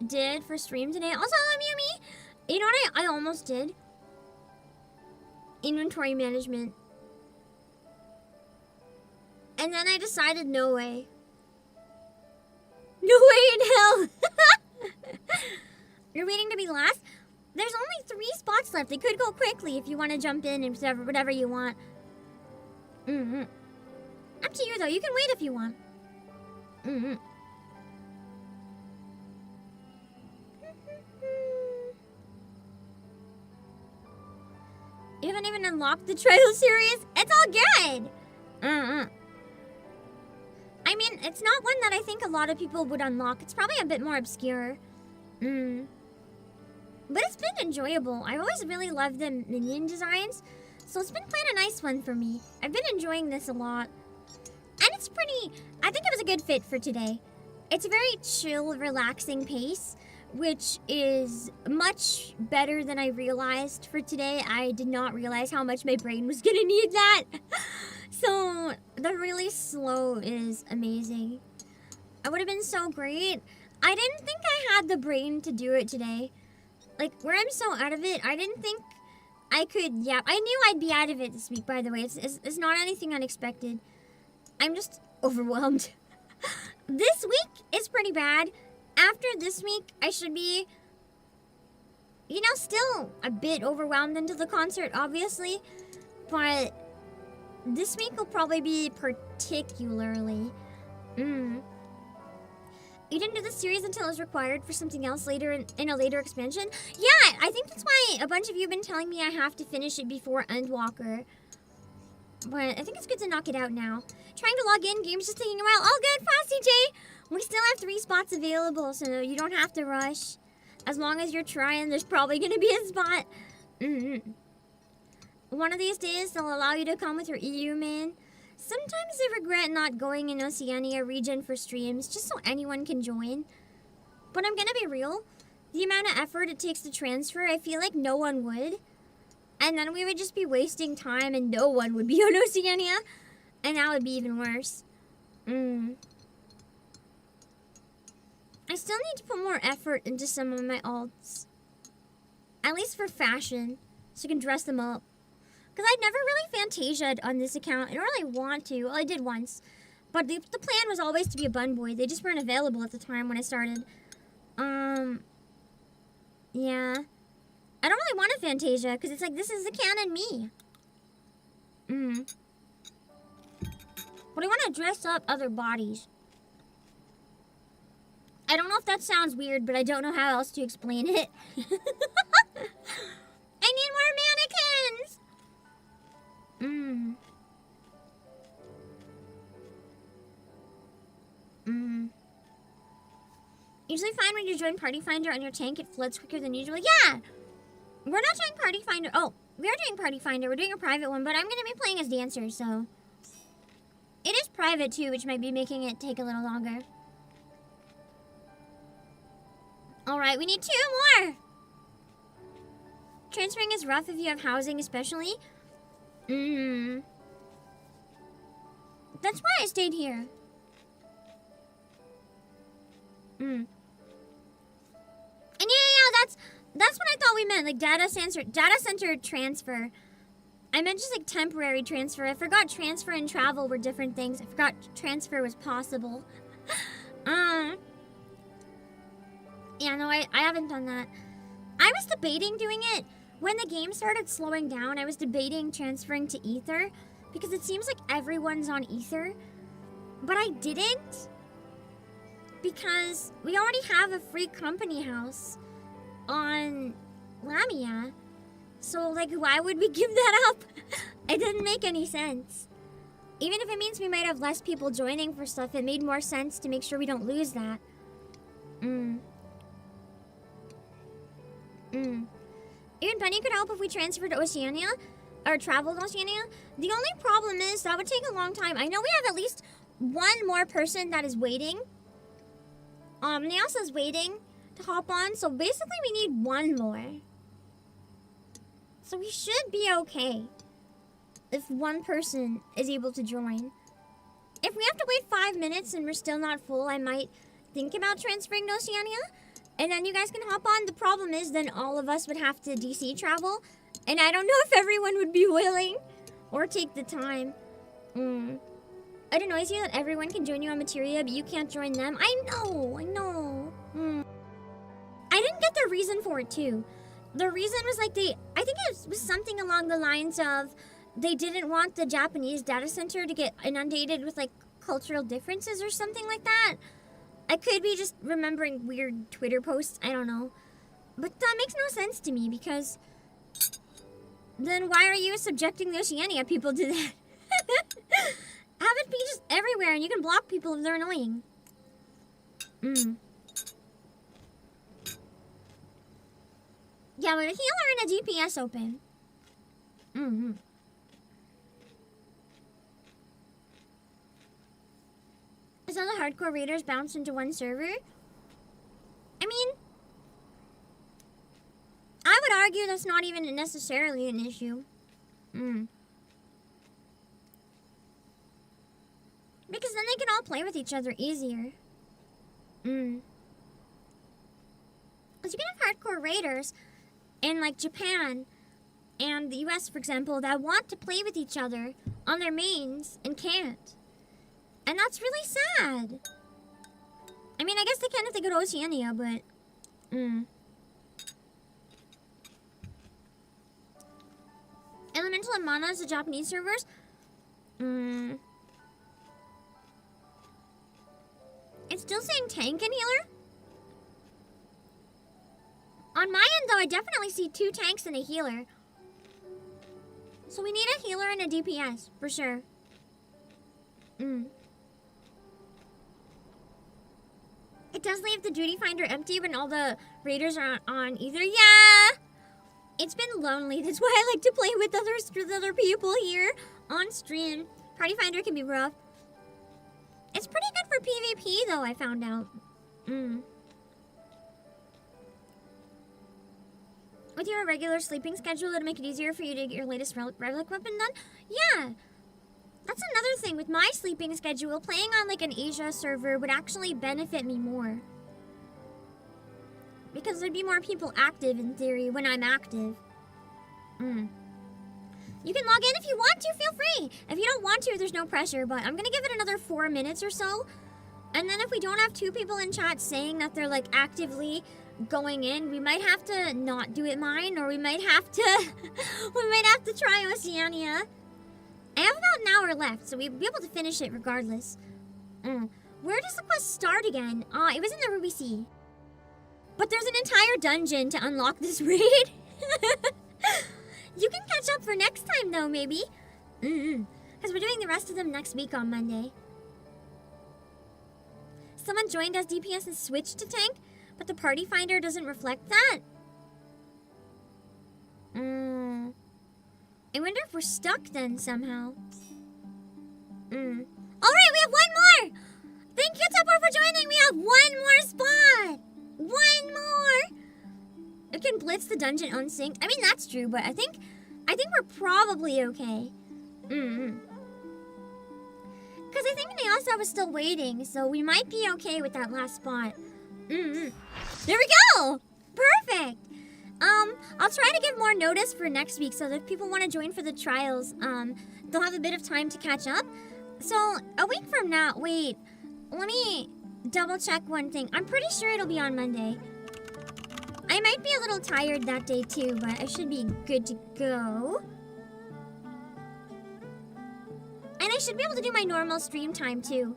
did for stream today? Also, Lamia me. You know what I almost did? Inventory management. And then I decided no way. No way in hell. You're waiting to be last? There's only 3 spots left. They could go quickly if you want to jump in and whatever you want. Up to you though. You can wait if you want. You haven't even unlocked the trial series? It's all good! I mean, it's not one that I think a lot of people would unlock. It's probably a bit more obscure. But it's been enjoyable. I always really loved the minion designs. So it's been quite a nice one for me. I've been enjoying this a lot. And it's pretty... I think it was a good fit for today. It's a very chill, relaxing pace, which is much better than I realized for today. I did not realize how much my brain was gonna need that. So the really slow is amazing. I would have been so great. I didn't think I had the brain to do it today. Like, where I'm so out of it, I didn't think I could, yeah. I knew I'd be out of it this week, by the way. It's not anything unexpected. I'm just overwhelmed. This week is pretty bad. After this week, I should be, you know, still a bit overwhelmed into the concert, obviously. But this week will probably be particularly. You didn't do the series until it was required for something else later in a later expansion? Yeah, I think that's why a bunch of you have been telling me I have to finish it before Endwalker. But I think it's good to knock it out now. Trying to log in, game's just taking a while. All good, Frosty J! We still have 3 spots available, so you don't have to rush. As long as you're trying, there's probably gonna be a spot. One of these days, they'll allow you to come with your EU man. Sometimes I regret not going in Oceania region for streams, just so anyone can join. But I'm gonna be real. The amount of effort it takes to transfer, I feel like no one would. And then we would just be wasting time and no one would be on Oceania. And that would be even worse. I still need to put more effort into some of my alts. At least for fashion, so you can dress them up. Because I'd never really Fantasia'd on this account. I don't really want to. Well, I did once. But the plan was always to be a bun boy. They just weren't available at the time when I started. Yeah. I don't really want a Fantasia, because it's like, this is the canon me. But I want to dress up other bodies. I don't know if that sounds weird, but I don't know how else to explain it. I need more mannequins! Usually fine when you join Party Finder on your tank, it floods quicker than usual. Yeah! We're not doing Party Finder. Oh, we are doing Party Finder. We're doing a private one, but I'm going to be playing as Dancer, so. It is private, too, which might be making it take a little longer. Alright, we need 2 more! Transferring is rough if you have housing, especially. That's why I stayed here. And yeah, that's what I thought we meant, like data center transfer. I meant just like temporary transfer. I forgot transfer and travel were different things. I forgot transfer was possible. Yeah, no, I haven't done that. I was debating doing it. When the game started slowing down, I was debating transferring to Ether because it seems like everyone's on Ether. But I didn't because we already have a free company house on Lamia. So, like, why would we give that up? It didn't make any sense. Even if it means we might have less people joining for stuff, it made more sense to make sure we don't lose that. Even Penny could help if we transferred to Oceania, or traveled to Oceania. The only problem is that would take a long time. I know we have at least one more person that is waiting. Niasa's waiting to hop on, so basically we need one more. So we should be okay if one person is able to join. If we have to wait 5 minutes and we're still not full, I might think about transferring to Oceania. And then you guys can hop on. The problem is then all of us would have to DC travel. And I don't know if everyone would be willing or take the time. I don't know. I see that everyone can join you on Materia, but you can't join them. I know. I didn't get the reason for it, too. The reason was like I think it was something along the lines of they didn't want the Japanese data center to get inundated with like cultural differences or something like that. I could be just remembering weird Twitter posts. I don't know. But that makes no sense to me because then why are you subjecting the Oceania people to that? Have it be just everywhere and you can block people if they're annoying. Yeah, but a healer and a DPS open. Is all the hardcore raiders bounced into one server? I mean, I would argue that's not even necessarily an issue. Because then they can all play with each other easier. Because you can have hardcore raiders in like Japan and the US, for example, that want to play with each other on their mains and can't. And that's really sad. I mean, I guess they can if they go to Oceania, but... Elemental and Mana is the Japanese servers? It's Still saying tank and healer? On my end, though, I definitely see 2 tanks and a healer. So we need a healer and a DPS, for sure. It does leave the duty finder empty when all the raiders are on either. Yeah! It's been lonely. That's why I like to play with other people here on stream. Party finder can be rough. It's pretty good for PvP, though, I found out. With your regular sleeping schedule, it'll make it easier for you to get your latest relic weapon done? Yeah! That's another thing. With my sleeping schedule, playing on like an Asia server would actually benefit me more. Because there'd be more people active, in theory, when I'm active. You can log in if you want to, feel free. If you don't want to, there's no pressure, but I'm gonna give it another 4 minutes or so. And then if we don't have 2 people in chat saying that they're like actively going in, we might have to not do it mine, or we might have to try Oceania. I have about an hour left, so we'll be able to finish it regardless. Where does the quest start again? It was in the Ruby Sea. But there's an entire dungeon to unlock this raid. You can catch up for next time, though, maybe. Because we're doing the rest of them next week on Monday. Someone joined as DPS and switched to tank, but the party finder doesn't reflect that. I wonder if we're stuck then somehow. Alright, we have 1 more! Thank you, Tupper, for joining! We have 1 more spot! 1 more! It can blitz the dungeon unsynced. I mean, that's true, but I think we're probably okay. Because I think Nyasa was still waiting, so we might be okay with that last spot. There we go! Perfect! I'll try to give more notice for next week, so that if people want to join for the trials, they'll have a bit of time to catch up. So, a week from now, wait, let me double check one thing. I'm pretty sure it'll be on Monday. I might be a little tired that day too, but I should be good to go. And I should be able to do my normal stream time too.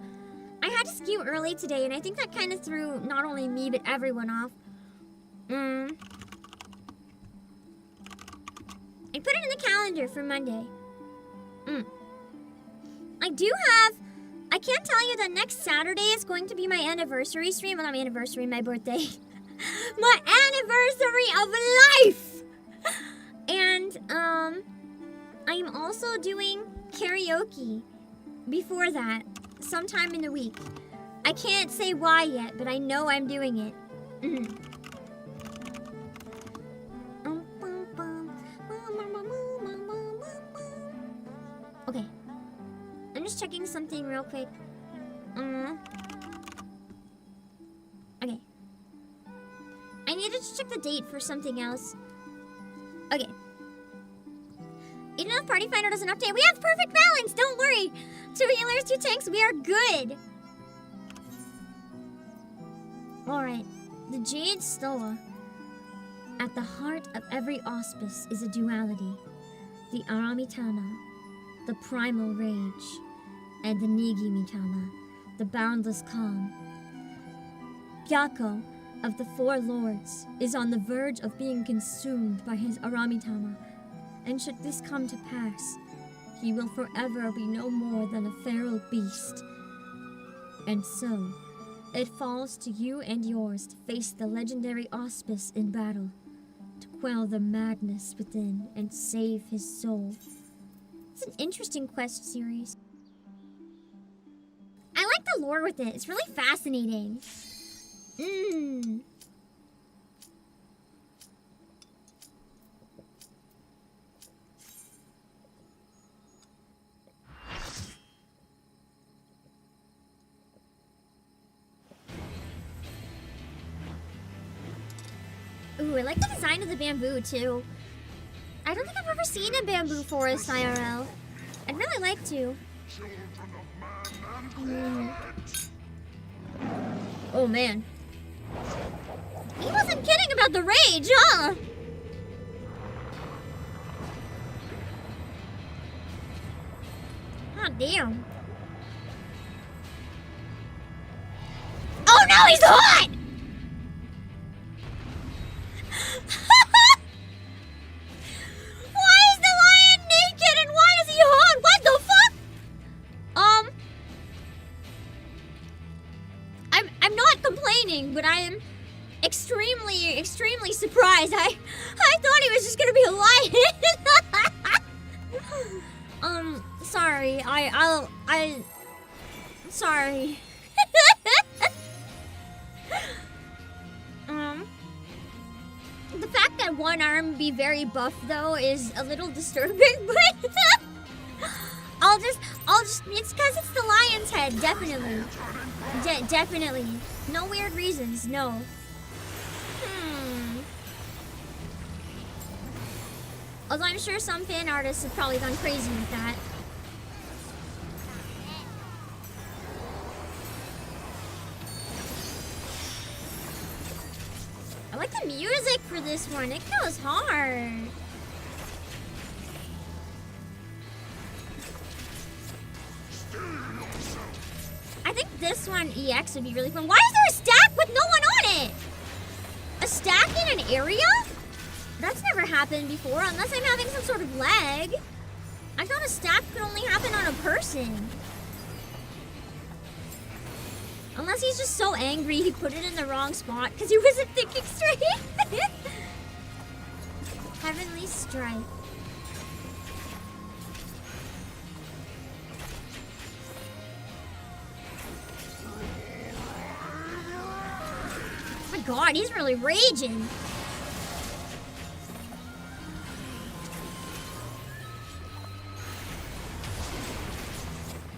I had to skew early today, and I think that kind of threw not only me, but everyone off. I put it in the calendar for Monday. I can't tell you that next Saturday is going to be my anniversary stream. Well, not my anniversary, my birthday. My anniversary of life! And, I'm also doing karaoke before that, sometime in the week. I can't say why yet, but I know I'm doing it. Okay. I'm just checking something real quick. Okay. I needed to check the date for something else. Okay. Even if Party Finder doesn't update, we have perfect balance! Don't worry! 2 healers, 2 tanks, we are good! Alright. The Jade Stoa. At the heart of every auspice is a duality. The Aramitama, the primal rage, and the Nigimitama, the boundless calm. Gyako of the 4 lords is on the verge of being consumed by his Aramitama, and should this come to pass, he will forever be no more than a feral beast. And so, it falls to you and yours to face the legendary auspice in battle, to quell the madness within and save his soul. It's an interesting quest series. I like the lore with it. It's really fascinating. Ooh, I like the design of the bamboo too. I don't think I've ever seen a bamboo forest IRL. I'd really like to. Oh man. He wasn't kidding about the rage, huh? Oh damn. now he's hot! Why is the lion naked and why is he hot? What the fuck? I'm not complaining, but I am extremely surprised. I thought he was just gonna be a lion. Sorry. Sorry. The fact that one arm be very buff though is a little disturbing, but I'll just it's because it's the lion's head, definitely. Definitely. No weird reasons, no. Although I'm sure some fan artists have probably gone crazy with that. I like the music for this one. It goes hard. I think this one EX would be really fun. Why is there a stack with no one on it? A stack in an area? That's never happened before, unless I'm having some sort of lag. I thought a stack could only happen on a person. Unless he's just so angry he put it in the wrong spot because he wasn't thinking straight. Heavenly Strike. Oh my god, he's really raging.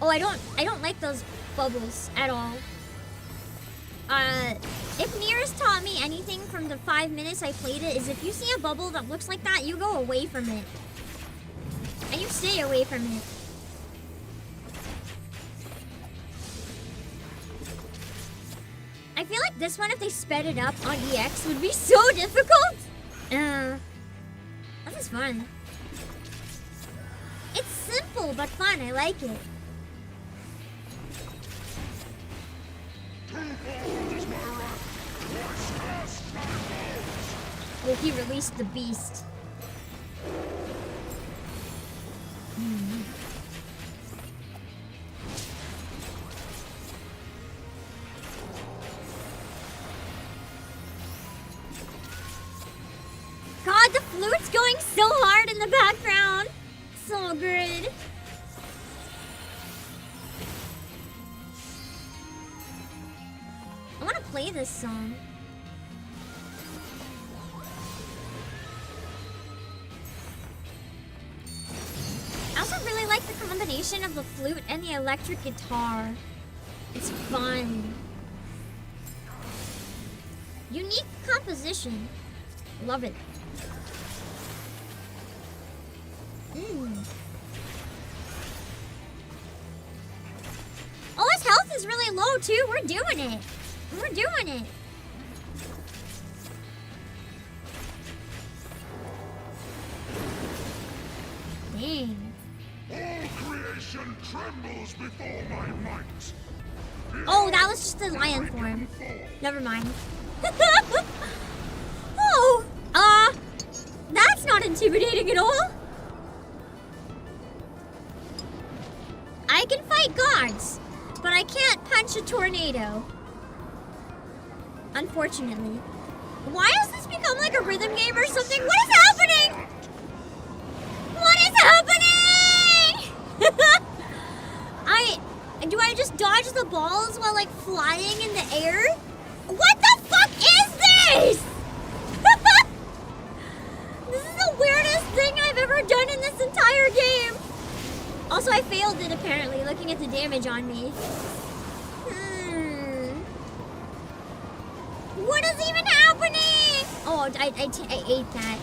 Oh, I don't like those bubbles at all. If Nier's taught me anything from the 5 minutes I played it, is if you see a bubble that looks like that, you go away from it. And you stay away from it. I feel like this one, if they sped it up on EX, would be so difficult. This is fun. It's simple, but fun. I like it. Oh, he released the beast. God, the flute's going so hard in the background. So good. I want to play this song. I also really like the combination of the flute and the electric guitar. It's fun. Unique composition. Love it. Oh, his health is really low too. We're doing it. We're doing it. Dang. All creation trembles before my might. Oh, that was just the lion form. Never mind. Oh, that's not intimidating at all. I can fight gods, but I can't punch a tornado. Unfortunately. Why has this become like a rhythm game or something? What is happening? What is happening? Do I just dodge the balls while like flying in the air? What the fuck is this? This is the weirdest thing I've ever done in this entire game. Also, I failed it apparently, looking at the damage on me. What is even happening? Oh, I ate that.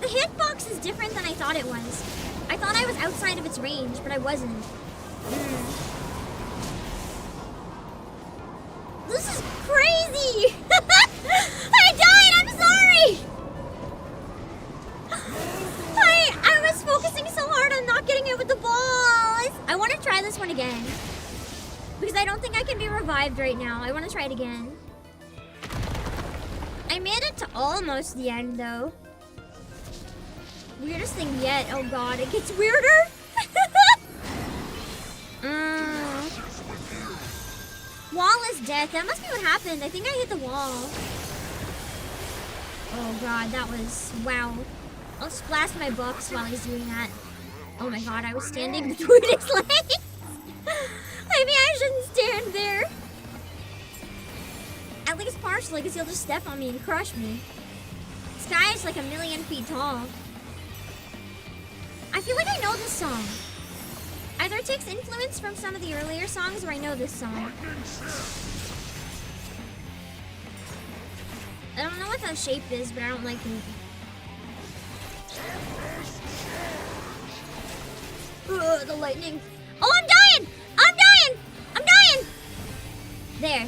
The hitbox is different than I thought it was. I thought I was outside of its range, but I wasn't. This is crazy! I died, I'm sorry! I was focusing so hard on not getting hit with the balls. I want to try this one again. Because I don't think I can be revived right now. I want to try it again. I made it to almost the end, though. Weirdest thing yet. Oh god, it gets weirder. Wall is death. That must be what happened. I think I hit the wall. Oh god, that was... wow. I'll just blast my books while he's doing that. Oh my god, I was standing between his legs. Maybe I shouldn't stand there. At least partially, because he'll just step on me and crush me. This guy is like 1,000,000 feet tall. I feel like I know this song. Either it takes influence from some of the earlier songs, or I know this song. I don't know what that shape is, but I don't like it. Ugh, the lightning. Oh, I'm dying! I'm dying! I'm dying! There.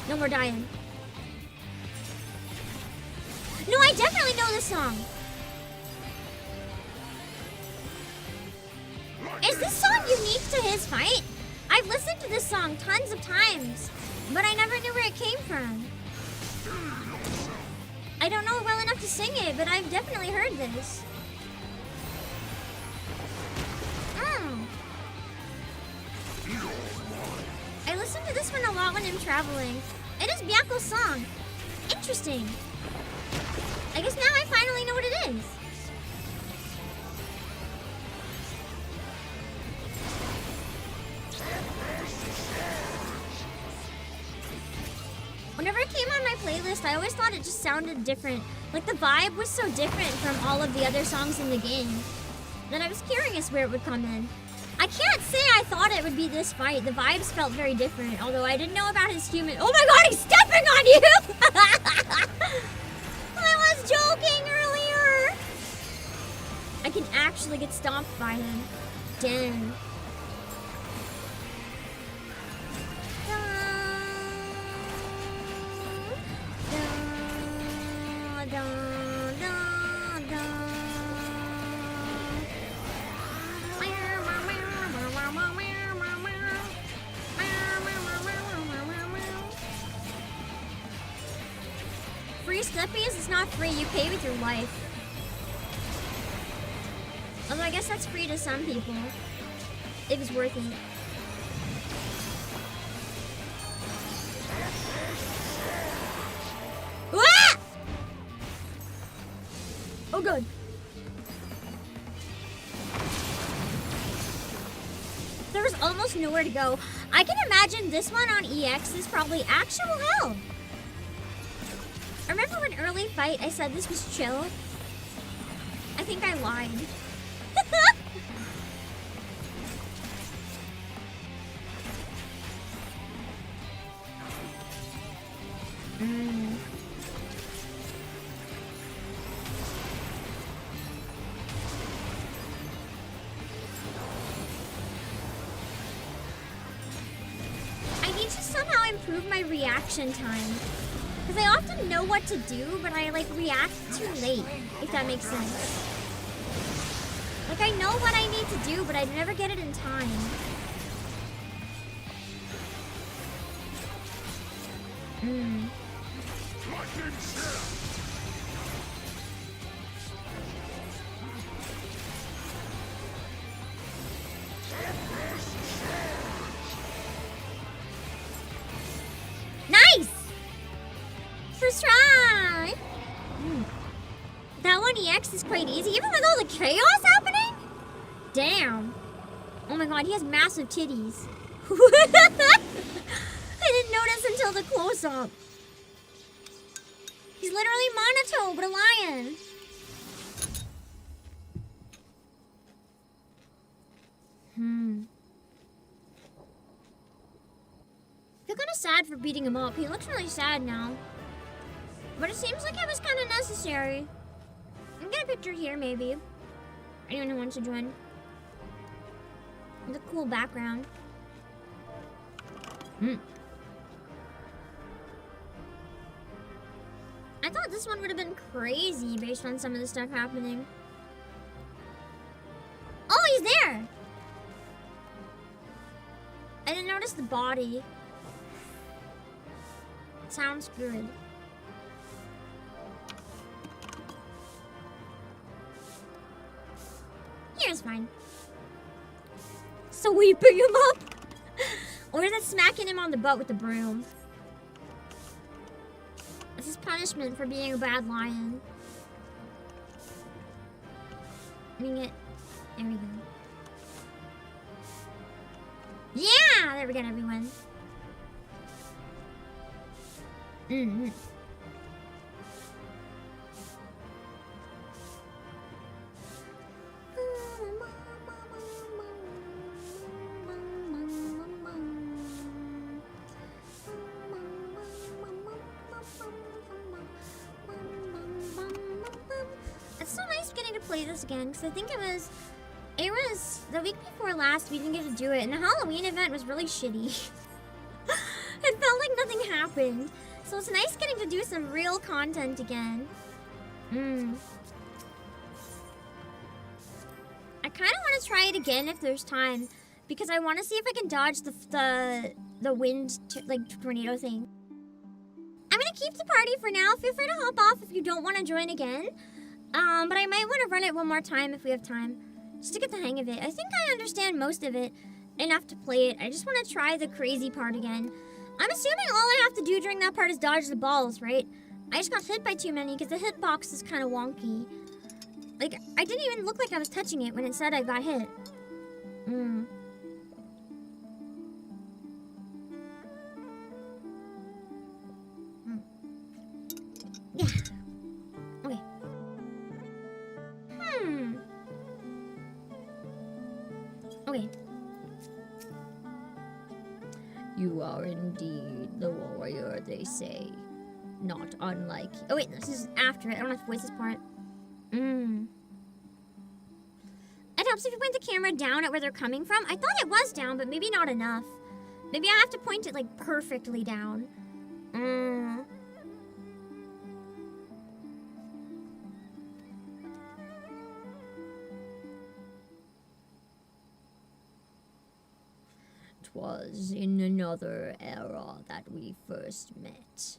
No more dying. No, I definitely know this song. Is this song unique to his fight? I've listened to this song tons of times, but I never knew where it came from. I don't know it well enough to sing it, but I've definitely heard this. I listen to this one a lot when I'm traveling. It is Byaku's song. Interesting. I guess now I finally know what it is. Whenever it came on my playlist, I always thought it just sounded different. Like the vibe was so different from all of the other songs in the game that I was curious where it would come in. I can't say I thought it would be this fight. The vibes felt very different, although I didn't know about his human. Oh my god, he's stepping on you! I was joking earlier. I can actually get stomped by him. Dang. Free Slippies? It's not free, you pay with your life. Although I guess that's free to some people. It was worth it. Ah! Oh good. There was almost nowhere to go. I can imagine this one on EX is probably actual hell. Remember when early fight I said this was chill? I think I lied. I need to somehow improve my reaction time. Because I often know what to do, but I like react too late, if that makes sense. Like I know what I need to do, but I never get it in time. Nice! First try! That one EX is quite easy, even with all the chaos happening? Damn. Oh my god, he has massive titties. I didn't notice until the close-up. He's literally Monato, but a lion. I feel kind of sad for beating him up. He looks really sad now. But it seems like it was kind of necessary. I'll get a picture here, maybe. Anyone who wants to join. It's a cool background. I thought this one would have been crazy based on some of the stuff happening. Oh, he's there! I didn't notice the body. Sounds good. Here's fine. Sweeping him up. Or is it smacking him on the butt with the broom? This is punishment for being a bad lion. There we go. Yeah! There we go, everyone. Mm-hmm. It's so nice getting to play this again, because I think it was the week before last we didn't get to do it, and the Halloween event was really shitty. It felt like nothing happened. So it's nice getting to do some real content again. I kind of want to try it again if there's time, because I want to see if I can dodge the wind tornado thing. I'm gonna keep the party for now. Feel free to hop off if you don't want to join again. But I might want to run it one more time if we have time, just to get the hang of it. I think I understand most of it enough to play it. I just want to try the crazy part again. I'm assuming all I have to do during that part is dodge the balls, right? I just got hit by too many because the hitbox is kind of wonky. Like, I didn't even look like I was touching it when it said I got hit. Yeah. Okay. Okay. You are indeed the warrior, they say. Not unlike... Oh wait, this is after it. I don't have to voice this part. It helps if you point the camera down at where they're coming from. I thought it was down, but maybe not enough. Maybe I have to point it, like, perfectly down. 'Twas in another era that we first met,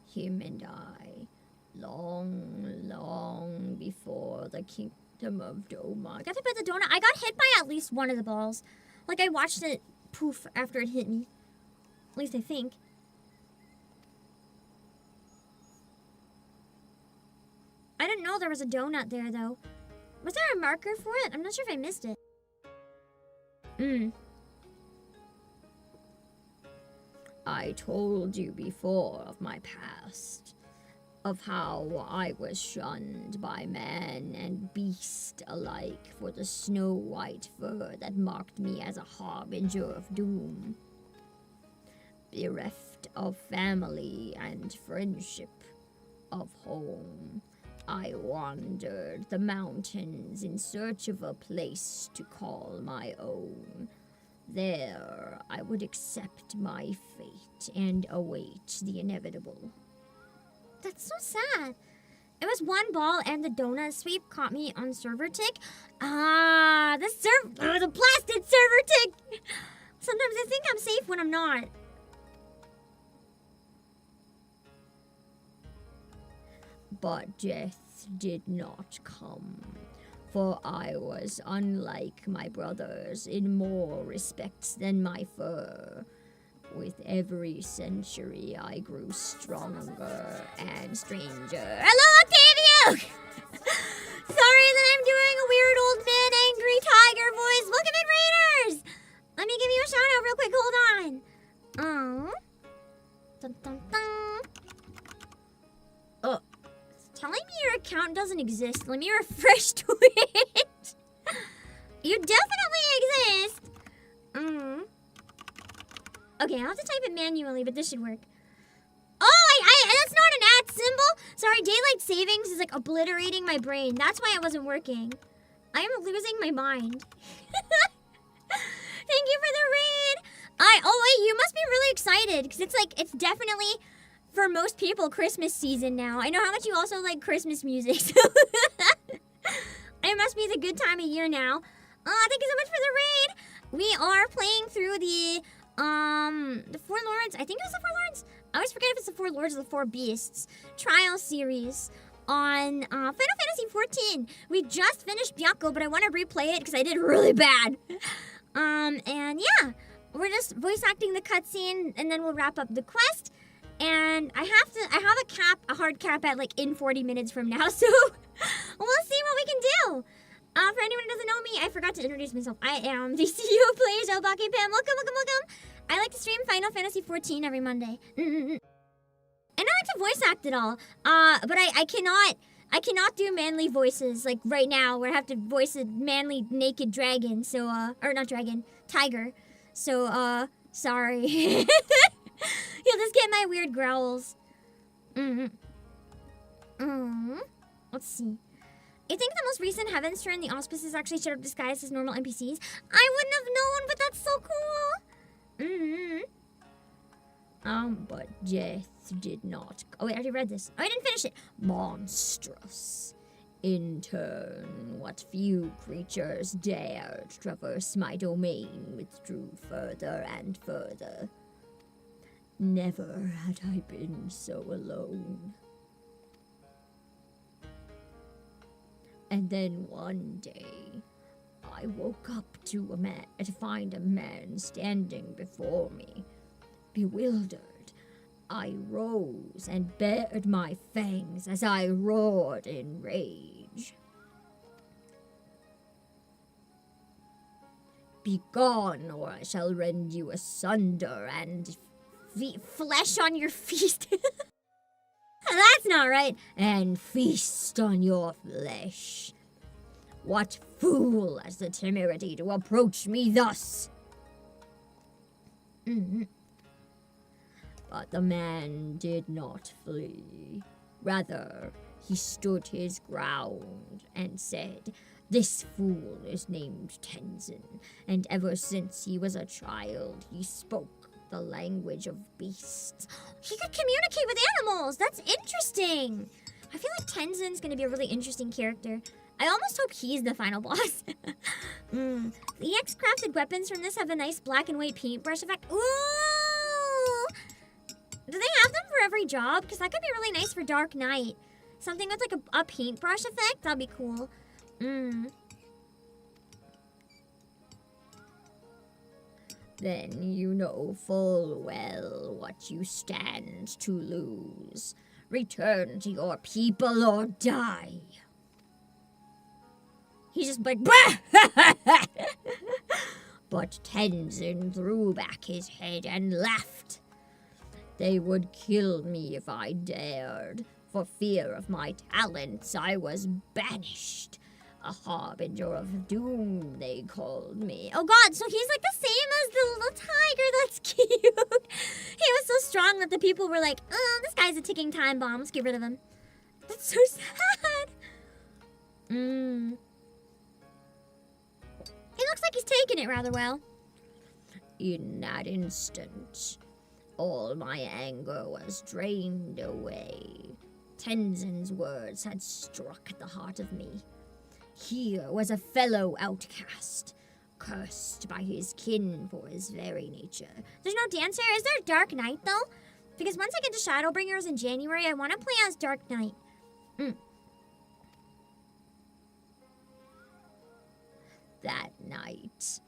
him and I, long, long before the kingdom of Doma. I got hit by the donut. I got hit by at least one of the balls. Like, I watched it poof after it hit me. At least I think. I didn't know there was a donut there, though. Was there a marker for it? I'm not sure if I missed it. I told you before of my past, of how I was shunned by man and beast alike for the snow-white fur that marked me as a harbinger of doom. Bereft of family and friendship, of home, I wandered the mountains in search of a place to call my own. There, I would accept my fate and await the inevitable. That's so sad. It was one ball and the donut sweep caught me on server tick. The blasted server tick! Sometimes I think I'm safe when I'm not. But death did not come, for I was unlike my brothers in more respects than my fur. With every century, I grew stronger and stranger. Hello, Octavio! Sorry that I'm doing a weird old man angry tiger voice. Welcome in, Raiders! Let me give you a shout out real quick. Hold on. Dun, dun, dun. It's telling me your account doesn't exist. Let me refresh Twitch. You definitely exist. Okay, I'll have to type it manually, but this should work. Oh, that's not an @ symbol. Sorry, daylight savings is like obliterating my brain. That's why it wasn't working. I am losing my mind. Thank you for the raid. Oh wait, you must be really excited because it's definitely for most people Christmas season now. I know how much you also like Christmas music. So it must be the good time of year now. Thank you so much for the raid. We are playing through the The Four Lords, I think it was the Four Lords. I always forget if it's the Four Lords or the Four Beasts trial series on Final Fantasy XIV. We just finished Byakko, but I want to replay it because I did really bad. And yeah, we're just voice acting the cutscene, and then we'll wrap up the quest. And I have a hard cap at like in 40 minutes from now, so we'll see what we can do. For anyone who doesn't know me, I forgot to introduce myself. I am the CEO of Players, Obake Pam. Welcome. I like to stream Final Fantasy XIV every Monday. And I like to voice act it all. But I cannot do manly voices like right now where I have to voice a manly naked dragon, so or not dragon, tiger. So sorry. You'll just get my weird growls. Let's see. I think the most recent Heaven's Turn, the Auspices actually showed up disguised as normal NPCs. I wouldn't have known, but that's so cool. But death did not. Oh wait, I already read this. Oh, I didn't finish it. Monstrous. In turn, what few creatures dared traverse my domain withdrew further and further. Never had I been so alone. And then one day, I woke up to find a man standing before me. Bewildered, I rose and bared my fangs as I roared in rage. Begone, or I shall rend you asunder and flesh on your feast. That's not right. And feast on your flesh. What fool has the temerity to approach me thus? But the man did not flee. Rather, he stood his ground and said, "This fool is named Tenzin, and ever since he was a child, he spoke the language of beasts." He could communicate with animals! That's interesting! I feel like Tenzin's gonna be a really interesting character. I almost hope he's the final boss. The EX-crafted weapons from this have a nice black and white paintbrush effect. Ooh! Do they have them for every job? Because that could be really nice for Dark Knight. Something with like a paintbrush effect? That'd be cool. Then you know full well what you stand to lose. Return to your people or die. He's just like, bah! But Tenzin threw back his head and laughed. They would kill me if I dared. For fear of my talents, I was banished. A harbinger of doom, they called me. Oh god, so he's like the same as the little tiger. That's cute. He was so strong that the people were like, oh, this guy's a ticking time bomb. Let's get rid of him. That's so sad. He looks like he's taking it rather well. In that instant, all my anger was drained away. Tenzin's words had struck at the heart of me. Here was a fellow outcast, cursed by his kin for his very nature. There's no dancer? Is there a Dark Knight, though? Because once I get to Shadowbringers in January, I want to play as Dark Knight. That night,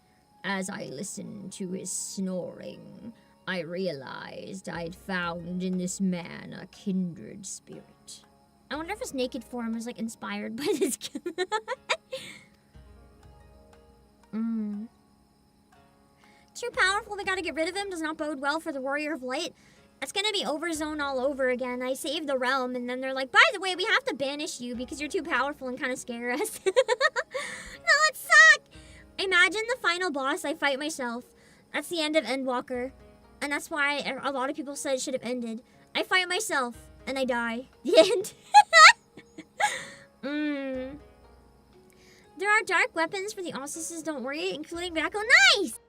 as I listened to his snoring, I realized I'd found in this man a kindred spirit. I wonder if his naked form was, like, inspired by this guy. Too powerful, we gotta get rid of him. Does not bode well for the Warrior of Light. That's gonna be Overzone all over again. I saved the realm, and then they're like, by the way, we have to banish you because you're too powerful and kind of scare us. No, it sucked! Imagine the final boss, I fight myself. That's the end of Endwalker. And that's why a lot of people said it should have ended. I fight myself, and I die. The end. There are dark weapons for the Auspices, don't worry, including Byakko. Nice!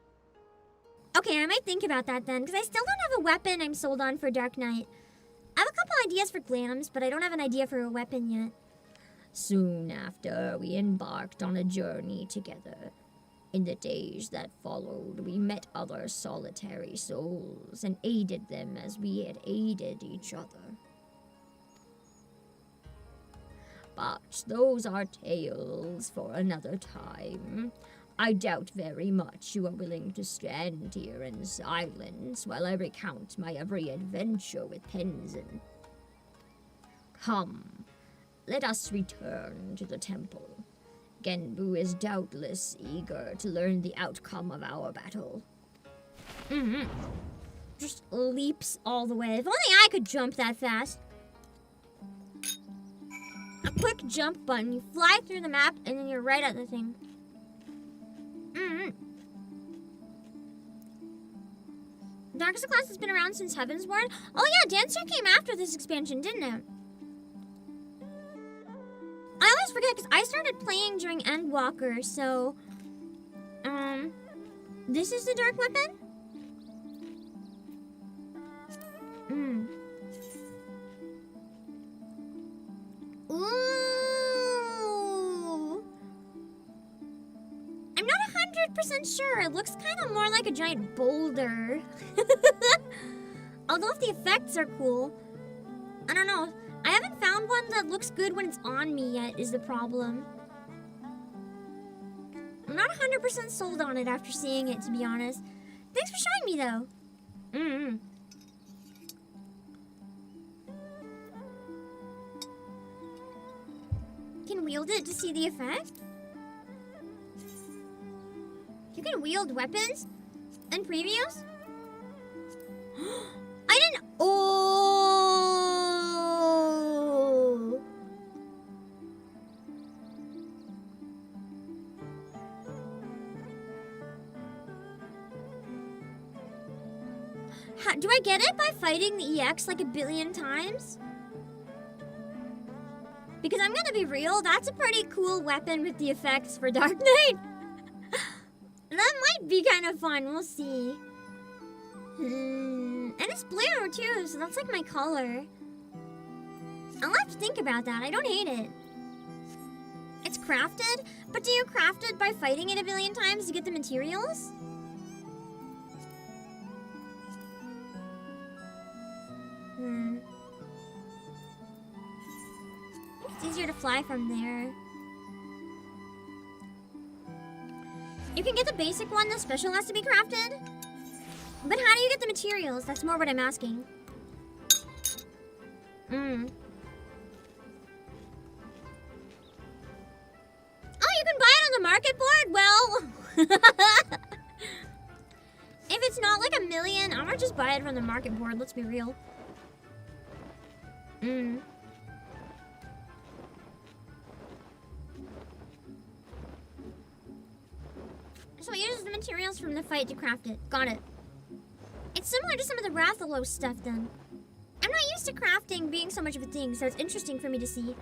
Okay, I might think about that then, because I still don't have a weapon I'm sold on for Dark Knight. I have a couple ideas for glams, but I don't have an idea for a weapon yet. Soon after, we embarked on a journey together. In the days that followed, we met other solitary souls and aided them as we had aided each other. But those are tales for another time. I doubt very much you are willing to stand here in silence while I recount my every adventure with Tenzin. Come, let us return to the temple. Genbu is doubtless eager to learn the outcome of our battle. Just leaps all the way. If only I could jump that fast. A quick jump button. You fly through the map and then you're right at the thing. Darkest class has been around since Heavensborn. Oh yeah, Dancer came after this expansion, didn't it? I always forget because I started playing during Endwalker, so this is the dark weapon? Ooh. I'm not 100% sure. It looks kind of more like a giant boulder. Although if the effects are cool, I don't know. I haven't found one that looks good when it's on me yet, is the problem. I'm not 100% sold on it after seeing it, to be honest. Thanks for showing me, though. Can wield it to see the effect? You can wield weapons in previews? I didn't... Oh! Do I get it by fighting the EX like a billion times? Because I'm gonna be real, that's a pretty cool weapon with the effects for Dark Knight. That might be kind of fun, we'll see. And it's blue too, so that's like my color. I'll have to think about that, I don't hate it. It's crafted, but do you craft it by fighting it a billion times to get the materials? It's easier to fly from there. You can get the basic one, the special has to be crafted. But how do you get the materials? That's more what I'm asking. Oh, you can buy it on the market board? Well, if it's not like a million, I'm gonna just buy it from the market board, let's be real. So it uses the materials from the fight to craft it. Got it. It's similar to some of the Rathalos stuff then. I'm not used to crafting being so much of a thing, so it's interesting for me to see.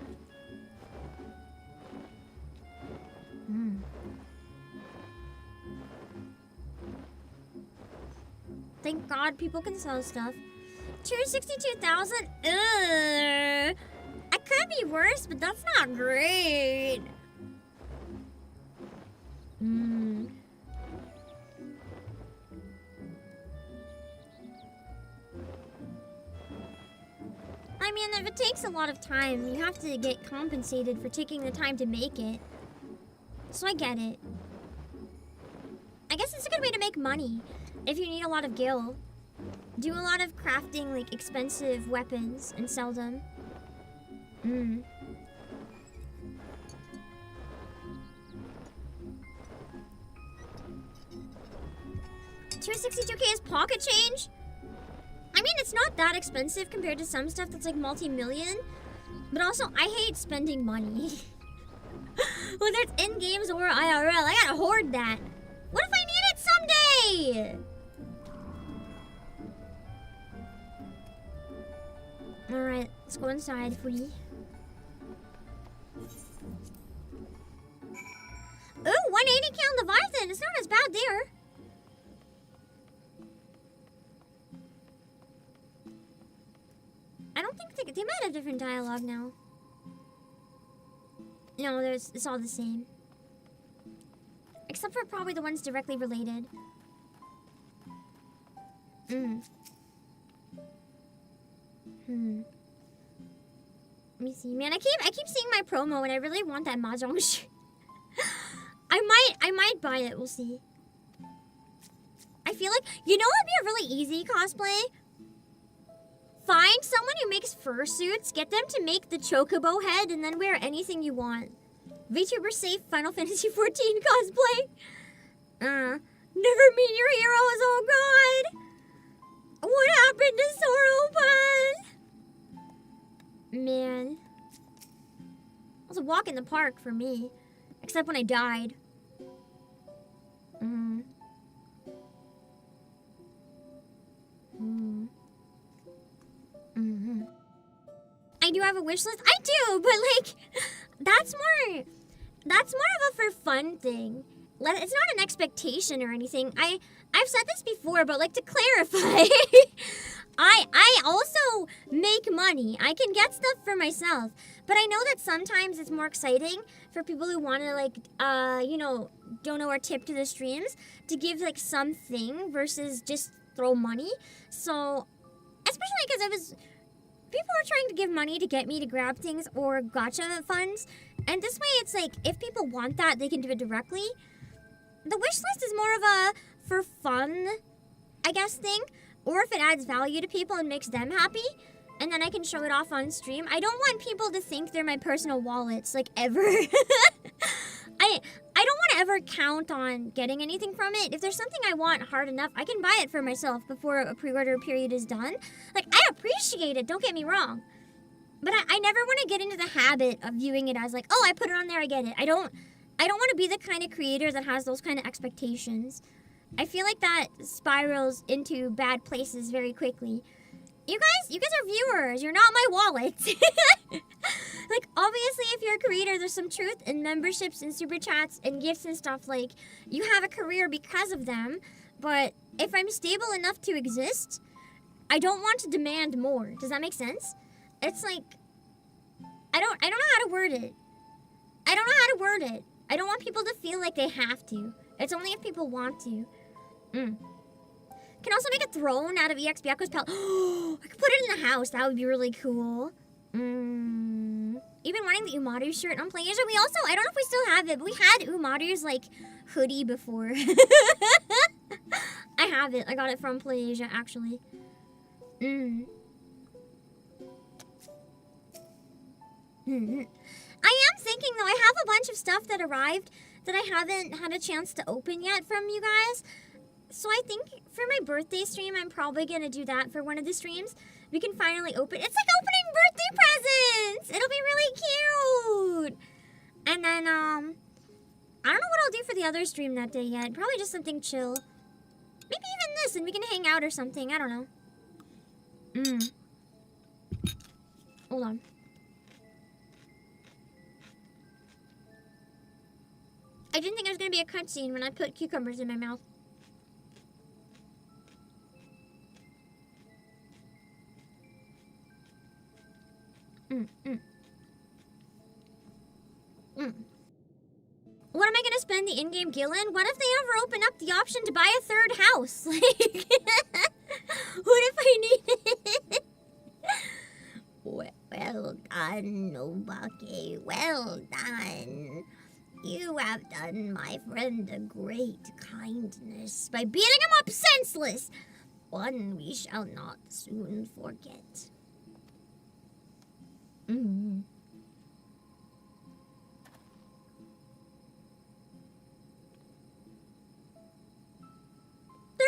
Thank God people can sell stuff. 262,000? Ugh. I could be worse, but that's not great. I mean, if it takes a lot of time, you have to get compensated for taking the time to make it. So I get it. I guess it's a good way to make money if you need a lot of gil. Do a lot of crafting, like, expensive weapons and sell them. 262K is pocket change? I mean, it's not that expensive compared to some stuff that's like multi-million. But also, I hate spending money. Whether it's in games or IRL, I gotta hoard that. What if I need it someday? Alright, let's go inside, free. Ooh, 180k on Leviathan. It's not as bad there. I don't think they might have different dialogue now. No, it's all the same. Except for probably the ones directly related. Let me see. Man, I keep seeing my promo and I really want that mahjong shirt. I might buy it. We'll see. I feel like, you know what would be a really easy cosplay? Find someone who makes fursuits, get them to make the chocobo head, and then wear anything you want. VTuber safe Final Fantasy XIV cosplay. Never meet your heroes, oh god. What happened to Soroban? Man. It was a walk in the park for me. Except when I died. I do have a wish list. I do, but like, that's more of a for fun thing. It's not an expectation or anything. I've said this before, but like to clarify, I also make money. I can get stuff for myself, but I know that sometimes it's more exciting for people who want to like, dono or tip to the streams to give like something versus just throw money. So, especially because people are trying to give money to get me to grab things or gacha funds, and this way it's like if people want that, they can do it directly. The wish list is more of a for fun, I guess, thing, or if it adds value to people and makes them happy, and then I can show it off on stream. I don't want people to think they're my personal wallets, like, ever. I don't want to ever count on getting anything from it. If there's something I want hard enough, I can buy it for myself before a pre-order period is done. Like, I appreciate it, don't get me wrong. But I never want to get into the habit of viewing it as like, oh, I put it on there, I get it. I don't want to be the kind of creator that has those kind of expectations. I feel like that spirals into bad places very quickly. You guys are viewers. You're not my wallet. Like, obviously, if you're a creator, there's some truth in memberships and super chats and gifts and stuff. Like, you have a career because of them. But if I'm stable enough to exist, I don't want to demand more. Does that make sense? It's like, I don't know how to word it. I don't want people to feel like they have to. It's only if people want to. Can also make a throne out of EX Byaku's palette. I could put it in the house. That would be really cool. Even wanting the Umaru shirt on PlayAsia. We also, I don't know if we still have it, but we had Umaru's, like, hoodie before. I have it. I got it from PlayAsia, actually. I am thinking, though, I have a bunch of stuff that arrived that I haven't had a chance to open yet from you guys. So I think for my birthday stream, I'm probably going to do that for one of the streams. We can finally open. It's like opening birthday presents! It'll be really cute! And then, I don't know what I'll do for the other stream that day yet. Probably just something chill. Maybe even this, and we can hang out or something. I don't know. Hold on. I didn't think it was going to be a cutscene when I put cucumbers in my mouth. What am I gonna spend the in-game gil in? What if they ever open up the option to buy a third house? Like, what if I need it? Well done, Obake. Well done. You have done my friend a great kindness by beating him up senseless. One we shall not soon forget. They're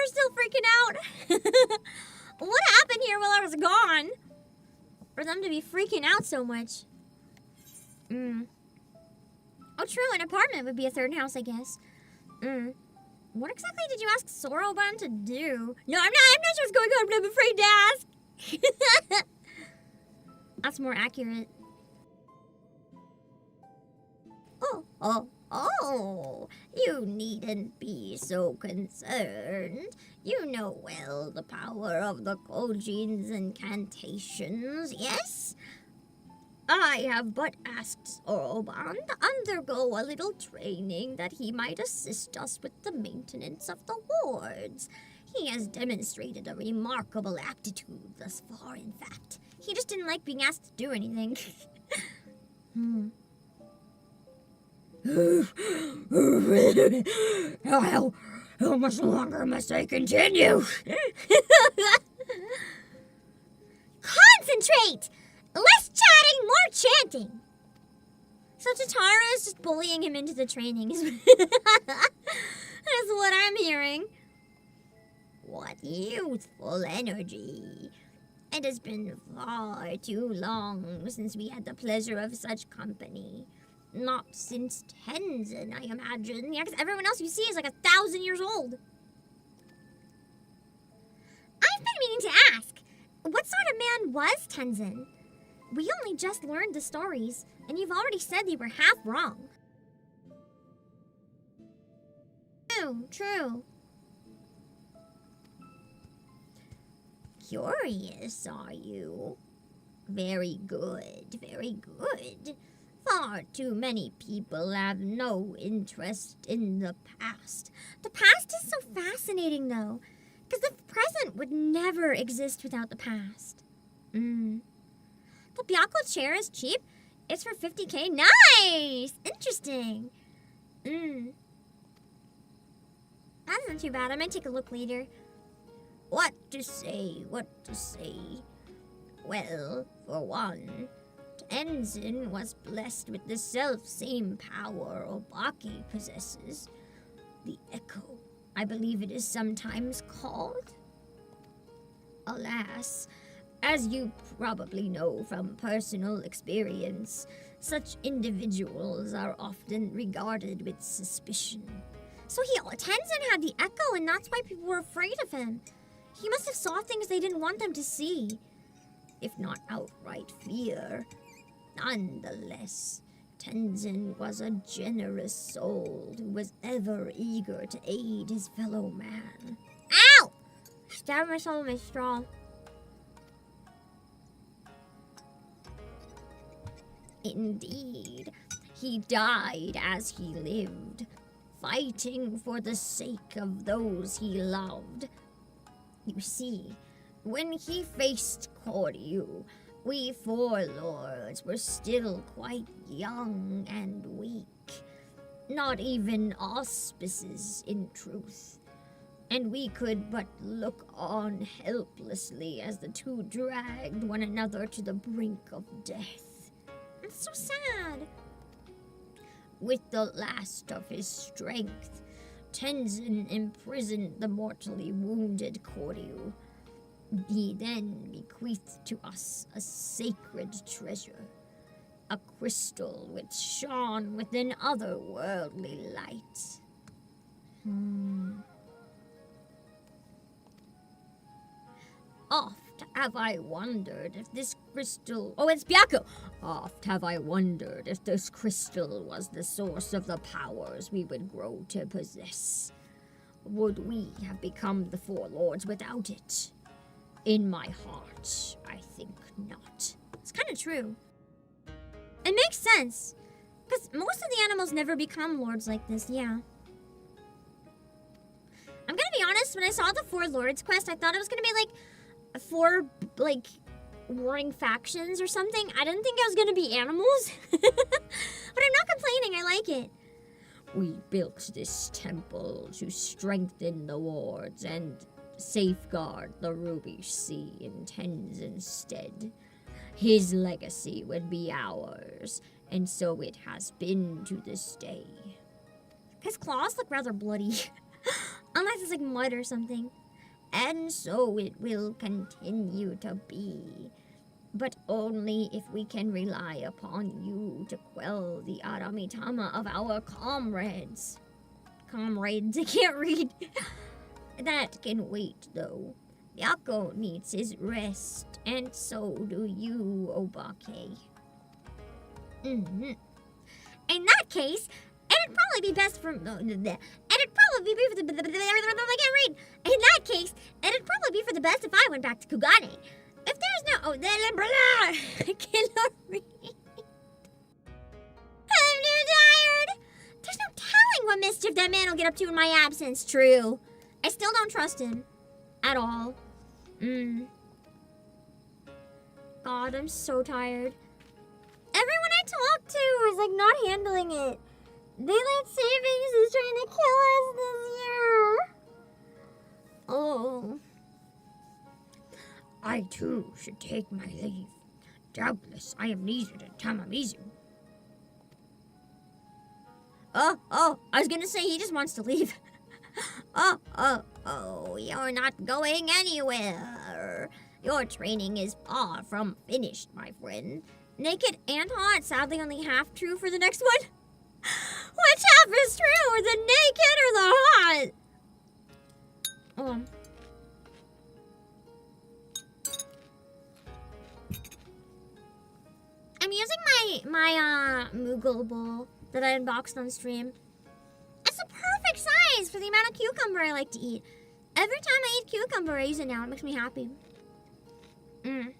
still freaking out. What happened here while I was gone? For them to be freaking out so much. Oh, true. An apartment would be a third house, I guess. What exactly did you ask Soroban to do? No, I'm not sure what's going on, but I'm afraid to ask. That's more accurate. Oh, you needn't be so concerned. You know well the power of the Kojin's incantations, yes? I have but asked Zoroban to undergo a little training that he might assist us with the maintenance of the wards. He has demonstrated a remarkable aptitude thus far, in fact. He just didn't like being asked to do anything. How much longer must I continue? Concentrate! Less chatting, more chanting! So Tatara is just bullying him into the training. That's what I'm hearing. What youthful energy. It has been far too long since we had the pleasure of such company. Not since Tenzin, I imagine. Yeah, because everyone else you see is like 1,000 years old. I've been meaning to ask, what sort of man was Tenzin? We only just learned the stories, and you've already said they were half wrong. True. Curious, are you? Very good, very good. Far too many people have no interest in the past. The past is so fascinating, though, because the present would never exist without the past. The Byakko chair is cheap. It's for 50k. Nice! Interesting. That's not too bad. I might take a look later. What to say? Well, for one, Tenzin was blessed with the self-same power Obake possesses. The Echo, I believe it is sometimes called. Alas, as you probably know from personal experience, such individuals are often regarded with suspicion. So Tenzin had the Echo, and that's why people were afraid of him. He must have saw things they didn't want them to see. If not outright fear, nonetheless, Tenzin was a generous soul who was ever eager to aid his fellow man. Ow! Stabbed myself with my straw. Indeed, he died as he lived, fighting for the sake of those he loved. You see, when he faced Koryu, we four lords were still quite young and weak. Not even auspices, in truth. And we could but look on helplessly as the two dragged one another to the brink of death. It's so sad. With the last of his strength, Tenzin imprisoned the mortally wounded Koryu. He then bequeathed to us a sacred treasure, a crystal which shone with an otherworldly light. Oft have I wondered if this crystal... Oh, it's Byakko! Oft have I wondered if this crystal was the source of the powers we would grow to possess. Would we have become the Four Lords without it? In my heart, I think not. It's kind of true. It makes sense. Because most of the animals never become lords like this, yeah. I'm gonna be honest, when I saw the Four Lords quest, I thought it was gonna be like 4, warring factions or something. I didn't think it was gonna be animals. But I'm not complaining, I like it. We built this temple to strengthen the wards and safeguard the Ruby Sea in Tenzin's stead. His legacy would be ours, and so it has been to this day. His claws look rather bloody. Unless it's like mud or something. And so it will continue to be. But only if we can rely upon you to quell the Aramitama of our comrades. Comrades, I can't read. That can wait, though. Byakko needs his rest, and so do you, Obake. In that case, it'd probably be best for... I can't read. In that case, it'd probably be for the best if I went back to Kugane. If there's no... I cannot read. mischief that man will get up to in my absence. True. I still don't trust him. At all. God, I'm so tired. Everyone I talk to is like not handling it. Daylight Savings is trying to kill us this year. Oh. I too should take my leave. Doubtless I am needed at Tamamizu. Oh, I was gonna say he just wants to leave. Oh, you're not going anywhere. Your training is far from finished, my friend. Naked and hot, sadly only half true for the next one. Which half is true? The naked or the hot? I'm using my Moogle bowl that I unboxed on stream. It's a perfect size for the amount of cucumber I like to eat. Every time I eat cucumber, I use it now. It makes me happy. Okay.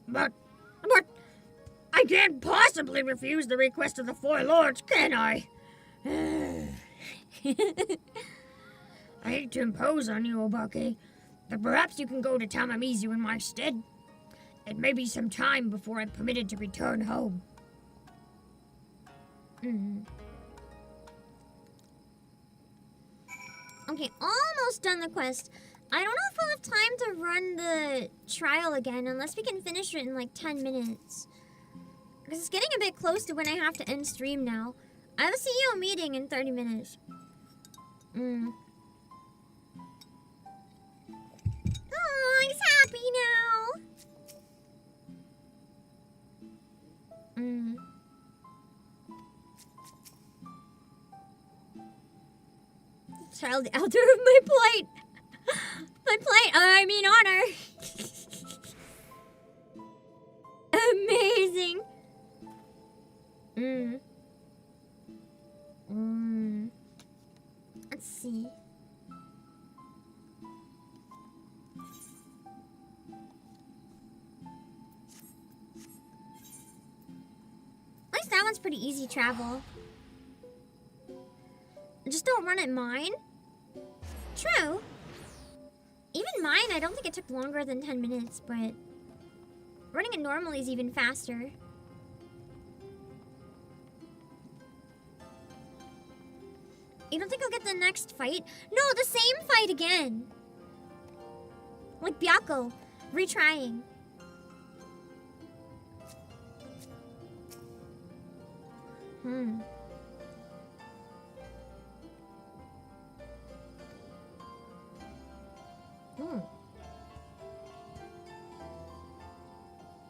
But I can't possibly refuse the request of the Four Lords, can I? I hate to impose on you, Obake, but perhaps you can go to Tamamizu in my stead. It may be some time before I'm permitted to return home. Okay, almost done the quest. I don't know if we'll have time to run the trial again unless we can finish it in like 10 minutes. Because it's getting a bit close to when I have to end stream now. I have a CEO meeting in 30 minutes. Oh, he's happy now. Child elder of my plate. My plate, I mean honor. Amazing. Let's see. At least that one's pretty easy travel. Just don't run at mine. True. Even mine, I don't think it took longer than 10 minutes, but running it normally is even faster. You don't think I'll get the next fight? No, the same fight again. Like Byakko, retrying.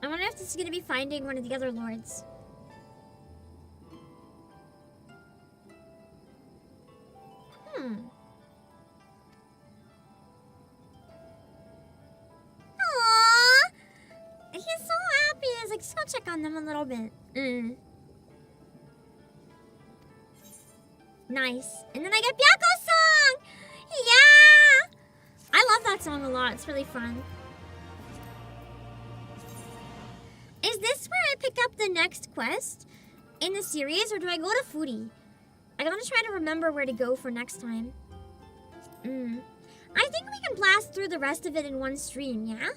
I wonder if this is gonna be finding one of the other lords. Aww! He's so happy. I was like, just go check on them a little bit. Nice. And then I get Byakko's song! Yeah! I love that song a lot. It's really fun. Is this where I pick up the next quest in the series, or do I go to Foodie? I gotta try to remember where to go for next time. I think we can blast through the rest of it in one stream, yeah?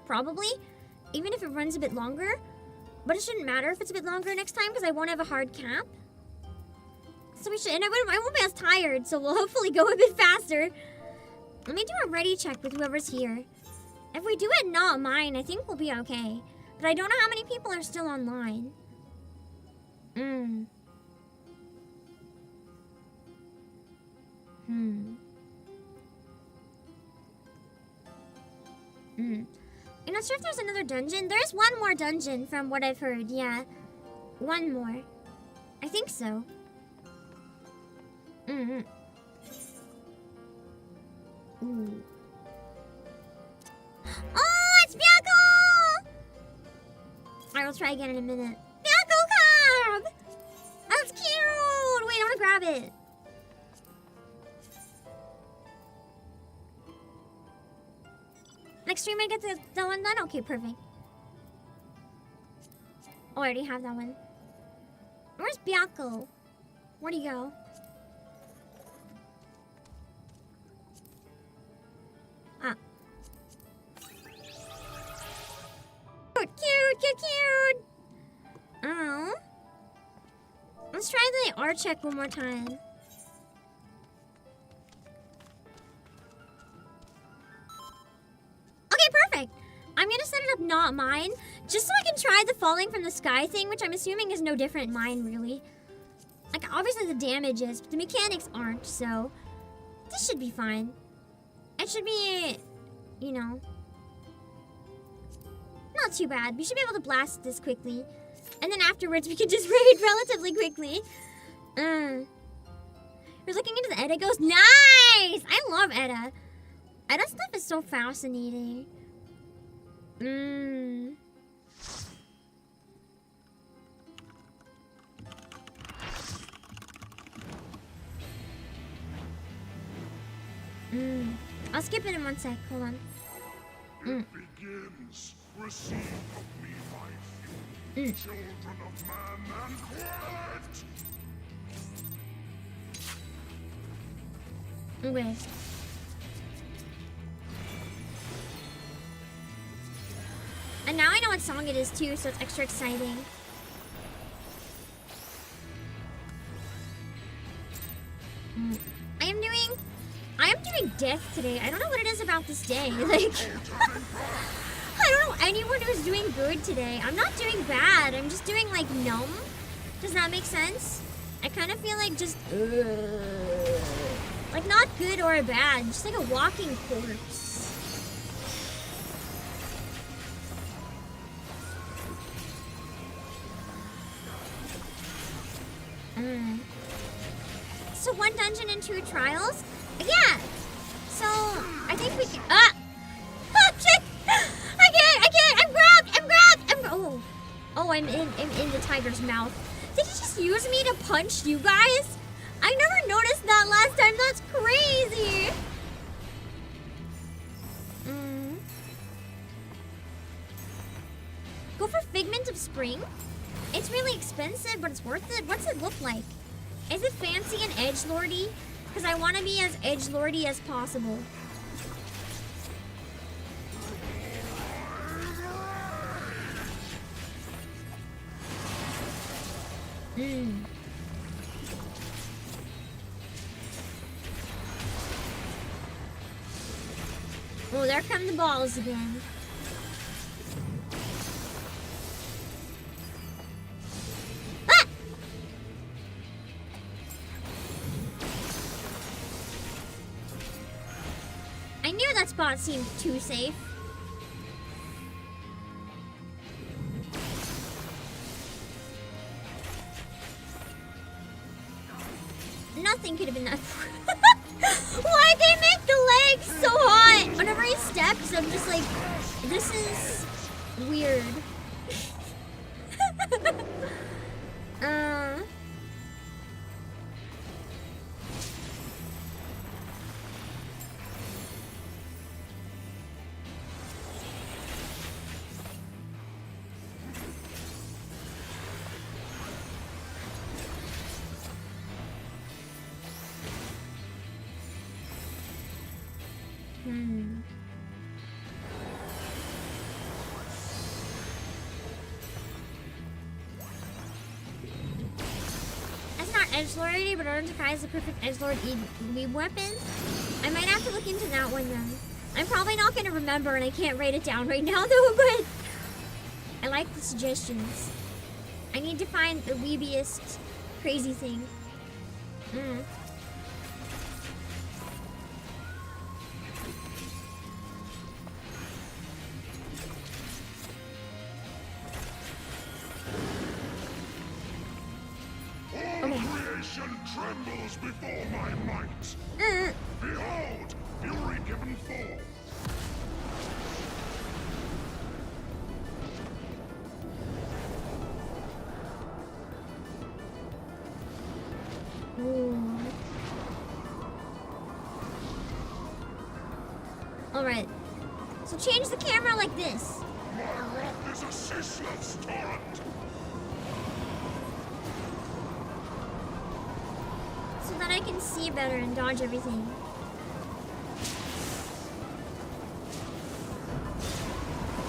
Probably. Even if it runs a bit longer. But it shouldn't matter if it's a bit longer next time, because I won't have a hard cap. So we should, and I won't be as tired, so we'll hopefully go a bit faster. Let me do a ready check with whoever's here. If we do it not mine, I think we'll be okay. But I don't know how many people are still online. I'm not sure if there's another dungeon. There's one more dungeon from what I've heard, yeah. One more. I think so. Ooh. Oh, it's Byakko! I will try again in a minute. Byakko Cub! That's cute! Wait, I want to grab it. Next stream I get the one done? Okay, perfect. Oh, I already have that one. Where's Bianco? Where'd he go? Ah. Cute. Oh. Let's try the art check one more time. Okay, perfect. I'm gonna set it up not mine, just so I can try the falling from the sky thing, which I'm assuming is no different mine, really. Like, obviously the damage is, but the mechanics aren't, so this should be fine. It should be, you know, not too bad. We should be able to blast this quickly. And then afterwards, we can just raid relatively quickly. We're looking into the Edda ghost. Nice! I love Edda. Edda stuff is so fascinating. I'll skip it in 1 sec. Hold on. It begins. Receive of me my few children of man and quiet. Okay. And now I know what song it is too, so it's extra exciting. I am doing death today. I don't know what it is about this day. Like, I don't know anyone who's doing good today. I'm not doing bad. I'm just doing like numb. Does that make sense? I kind of feel like just like not good or bad, just like a walking corpse. So 1 dungeon and 2 trials? Yeah. So I think we can. Shit! I can't! I'm grabbed! I'm in the tiger's mouth. Did he just use me to punch you guys? I never noticed that last time. That's crazy. Go for Figment of Spring. It's really expensive, but it's worth it. What's it look like? Is it fancy and edgelordy? Because I want to be as edgelordy as possible. Oh, there come the balls again. Ah! I knew that spot seemed too safe. Nothing could have been that. Why'd they make the legs so hot? Whenever he steps, I'm just like, this is weird. Edgelordy, but Artikai is the perfect edgelord weeb weapon. I might have to look into that one then. I'm probably not going to remember, and I can't write it down right now though, but I like the suggestions. I need to find the weebiest crazy thing. Trembles before my might. Behold, fury given forth. Alright. So So change the camera like this. My rock is a ceaseless torrent. So that I can see better and dodge everything.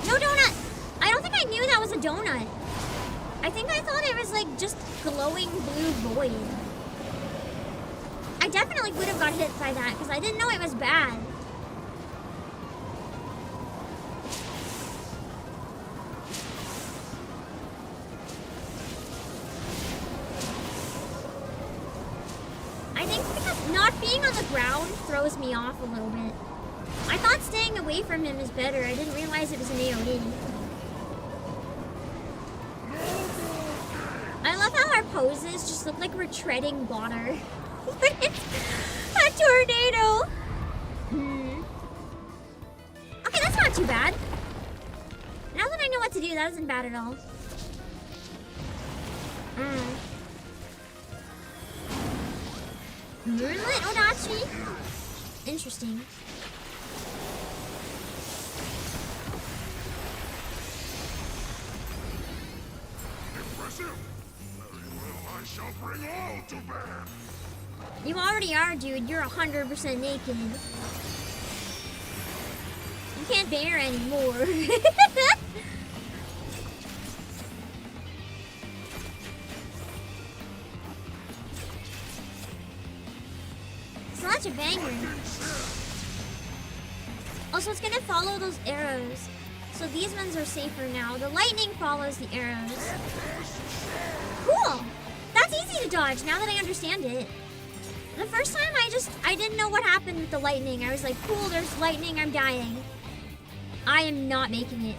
No donut! I don't think I knew that was a donut. I think I thought it was like just glowing blue void. I definitely would have got hit by that because I didn't know it was bad. I think because not being on the ground throws me off a little bit. I thought staying away from him is better. I didn't realize it was an AoE. I love how our poses just look like we're treading water. A tornado! Okay, that's not too bad. Now that I know what to do, that isn't bad at all. Moonlit Odachi? Interesting. Impressive. Very well, I shall bring all to bear. You already are, dude. You're 100% naked. You can't bear anymore. Such a banger. Also, it's gonna follow those arrows. So these ones are safer now. The lightning follows the arrows. Cool! That's easy to dodge now that I understand it. The first time I didn't know what happened with the lightning. I was like, cool, there's lightning, I'm dying. I am not making it.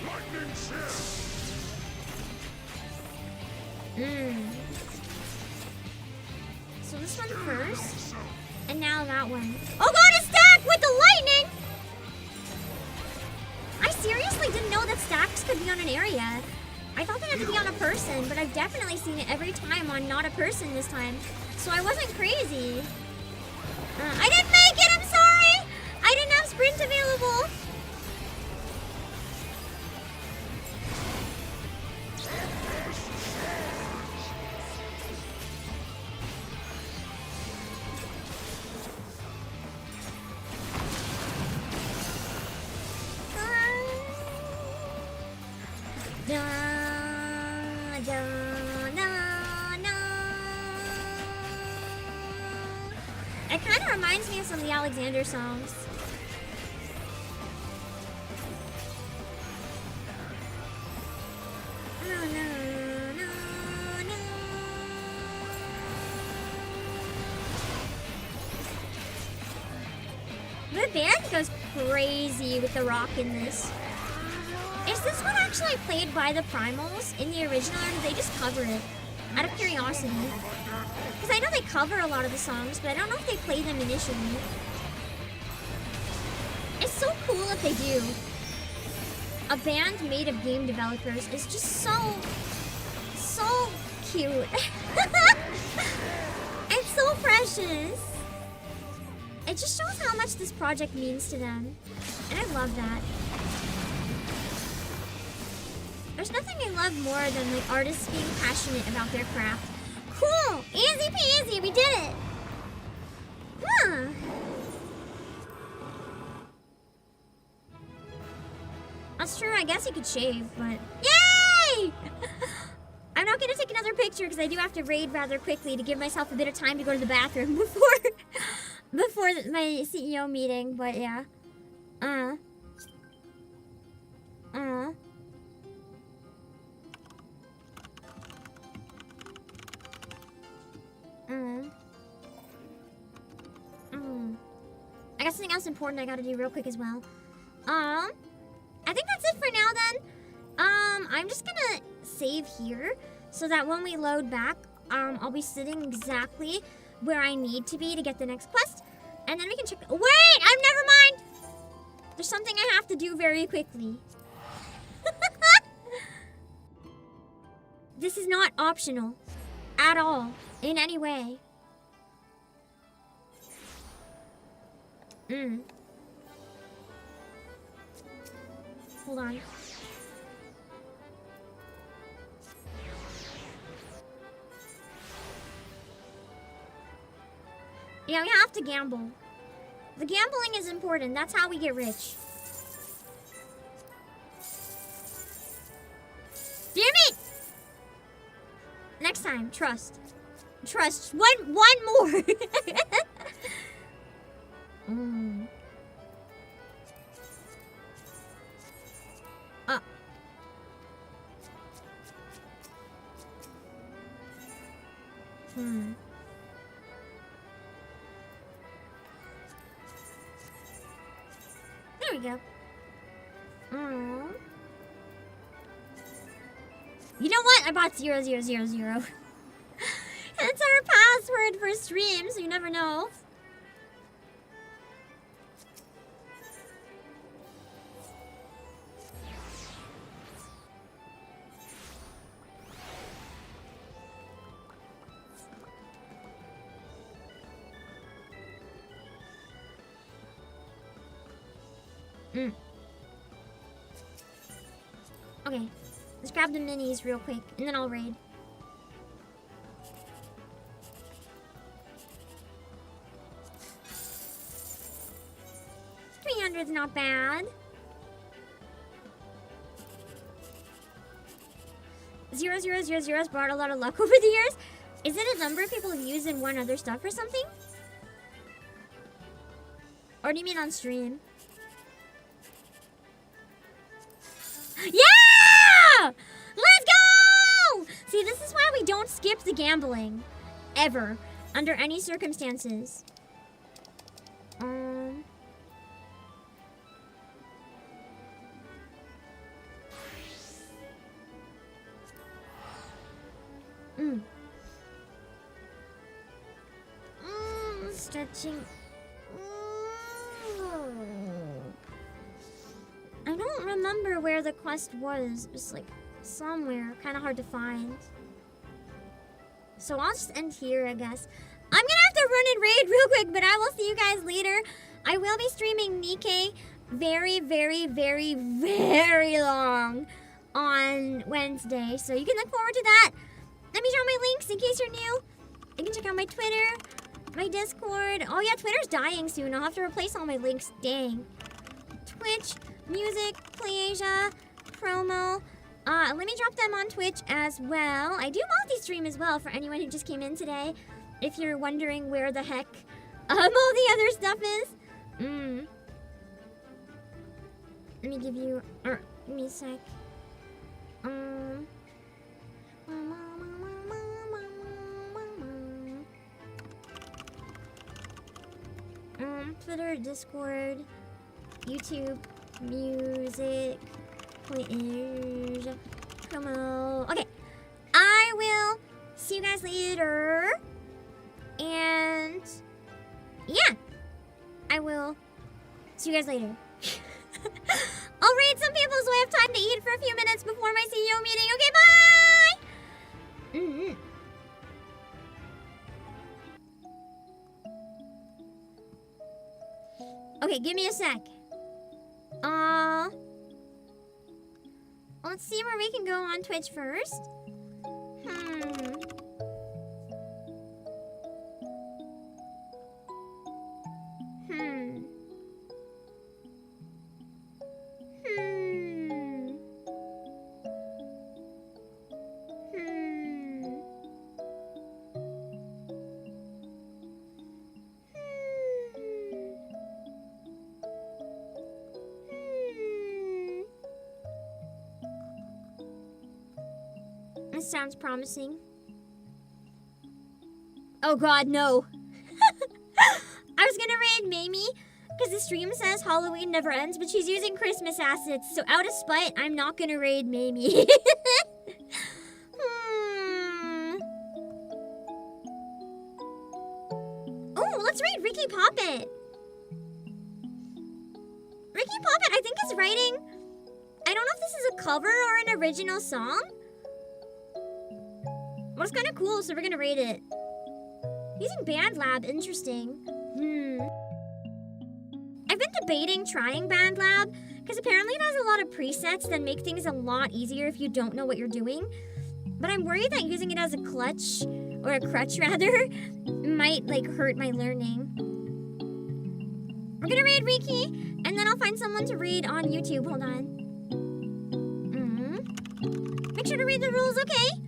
Lightning shield. So this one first, and now that one. Oh god, it's stacked with the lightning! I seriously didn't know that stacks could be on an area. I thought they had to be on a person, but I've definitely seen it every time on not a person this time. So I wasn't crazy. I didn't make it, I'm sorry! I didn't have sprint available. It kind of reminds me of some of the Alexander songs. The band goes crazy with the rock in this. Is this one actually played by the Primals in the original, or did they just cover it? Out of curiosity. Because I know they cover a lot of the songs, but I don't know if they play them initially. It's so cool if they do. A band made of game developers is just so cute. It's so precious. It just shows how much this project means to them. And I love that. There's nothing I love more than like artists being passionate about their craft. Cool! Easy peasy, we did it! Huh. That's true, I guess you could shave, but... Yay! I'm not gonna take another picture because I do have to raid rather quickly to give myself a bit of time to go to the bathroom before my CEO meeting, but yeah. I got something else important I gotta do real quick as well. I think that's it for now then. I'm just gonna save here so that when we load back, I'll be sitting exactly where I need to be to get the next quest. And then we can check. Wait, never mind. There's something I have to do very quickly. This is not optional at all in any way. Hold on. Yeah, we have to gamble. The gambling is important. That's how we get rich. Damn it! Next time, trust. Trust. One more. There we go. You know what? I bought 0000. It's our password for stream, so you never know. Okay, let's grab the minis real quick, and then I'll raid. $300's not bad. 0000's brought a lot of luck over the years. Is it a number people have used in one other stuff or something? Or do you mean on stream? Yeah! Let's go! See, this is why we don't skip the gambling. Ever. Under any circumstances. Stretching. I don't remember where the quest was. It was like somewhere, kind of hard to find. So I'll just end here, I guess. I'm gonna have to run and raid real quick, but I will see you guys later. I will be streaming Nikkei very, very, very, very long on Wednesday, so you can look forward to that. Let me drop my links in case you're new. You can check out my Twitter, my Discord. Oh yeah, Twitter's dying soon. I'll have to replace all my links. Dang. Twitch, music, PlayAsia, promo. Let me drop them on Twitch as well. I do multi-stream as well for anyone who just came in today. If you're wondering where the heck all the other stuff is. Let me give you, give me a sec. Twitter, Discord, YouTube, music, PlayAsia, promo. Okay, I will see you guys later. And yeah, I will see you guys later. I'll raid some people so I have time to eat for a few minutes before my CEO meeting. Okay, bye! Okay, give me a sec. Let's see where we can go on Twitch first. This sounds promising. Oh god, no. I was gonna raid Mamie, because the stream says Halloween never ends, but she's using Christmas assets, so out of spite, I'm not gonna raid Mamie. Oh, let's raid Ricky Poppet. Ricky Poppet, I think, is writing... I don't know if this is a cover or an original song. Well, it's kind of cool, so we're gonna rate it. Using Band Lab, interesting. debating trying Band Lab, because apparently it has a lot of presets that make things a lot easier if you don't know what you're doing. But I'm worried that using it as a clutch, or a crutch rather, might like hurt my learning. We're gonna read Riki, and then I'll find someone to read on YouTube. Hold on. Make sure to read the rules, okay?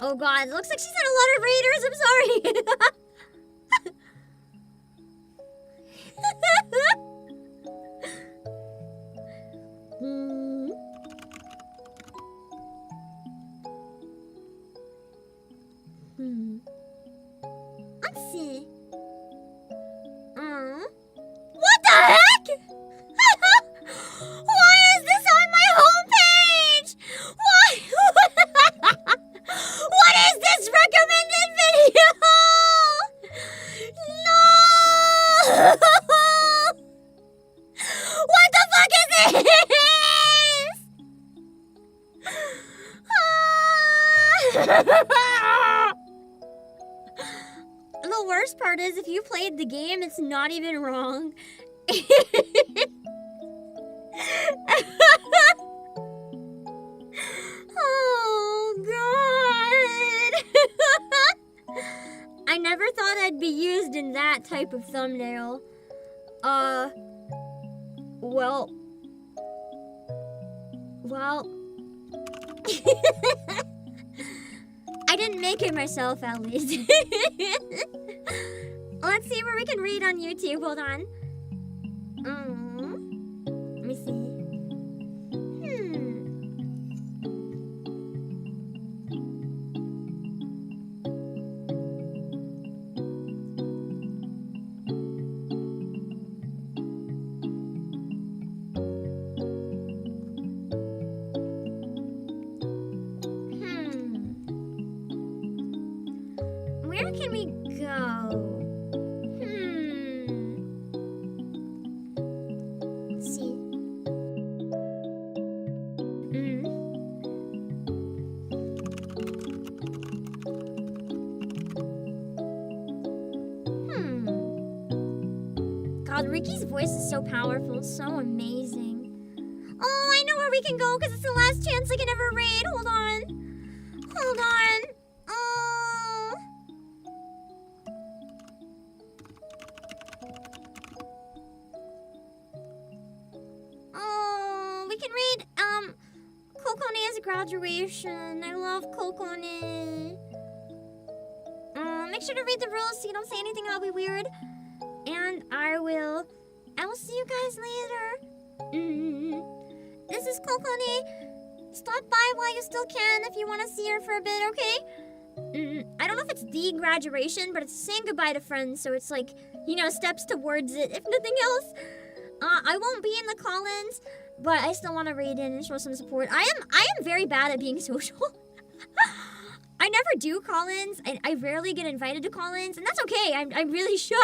Oh god, it looks like she's had a lot of raiders, I'm sorry. Let's see. What the heck? Why is this on my homepage? Why? What is this recommended video? No! What the fuck is this? The worst part is if you played the game, it's not even wrong. Oh god. I never thought I'd be used in that type of thumbnail. Well. I didn't make it myself, at least. Let's see where we can read on YouTube. Hold on. Let me see. Where can we go? Let's see. God, Riki's voice is so powerful, so amazing. Oh, I know where we can go because it's the last chance I can ever raid. Hold on. Hold on. Oh. Oh, we can read, Kokone's graduation. I love Kokone. Make sure to read the rules so you don't say anything that'll be weird. And I will see you guys later. This is Kokone. Stop by while you still can if you want to see her for a bit, okay? I don't know if it's the graduation, but it's saying goodbye to friends, so it's like, you know, steps towards it, if nothing else. I won't be in the call-ins, but I still want to raid in and show some support. I am very bad at being social. I never do call-ins. I rarely get invited to call-ins, and that's okay. I'm really shy.